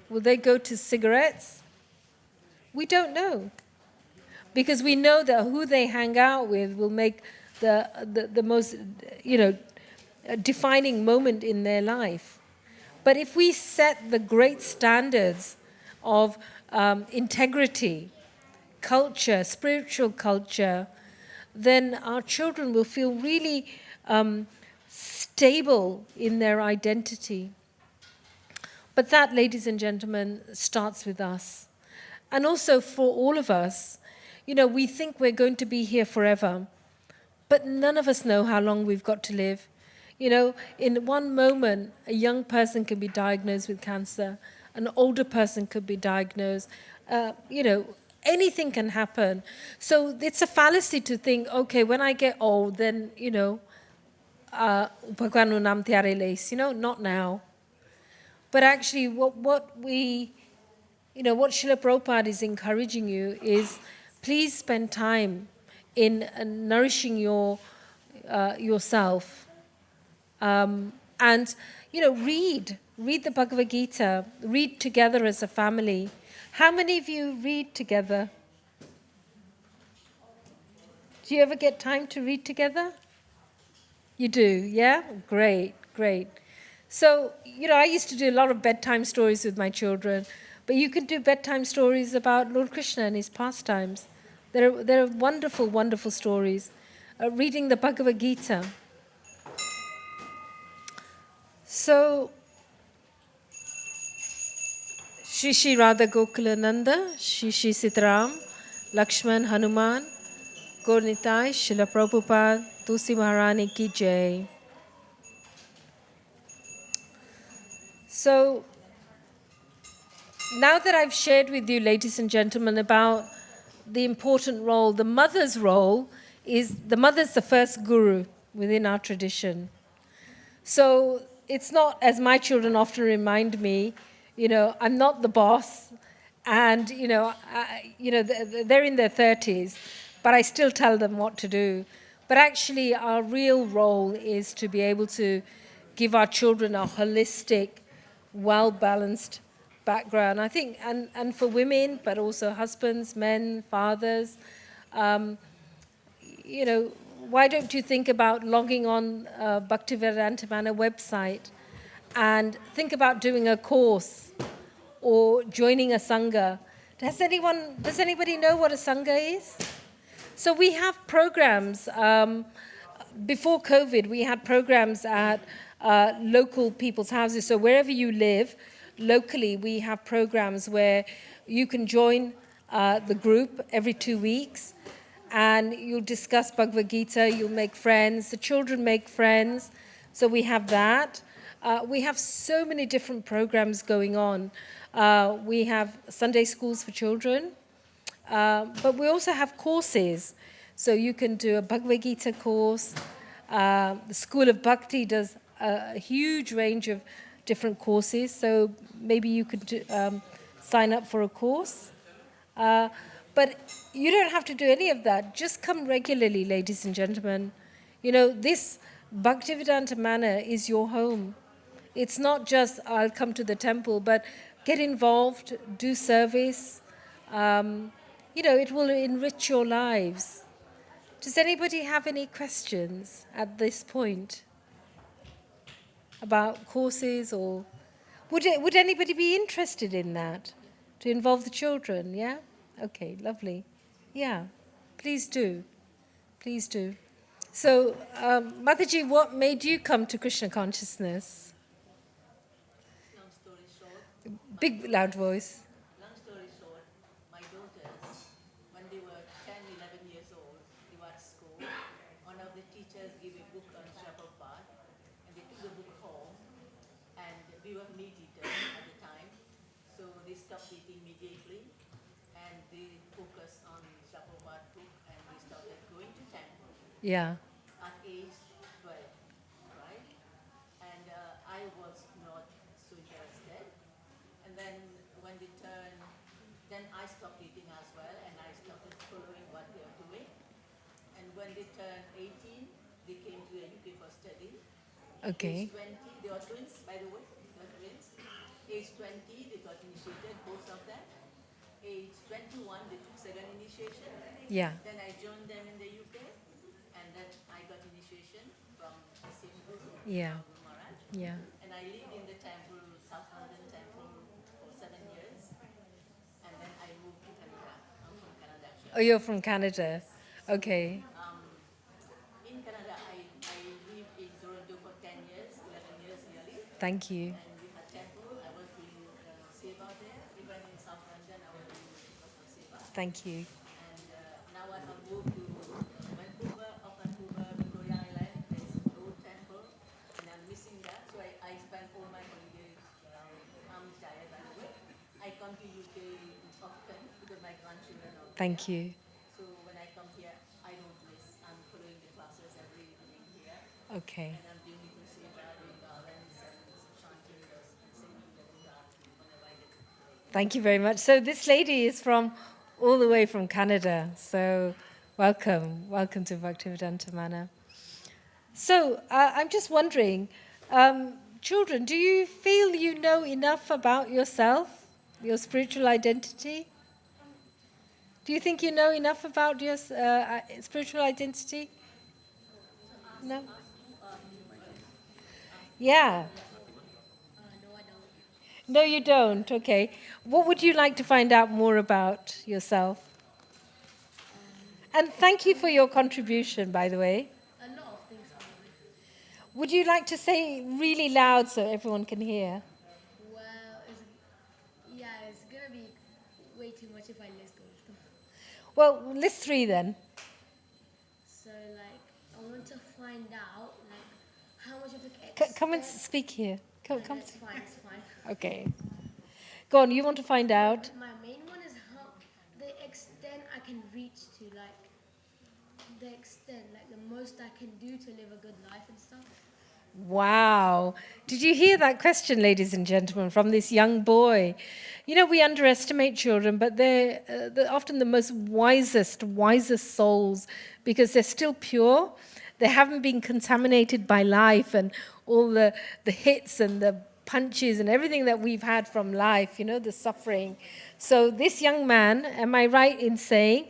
C: Will they go to cigarettes? We don't know. Because we know that who they hang out with will make the most, defining moment in their life. But if we set the great standards of integrity, culture, spiritual culture, then our children will feel really stable in their identity. But that, ladies and gentlemen, starts with us. And also for all of us, we think we're going to be here forever, but none of us know how long we've got to live. In one moment, a young person can be diagnosed with cancer, an older person could be diagnosed, anything can happen. So it's a fallacy to think, okay, when I get old, then, not now. But actually, what Srila Prabhupada is encouraging you is, please spend time in nourishing yourself. And, read the Bhagavad Gita, read together as a family. How many of you read together? Do you ever get time to read together? You do, yeah? Great. So, I used to do a lot of bedtime stories with my children, but you can do bedtime stories about Lord Krishna and his pastimes. There are wonderful, wonderful stories. Reading the Bhagavad Gita. So, Shri Radha Gokulananda, Shri Sitaram, Lakshman, Hanuman, Gaurnitai, Srila Prabhupada, Tulsi Maharani ki jai. So, now that I've shared with you, ladies and gentlemen, about the important role, the mother's role is, the mother's the first guru within our tradition. So it's not, as my children often remind me, I'm not the boss, and they're in their 30s, but I still tell them what to do. But actually, our real role is to be able to give our children a holistic, well-balanced background. I think, and for women, but also husbands, men, fathers, why don't you think about logging on Bhaktivedanta Manor website and think about doing a course or joining a sangha? Does anybody know what a sangha is? So we have programs. Before COVID, we had programs at local people's houses. So wherever you live, locally, we have programs where you can join the group every 2 weeks, and you'll discuss Bhagavad Gita, you'll make friends, the children make friends. So we have that. We have so many different programs going on. We have Sunday schools for children, but we also have courses. So you can do a Bhagavad Gita course. The School of Bhakti does a huge range of different courses, so maybe you could sign up for a course. But you don't have to do any of that. Just come regularly, ladies and gentlemen. This Bhaktivedanta Manor is your home. It's not just, I'll come to the temple, but get involved, do service. It will enrich your lives. Does anybody have any questions at this point? about courses, or would anybody be interested in that, to involve the children? Yeah? Okay, lovely. Yeah, please do. Please do. So, Mataji, what made you come to Krishna consciousness?
E: Long story short,
C: Big, loud voice.
E: my daughters, when they were 10, 11 years old, they were at school. One of the teachers gave a book on Prabhupada, and they took the book home, and we were meat eaters at the time, so they stopped eating immediately, and they focused on Prabhupada book, and they started going to temple
C: Yeah.
E: at age 12, right? And I was not so interested. And then when they turned, then I stopped eating as well, and I started following what they are doing. And when they turned 18, they came to the UK for study.
C: Okay.
E: Age 20, they are twins, by the way, they are twins. Age 20, they got initiated, both of them. Age 21, they took second initiation.
C: Yeah.
E: Then I joined them in the UK, and then I got initiation from the same group,
C: Yeah.
E: Guru Maharaj.
C: Yeah.
E: And I lived in the temple, South London temple, for 7 years. And then I moved to Canada. I'm from Canada,
C: Oh,
E: actually.
C: you're from Canada. Okay.
E: In Canada, I lived in Toronto for 10 years, 11 years nearly.
C: Thank you.
E: And we had temple. I was doing seva there. Even in South London, I was doing personal seva.
C: Thank you.
E: And now I have moved to Vancouver, off Vancouver, Victoria Island. There's a road temple, and I'm missing that. So I spend all my holidays around. I'm retired, by the way. I come to UK often because my grandchildren are there.
C: Thank you.
E: So when I come here, I don't miss. I'm following the classes every evening here,
C: Okay.
E: and I'm doing little seva, doing gardens and chanting and singing the Buddha whenever I get.
C: Thank you very much. So this lady is from all the way from Canada. So welcome. Welcome to Bhaktivedanta Manor. So I'm just wondering, children, do you feel you know enough about yourself, your spiritual identity? Do you think you know enough about your spiritual identity? No? Yeah. No, you don't. Okay. What would you like to find out more about yourself? And thank you for your contribution, by the way.
F: A lot of things.
C: Would you like to say really loud so everyone can hear?
F: Well, it's gonna be way too much if I list all of them.
C: Well, list 3 then.
F: So, like, I want to find out, like, how much of the
C: Come and speak here. Come.
F: It's fine, it's fine.
C: Okay. Go on, you want to find out?
F: My main one is how the extent I can reach to, like, the extent, like, the most I can do to live a good life and stuff.
C: Wow. Did you hear that question, ladies and gentlemen, from this young boy? You know, we underestimate children, but they're often the most wisest souls because they're still pure. They haven't been contaminated by life and all the hits and the punches and everything that we've had from life, you know, the suffering. So this young man, am I right in saying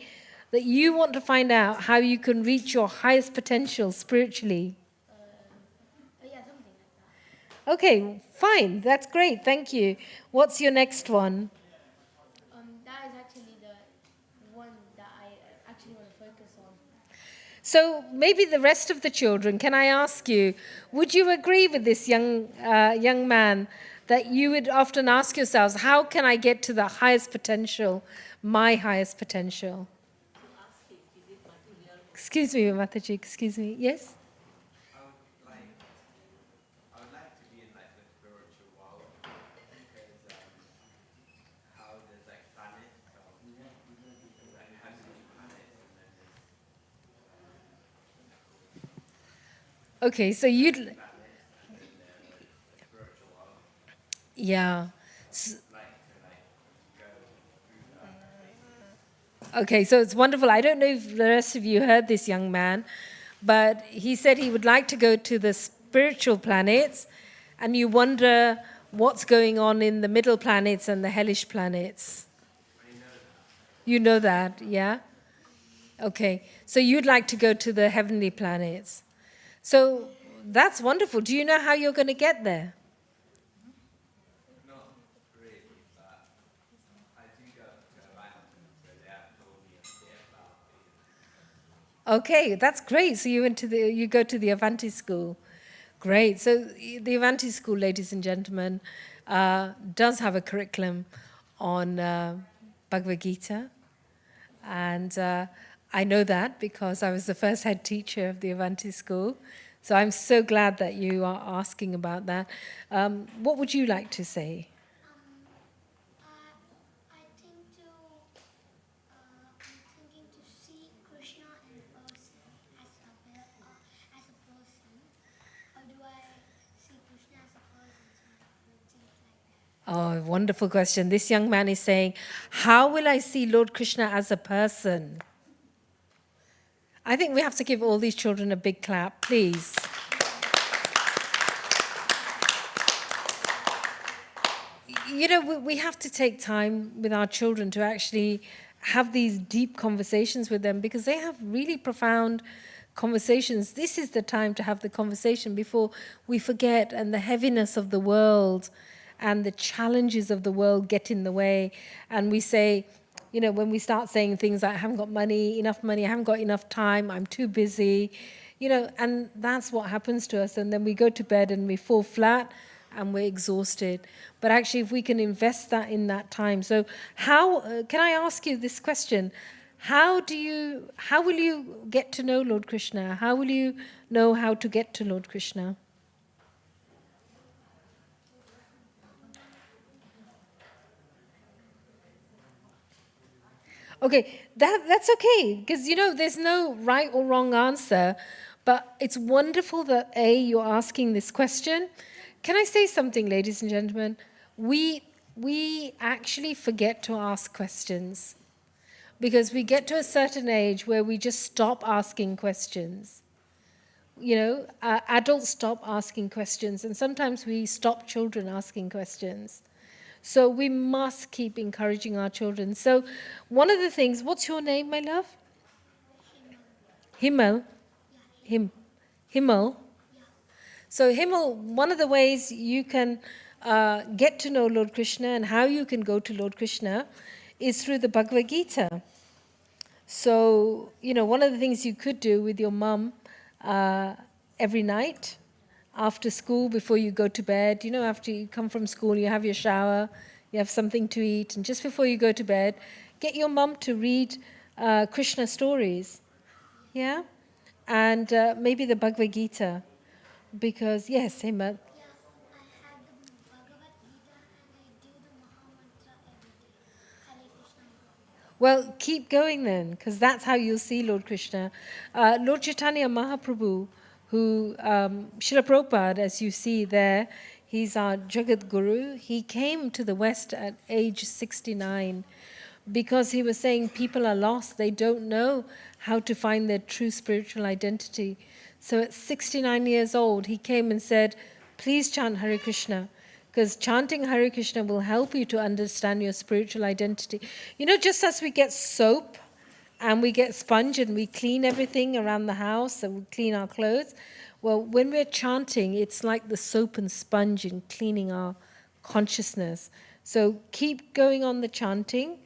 C: that you want to find out how you can reach your highest potential spiritually?
F: Yeah, something like that.
C: Okay, fine. That's great. Thank you. What's your next one?
F: That is actually the one that I actually want to focus on.
C: So maybe the rest of the children, can I ask you, would you agree with this young man that you would often ask yourselves, how can I get to the highest potential, my highest potential? Excuse me, Mataji, excuse me. Yes?
G: I would like to be in like the spiritual world because how there's like planets, like heavenly planets, and then there's
C: Okay, so you'd...
G: planets in the spiritual world.
C: Yeah.
G: Like to like go through that.
C: Okay, so it's wonderful. I don't know if the rest of you heard this young man, but he said he would like to go to the spiritual planets, and you wonder what's going on in the middle planets and the hellish planets. You know that, yeah? Okay, so you'd like to go to the heavenly planets. So That's wonderful. Do you know how you're going to get there?
G: No, really, but I think that told me about
C: Okay, that's great. So you go to the Avanti school. Great. So the Avanti school, ladies and gentlemen, does have a curriculum on Bhagavad Gita. And I know that because I was the first head teacher of the Avanti school. So I'm so glad that you are asking about that. What would you like to say?
F: I think I'm thinking to see Krishna in person as a person, or do I see Krishna as a person? So things like that.
C: Oh, wonderful question. This young man is saying, how will I see Lord Krishna as a person? I think we have to give all these children a big clap, please. You know, we have to take time with our children to actually have these deep conversations with them because they have really profound conversations. This is the time to have the conversation before we forget and the heaviness of the world and the challenges of the world get in the way. And we say, you know, when we start saying things like, I haven't got enough money, I haven't got enough time, I'm too busy, you know, and that's what happens to us. And then we go to bed and we fall flat and we're exhausted. But actually, if we can invest that in that time. So how, can I ask you this question? How will you get to know Lord Krishna? How will you know how to get to Lord Krishna? Okay, that's okay, because, you know, there's no right or wrong answer, but it's wonderful that, you're asking this question. Can I say something, ladies and gentlemen? We actually forget to ask questions because we get to a certain age where we just stop asking questions. You know, adults stop asking questions, and sometimes we stop children asking questions. So we must keep encouraging our children. So one of the things, what's your name, my love? Himal. Himal. So Himal, one of the ways you can get to know Lord Krishna and how you can go to Lord Krishna is through the Bhagavad Gita. So, you know, one of the things you could do with your mum every night after school, before you go to bed, you know, after you come from school, you have your shower, you have something to eat, and just before you go to bed, get your mum to read Krishna stories, yeah? And maybe the Bhagavad Gita, because, yes, Hema.
F: Yeah, I have the Bhagavad Gita and I do the Mahamantra every day. Hare Krishna.
C: Well, keep going then, because that's how you'll see Lord Krishna. Lord Chaitanya Mahaprabhu, who, Srila Prabhupada, as you see there, he's our Jagat Guru. He came to the West at age 69 because he was saying people are lost. They don't know how to find their true spiritual identity. So at 69 years old, he came and said, please chant Hare Krishna, because chanting Hare Krishna will help you to understand your spiritual identity. You know, just as we get soap and we get sponge and we clean everything around the house and we clean our clothes, well, when we're chanting, it's like the soap and sponge in cleaning our consciousness. So keep going on the chanting.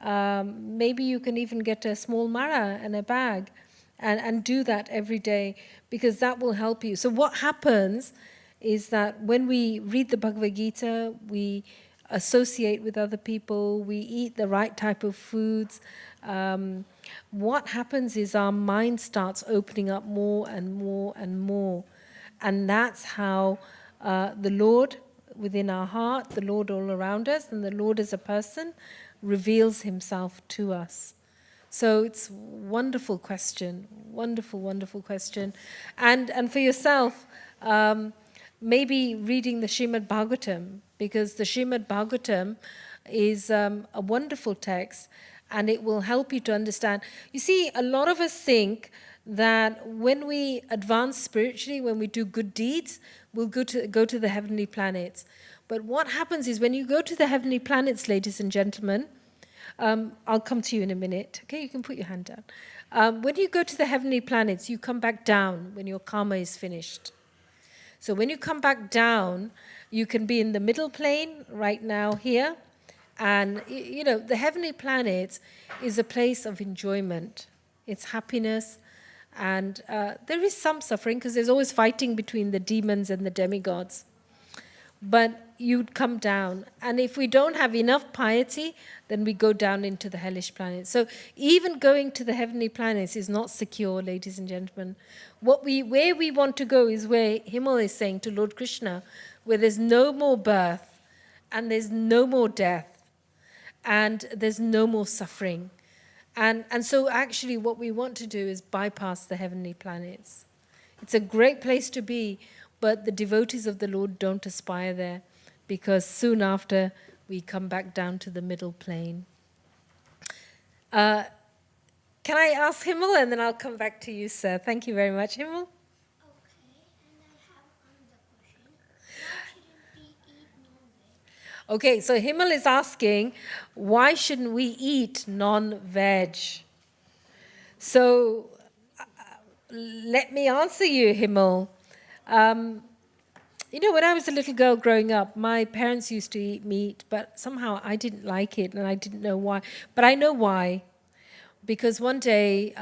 C: Maybe you can even get a small mara and a bag and do that every day, because that will help you. So what happens is that when we read the Bhagavad Gita, we associate with other people, we eat the right type of foods. What happens is our mind starts opening up more and more and more. And that's how the Lord within our heart, the Lord all around us, and the Lord as a person reveals himself to us. So it's a wonderful question, wonderful, wonderful question. And for yourself, maybe reading the Srimad Bhagavatam, because the Srimad Bhagavatam is a wonderful text, and it will help you to understand. You see, a lot of us think that when we advance spiritually, when we do good deeds, we'll go to the heavenly planets. But what happens is when you go to the heavenly planets, ladies and gentlemen, I'll come to you in a minute. Okay, you can put your hand down. When you go to the heavenly planets, you come back down when your karma is finished. So when you come back down, you can be in the middle plane right now here. And, the heavenly planets is a place of enjoyment. It's happiness. And there is some suffering because there's always fighting between the demons and the demigods. But you'd come down. And if we don't have enough piety, then we go down into the hellish planets. So even going to the heavenly planets is not secure, ladies and gentlemen. Where we want to go is where Himal is saying to Lord Krishna, where there's no more birth, and there's no more death, and there's no more suffering. And so actually what we want to do is bypass the heavenly planets. It's a great place to be, but the devotees of the Lord don't aspire there, because soon after we come back down to the middle plane. Can I ask Himal, and then I'll come back to you, sir. Thank you very much, Himal.
F: Okay, and I have another question. Why shouldn't we eat non-veg?
C: Okay, so Himal is asking, why shouldn't we eat non-veg? So let me answer you, Himal. When I was a little girl growing up, my parents used to eat meat, but somehow I didn't like it, and I didn't know why. But I know why. Because one day,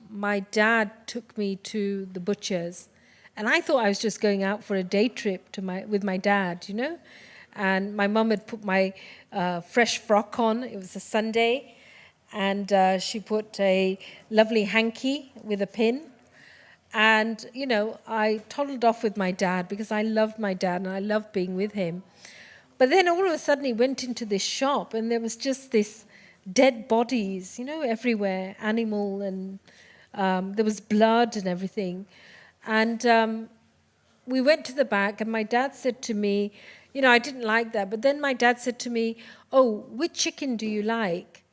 C: my dad took me to the butcher's, and I thought I was just going out for a day trip with my dad, And my mum had put my fresh frock on. It was a Sunday, and she put a lovely hanky with a pin. And, I toddled off with my dad because I loved my dad and I loved being with him. But then all of a sudden he went into this shop and there was just this dead bodies, everywhere, animal, and there was blood and everything. And we went to the back and my dad said to me, I didn't like that. But then my dad said to me, oh, which chicken do you like?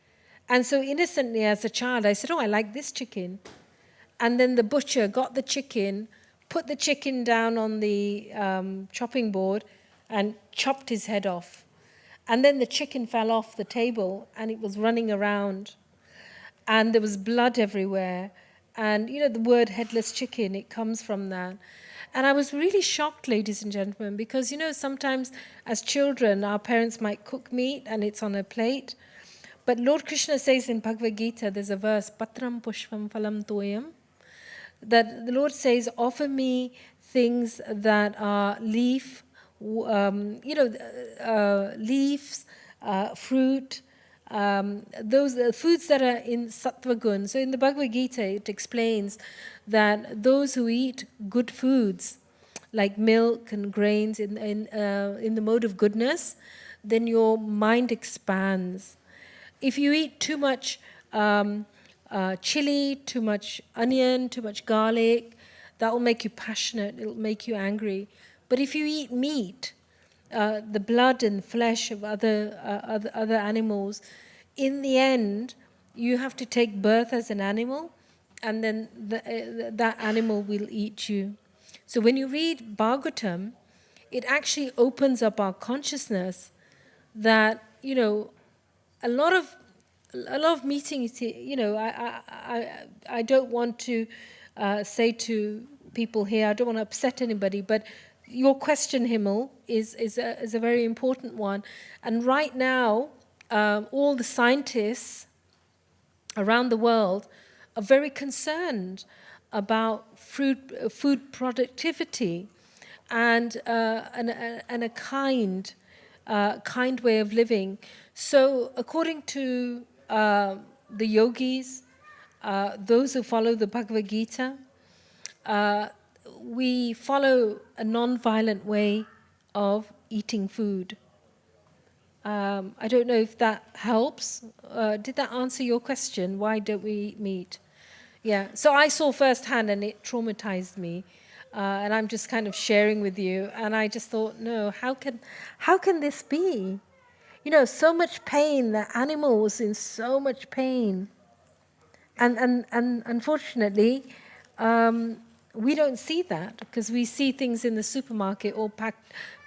C: And so innocently as a child, I said, oh, I like this chicken. And then the butcher got the chicken, put the chicken down on the chopping board and chopped his head off. And then the chicken fell off the table and it was running around. And there was blood everywhere. And, the word headless chicken, it comes from that. And I was really shocked, ladies and gentlemen, because, sometimes as children, our parents might cook meat and it's on a plate. But Lord Krishna says in Bhagavad Gita, there's a verse, Patram Pushpam Phalam Toyam, that the Lord says, offer me things that are leaves, fruit, those foods that are in sattva gun. So in the Bhagavad Gita, it explains that those who eat good foods, like milk and grains in the mode of goodness, then your mind expands. If you eat too much chili, too much onion, too much garlic, that will make you passionate, it will make you angry. But if you eat meat, the blood and flesh of other animals, in the end, you have to take birth as an animal, and then that animal will eat you. So when you read Bhagavatam, it actually opens up our consciousness that, a lot of meetings, I don't want to say to people here, I don't want to upset anybody, but your question, Himal, is a very important one. And right now, all the scientists around the world are very concerned about food productivity and a kind way of living. So according to the yogis, those who follow the Bhagavad Gita, we follow a non-violent way of eating food. I don't know if that helps. Did that answer your question? Why don't we eat meat? Yeah, so I saw firsthand and it traumatized me. And I'm just kind of sharing with you. And I just thought, no, how can this be? So much pain, the animal was in so much pain. And unfortunately, we don't see that because we see things in the supermarket all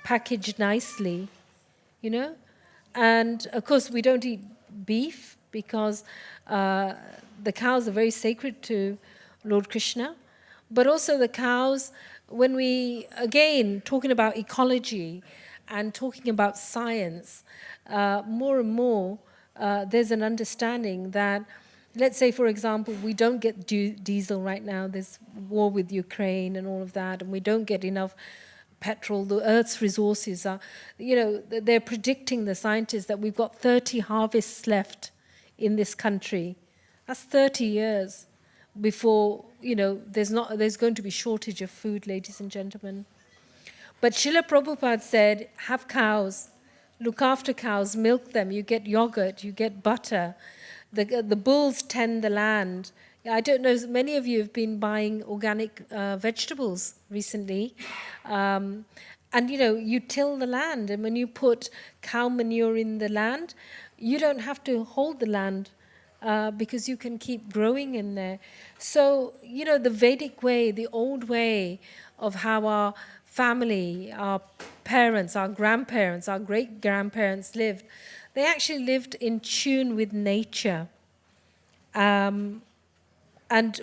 C: packaged nicely, And of course, we don't eat beef because the cows are very sacred to Lord Krishna. But also the cows, when we, again, talking about ecology and talking about science, more and more there's an understanding that, let's say, for example, we don't get diesel right now. There's war with Ukraine and all of that, and we don't get enough petrol. The Earth's resources are, they're predicting, the scientists, that we've got 30 harvests left in this country. That's 30 years before, there's going to be shortage of food, ladies and gentlemen. But Srila Prabhupada said, have cows, look after cows, milk them, you get yogurt, you get butter. The bulls tend the land. I don't know, many of you have been buying organic vegetables recently. And, you till the land. And when you put cow manure in the land, you don't have to hold the land because you can keep growing in there. So, the Vedic way, the old way of how our family, our parents, our grandparents, our great-grandparents lived, they actually lived in tune with nature. And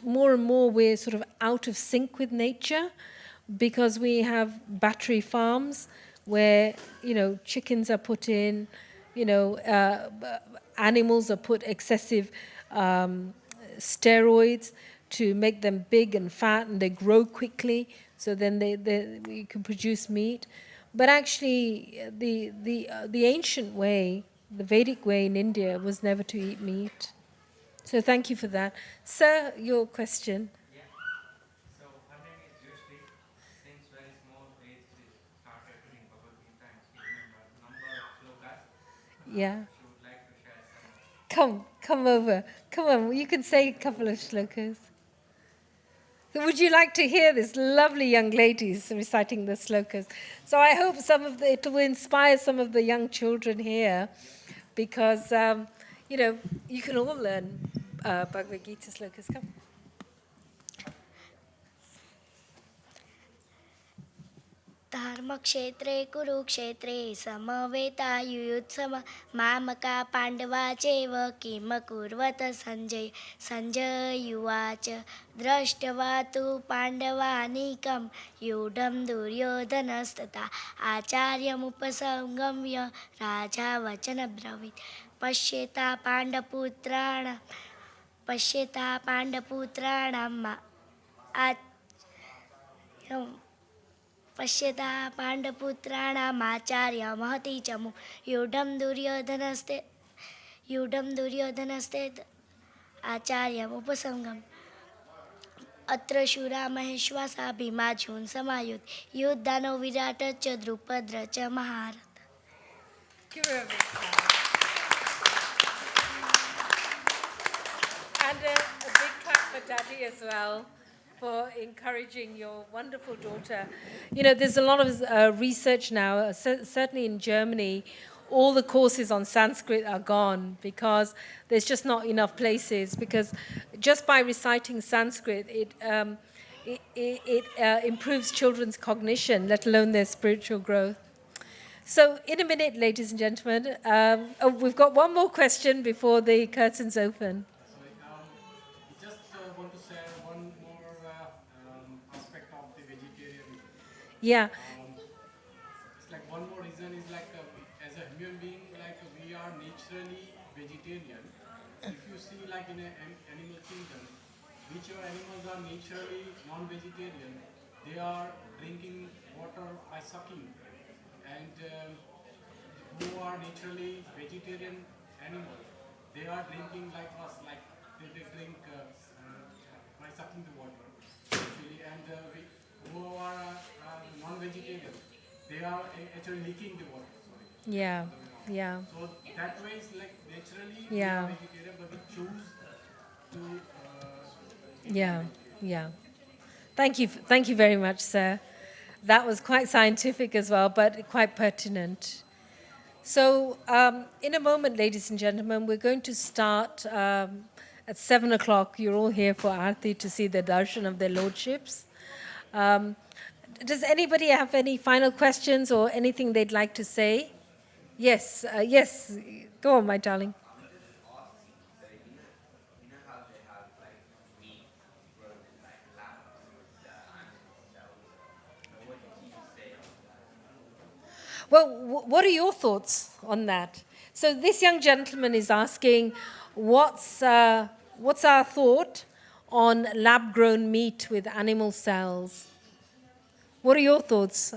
C: more and more we're sort of out of sync with nature because we have battery farms where, chickens are put in, animals are put excessive steroids to make them big and fat, and they grow quickly, so then you can produce meat. But actually, the ancient way, the Vedic way in India, was never to eat meat. So thank you for that. Sir, your question.
G: Yeah. So her name is usually, since very small age, she started reading Bhagavad Gita and she remembers number of slokas.
C: Yeah.
G: She would like to share some.
C: Come over. Come on, you can say a couple of shlokas. So would you like to hear this lovely young ladies reciting the slokas? So I hope it will inspire some of the young children here, because you can all learn Bhagavad Gita slokas. Come.
F: धर्मक्षेत्रे कुरुक्षेत्रे समवेतायुयुत्सव मामका पाण्डवा चैव किमकुर्वत सञ्जय सञ्जय उवाच दृष्ट्वा तु पाण्डवानीकं व्यूढं दुर्योधनस्तथा आचार्यमुपसंगम्य राजा वचनब्रवीत् पश्येता पाण्डपुत्राणामाचार्य महती चमु यूढं दुर्योधनस्ते आचार्यमुपसंगम् अत्र शूरा महेश्वासा भीमार्जुन समायुध युद्धानो विराट च द्रुपद च महारथ.
C: And a big clap for Daddy as well, for encouraging your wonderful daughter. There's a lot of research now, certainly in Germany, all the courses on Sanskrit are gone because there's just not enough places, because just by reciting Sanskrit, it improves children's cognition, let alone their spiritual growth. So in a minute, ladies and gentlemen, we've got one more question before the curtains open.
H: Just want to share one more aspect of the vegetarian.
C: Yeah.
H: It's like one more reason is like as a human being, like we are naturally vegetarian. If you see like in an animal kingdom, which animals are naturally non-vegetarian, they are drinking water by sucking, and who are naturally vegetarian animals, they are drinking like us, like they drink by sucking the water actually, and who are non-vegetarian, they are actually licking the water. Sorry.
C: Yeah.
H: So that way it's like naturally we
C: Yeah.
H: are vegetarian, but we choose to.
C: Yeah. Thank you very much, sir. That was quite scientific as well, but quite pertinent. So in a moment, ladies and gentlemen, we're going to start at 7 o'clock. You're all here for Arati to see the darshan of their lordships. Does anybody have any final questions or anything they'd like to say? Yes. Go on, my darling.
G: You know how they have like meat grown in like labs with the animal cells?
C: Well, what are your thoughts on that? So this young gentleman is asking, what's our thought on lab-grown meat with animal cells? What are your thoughts?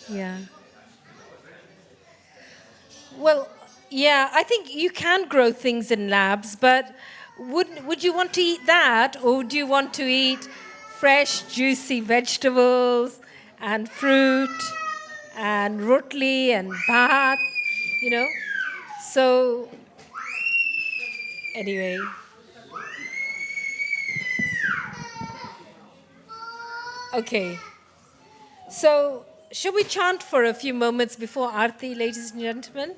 C: Yeah. Well, yeah, I think you can grow things in labs, but would you want to eat that, or would you want to eat fresh, juicy vegetables and fruit and rotli and bhat, you know? So, anyway. Okay. So, shall we chant for a few moments before Aarti, ladies and gentlemen?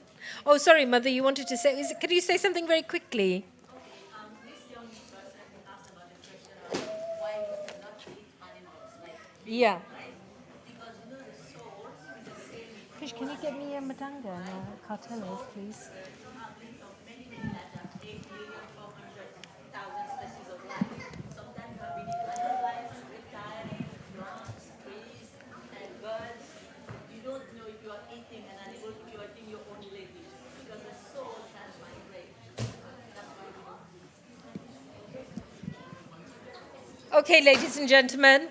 C: Oh, sorry, Mother, you wanted to say, could you say something very quickly?
E: This young person asked about the question of why we cannot eat animals, like meat,
C: Yeah.
E: right? Because you know the soul is the same
C: Fish, can you get me a madanga and a cartelos, please?
E: many lives, 8,400,000 species of life. Sometimes you have been in other lives, retiring, plants, trees, and birds. You don't know if you are eating an animal, if you are eating your own lineage, because the soul can migrate. That's why we don't eat.
C: Okay, ladies and gentlemen,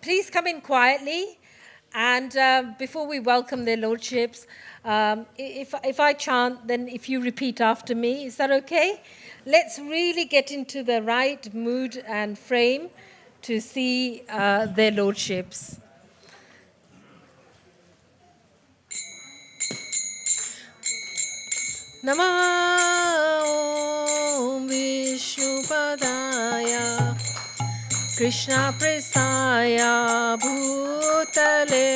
C: please come in quietly. And before we welcome their lordships, if I chant, then if you repeat after me, is that okay? Let's really get into the right mood and frame to see their lordships. Namo Vishnupadaya Krishna Prestaya Bhutale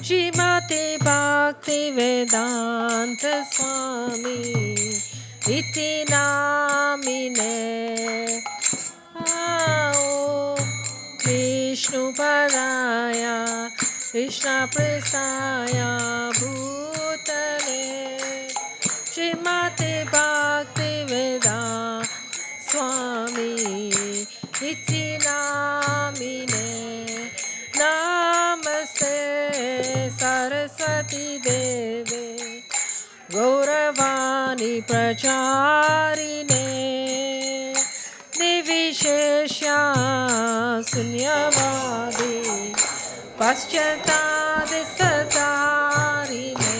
C: Srimati Bhaktivedanta Swami Iti Namine Om Vishnupadaya Krishna Prestaya Bhutale Srimati Bhaktivedanta Swami Iti Namine Namaste Saraswati Deve Gauravani Pracharine Nivishesha Sunyavadi Paschatadi Satarine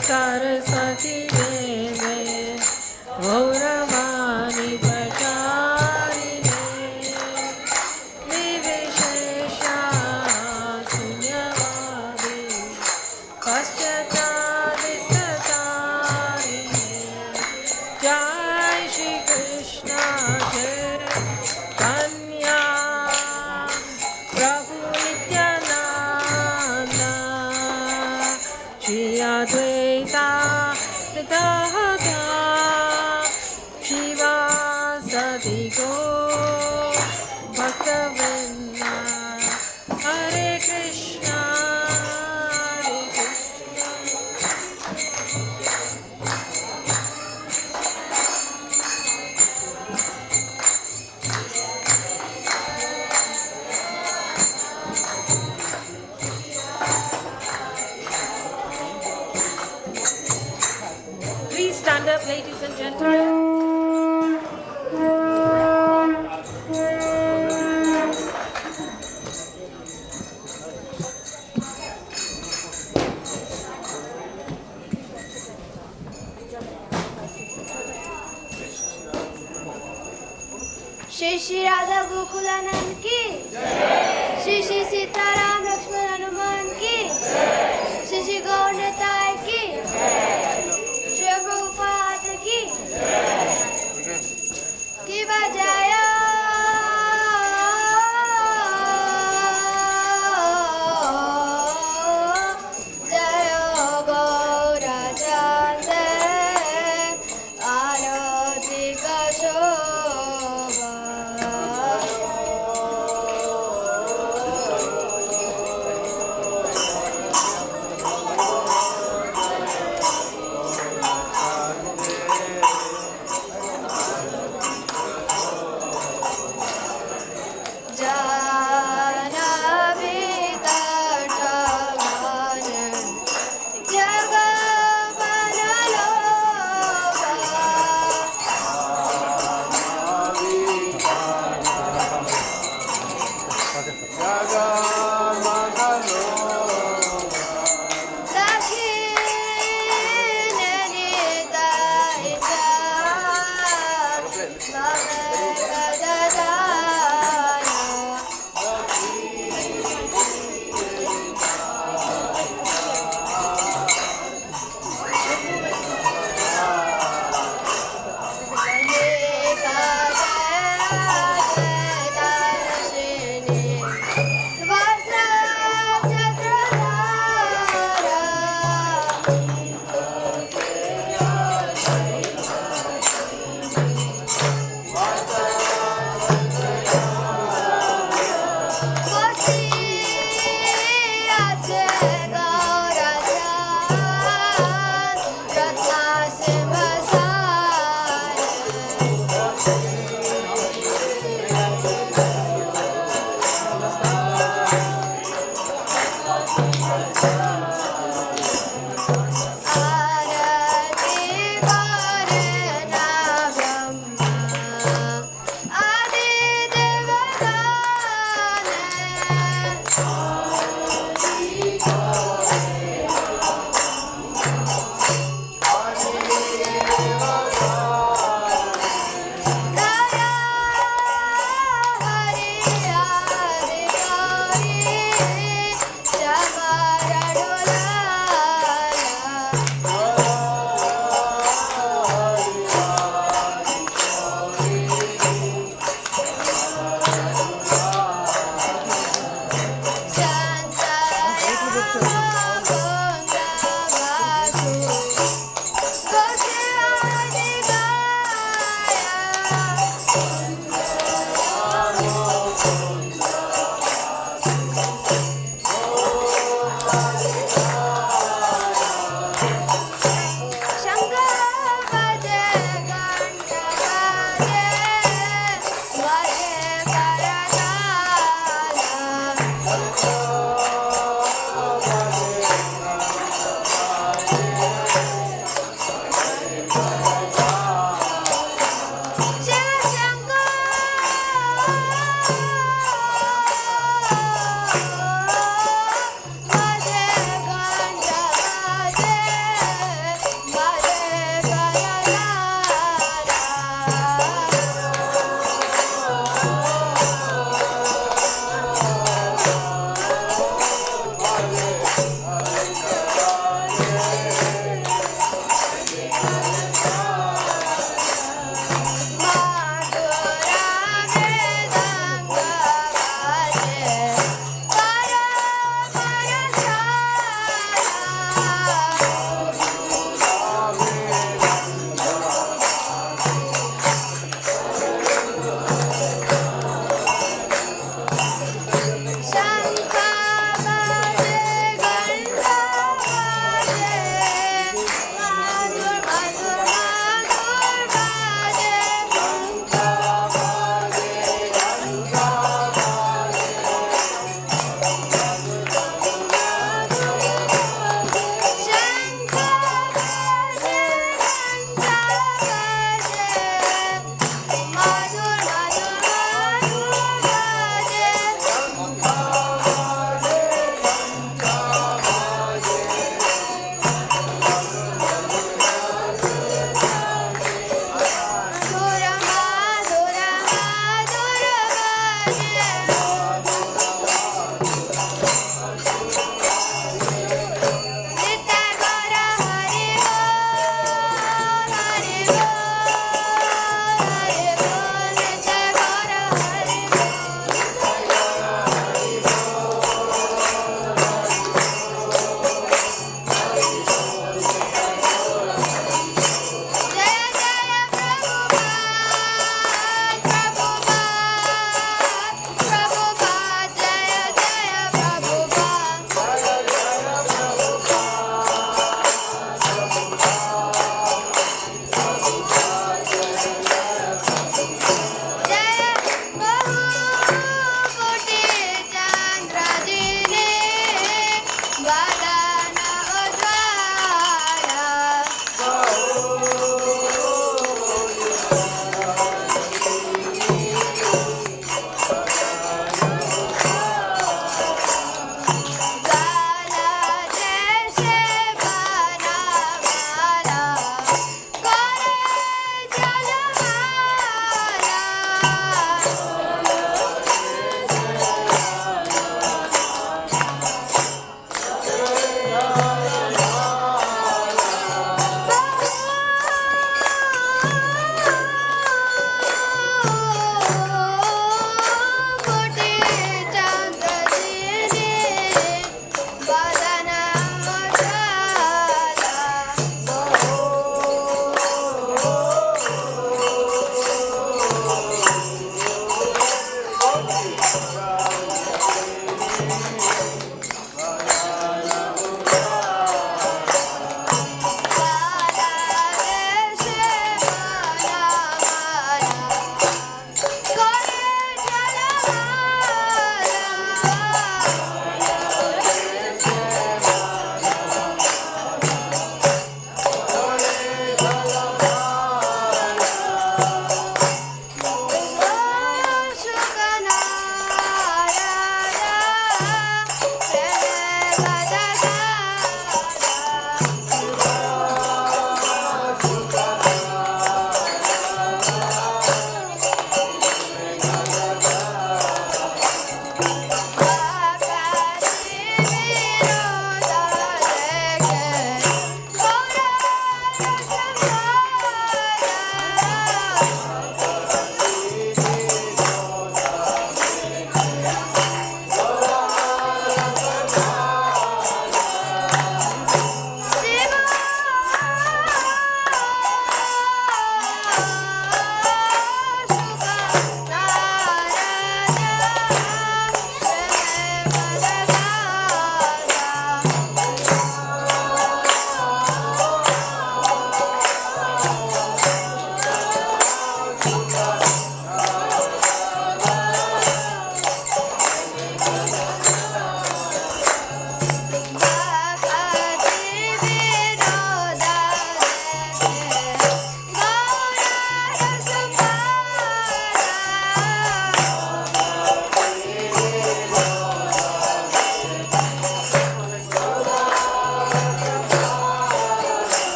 C: Saraswati Deve Gauravani Pracharine Nivishesha Sunyavadi Paschatadi Satarine Jai Shri Krishna Chaitanya Prabhu Nityananda Shri Advaita Gadadha Shivasati Gaur Bhaktivedanta Hare Krishna Hare Please stand up, ladies and gentlemen.
F: Shri Shri Radha Gokulanand की श्री श्री सीताराम लक्ष्मण हनुमान की श्री श्री गौर निताय की श्री प्रभुपाद की बजाया जय गौर चंद आरती का शोभा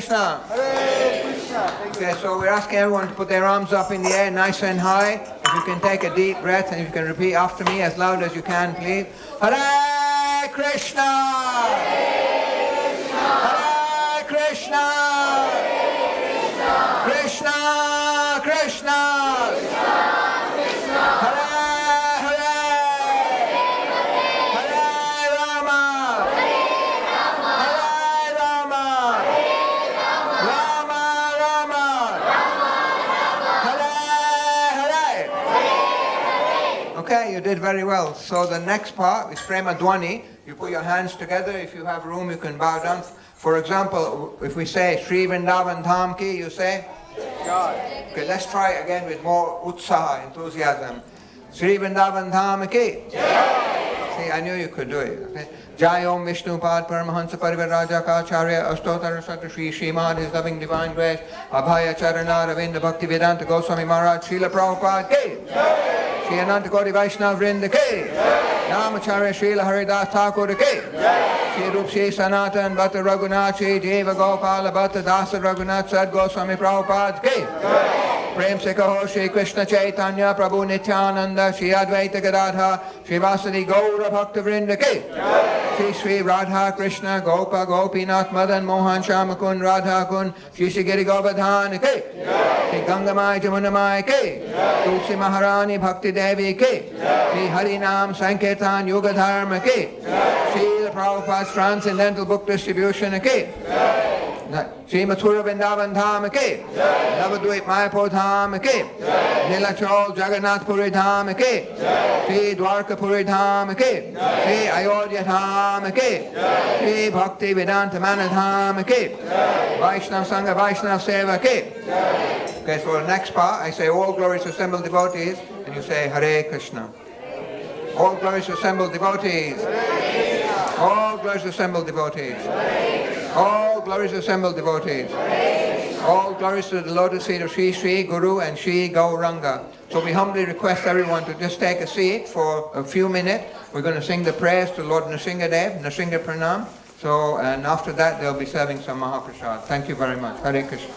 I: Krishna. Okay, so we're asking everyone to put their arms up in the air nice and high. If you can take a deep breath and you can repeat after me as loud as you can, please. Hare Krishna! Hare Krishna! Krishna Krishna! Hare Hare! Hare Rama! Hare Rama! Rama Rama! Hare Hare! Okay, you did very well. So the next part is Prema Dwani. You put your hands together. If you have room, you can bow down. For example, if we say Sri Vrindavan Dham Ki, you say? Okay, let's try it again with more utsaha, enthusiasm. Sri Vrindavan Dham Ki. See, I knew you could do it. Okay? Jai Om Vishnu Pad Paramahansa Parivar Raja Kacharya Astotar Satra Shri Srimad, His Loving Divine Grace, Abhaya Charana Ravinda Bhaktivedanta Goswami Maharaj, Srila Prabhupada Ki. Shri Ananta Koti Vaishnava Vrinda Ki. Namacharya Srila Haridas Thakur Ki. Shri Rup Shri Sanatan Bhatta Raghunath Shri Deva Gopala Bhatta Dasa Raghunath Sad Goswami Prabhupada Ki. Prem se kaho Shri Krishna Chaitanya Prabhu Nityananda Shri Advaita Gadadha Shri Vasadi Gaura Bhakta Vrinda Ki. Shri Shri Radha Krishna Gopa Gopinath Madan Mohan Shamakun Radha Kun Shri Shri Giri Govardhan Ki. Shri Gangamai Jamunamai Ki. Tulsi Maharani Bhakti Devi Ki. Shri Harinam Sankirtan Yoga Dharma Ki. Shri Prabhupada's Transcendental Book Distribution Ki. Shri Mathura Vrindavan Dham Ki. Navadvip Mayapur Dham Ki. Nilachal Jagannath Puri Dham Ki. Shri Dwarka Puri Dham Ki. Shri Ayodhya Dham Ki. Shri Bhaktivedanta Manor Dham Ki. Vaishnav Sangha Vaishnav Seva Ki. Okay, so the next part, I say all glories to assembled devotees, and you say Hare Krishna. All glories to assembled devotees. All glories to assembled devotees. All glories to assembled devotees. All glories to the lotus feet of Sri Sri Guru and Sri Gauranga. So we humbly request everyone to just take a seat for a few minutes. We're going to sing the prayers to Lord Nrsingadev, Nrsinga Pranam. So, and after that they'll be serving some Mahaprasad. Thank you very much. Hare Krishna.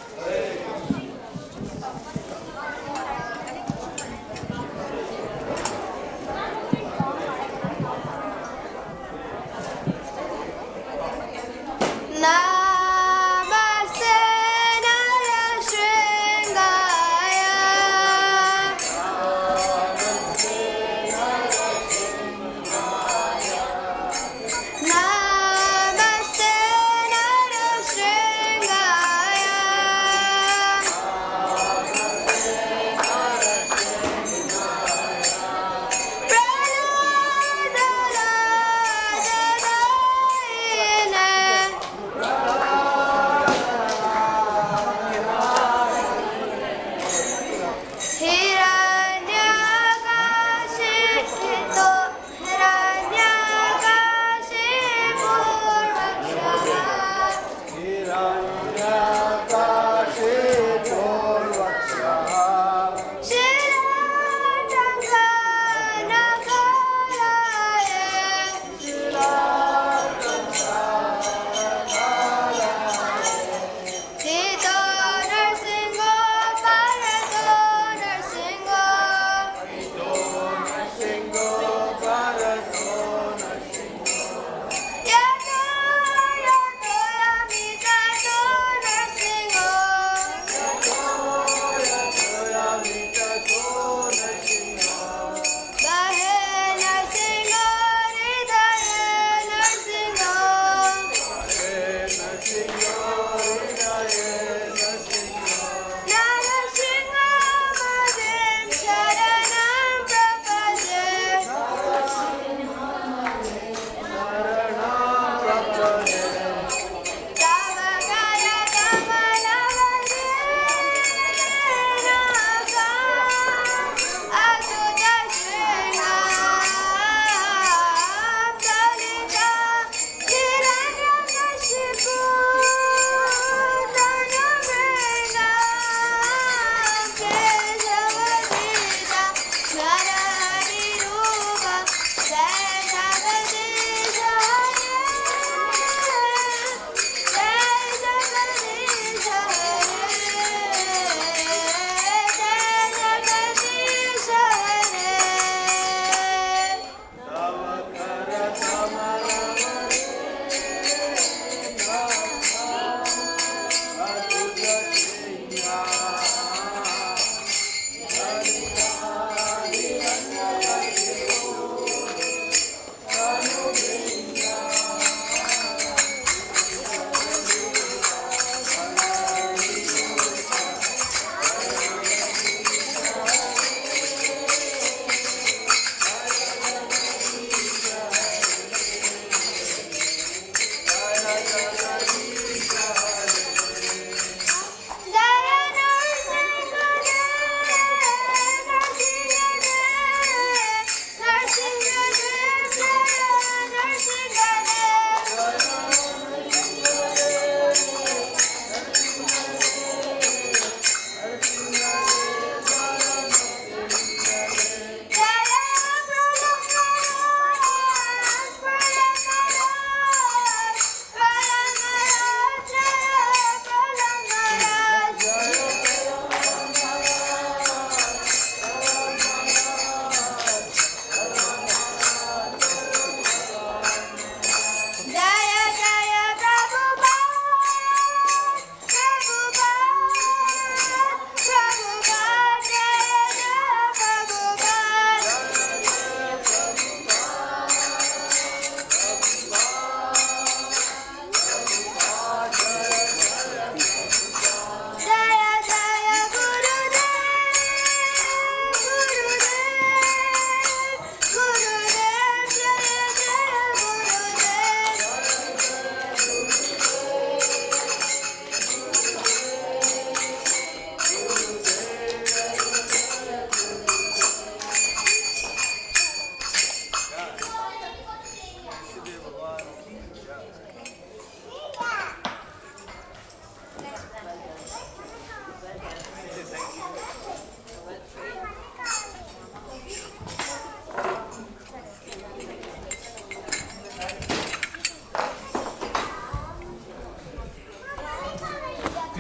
F: Namaste Narasringaya. Namaste Narasringaya.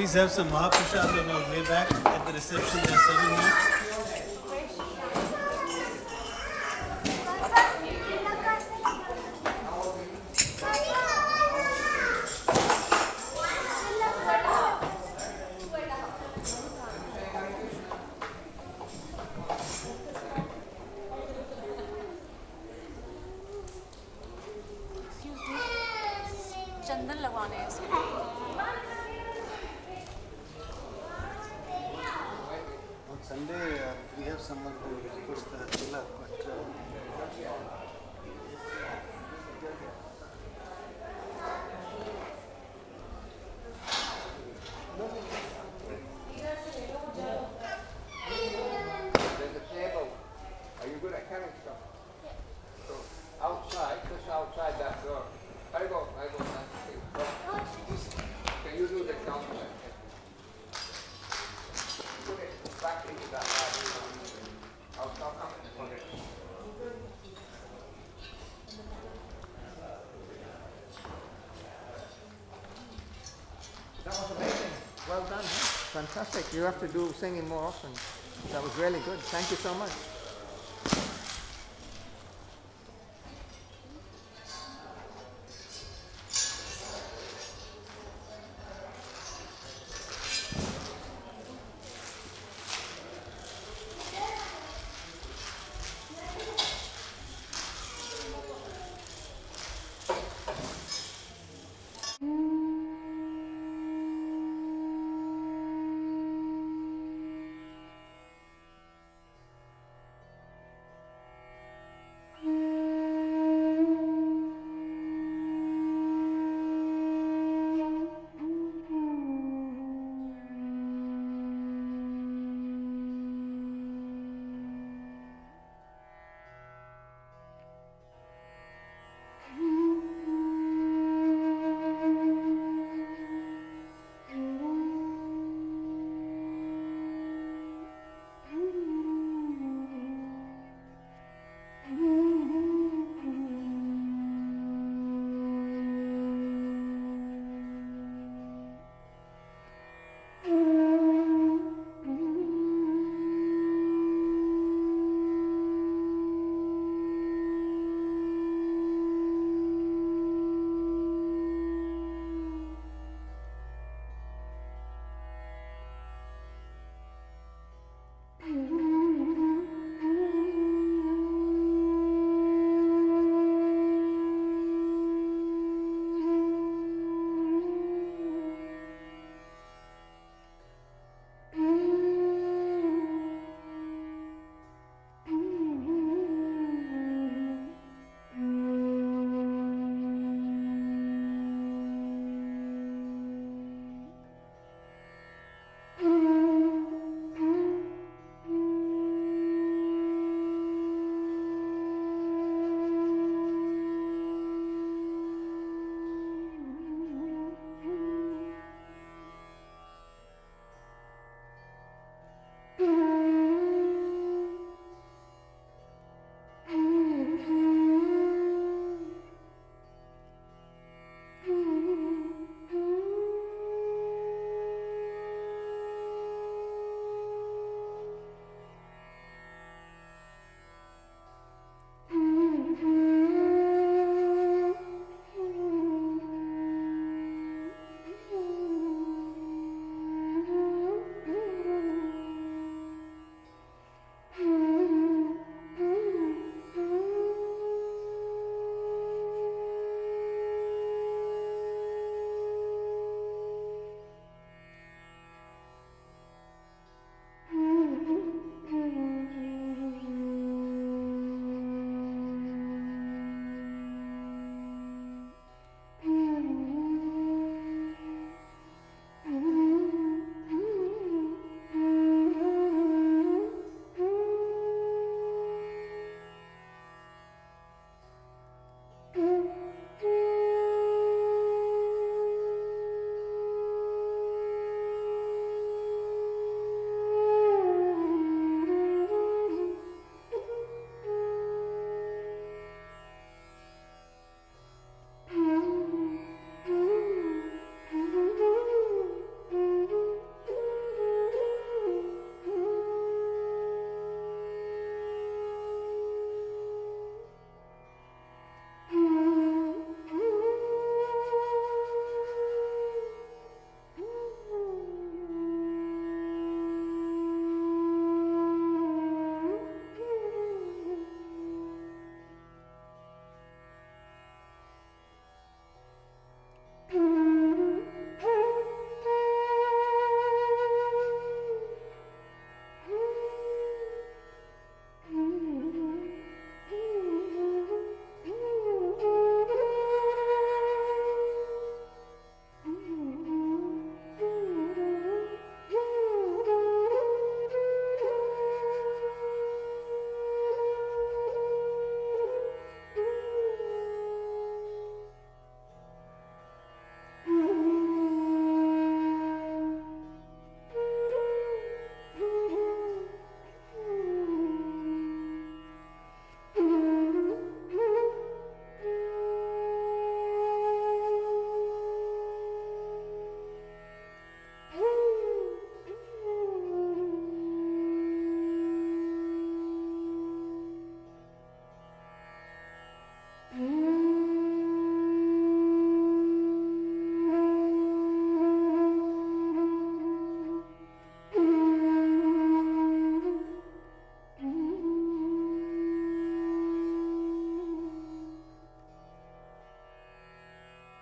J: Please have some Mahaprasad on our way back at the reception. They're serving you.
D: चंदन लगवाने हैं इसमें
J: On Sunday, we have someone who puts the tilak, but
I: There's a table. Are you good at carrying stuff? So outside, just outside that door. I go. Can you do the counter? Put it back into that bag. I'll stop coming for it. That was amazing. Well done. Huh? Fantastic. You have to do singing more often. That was really good. Thank you so much.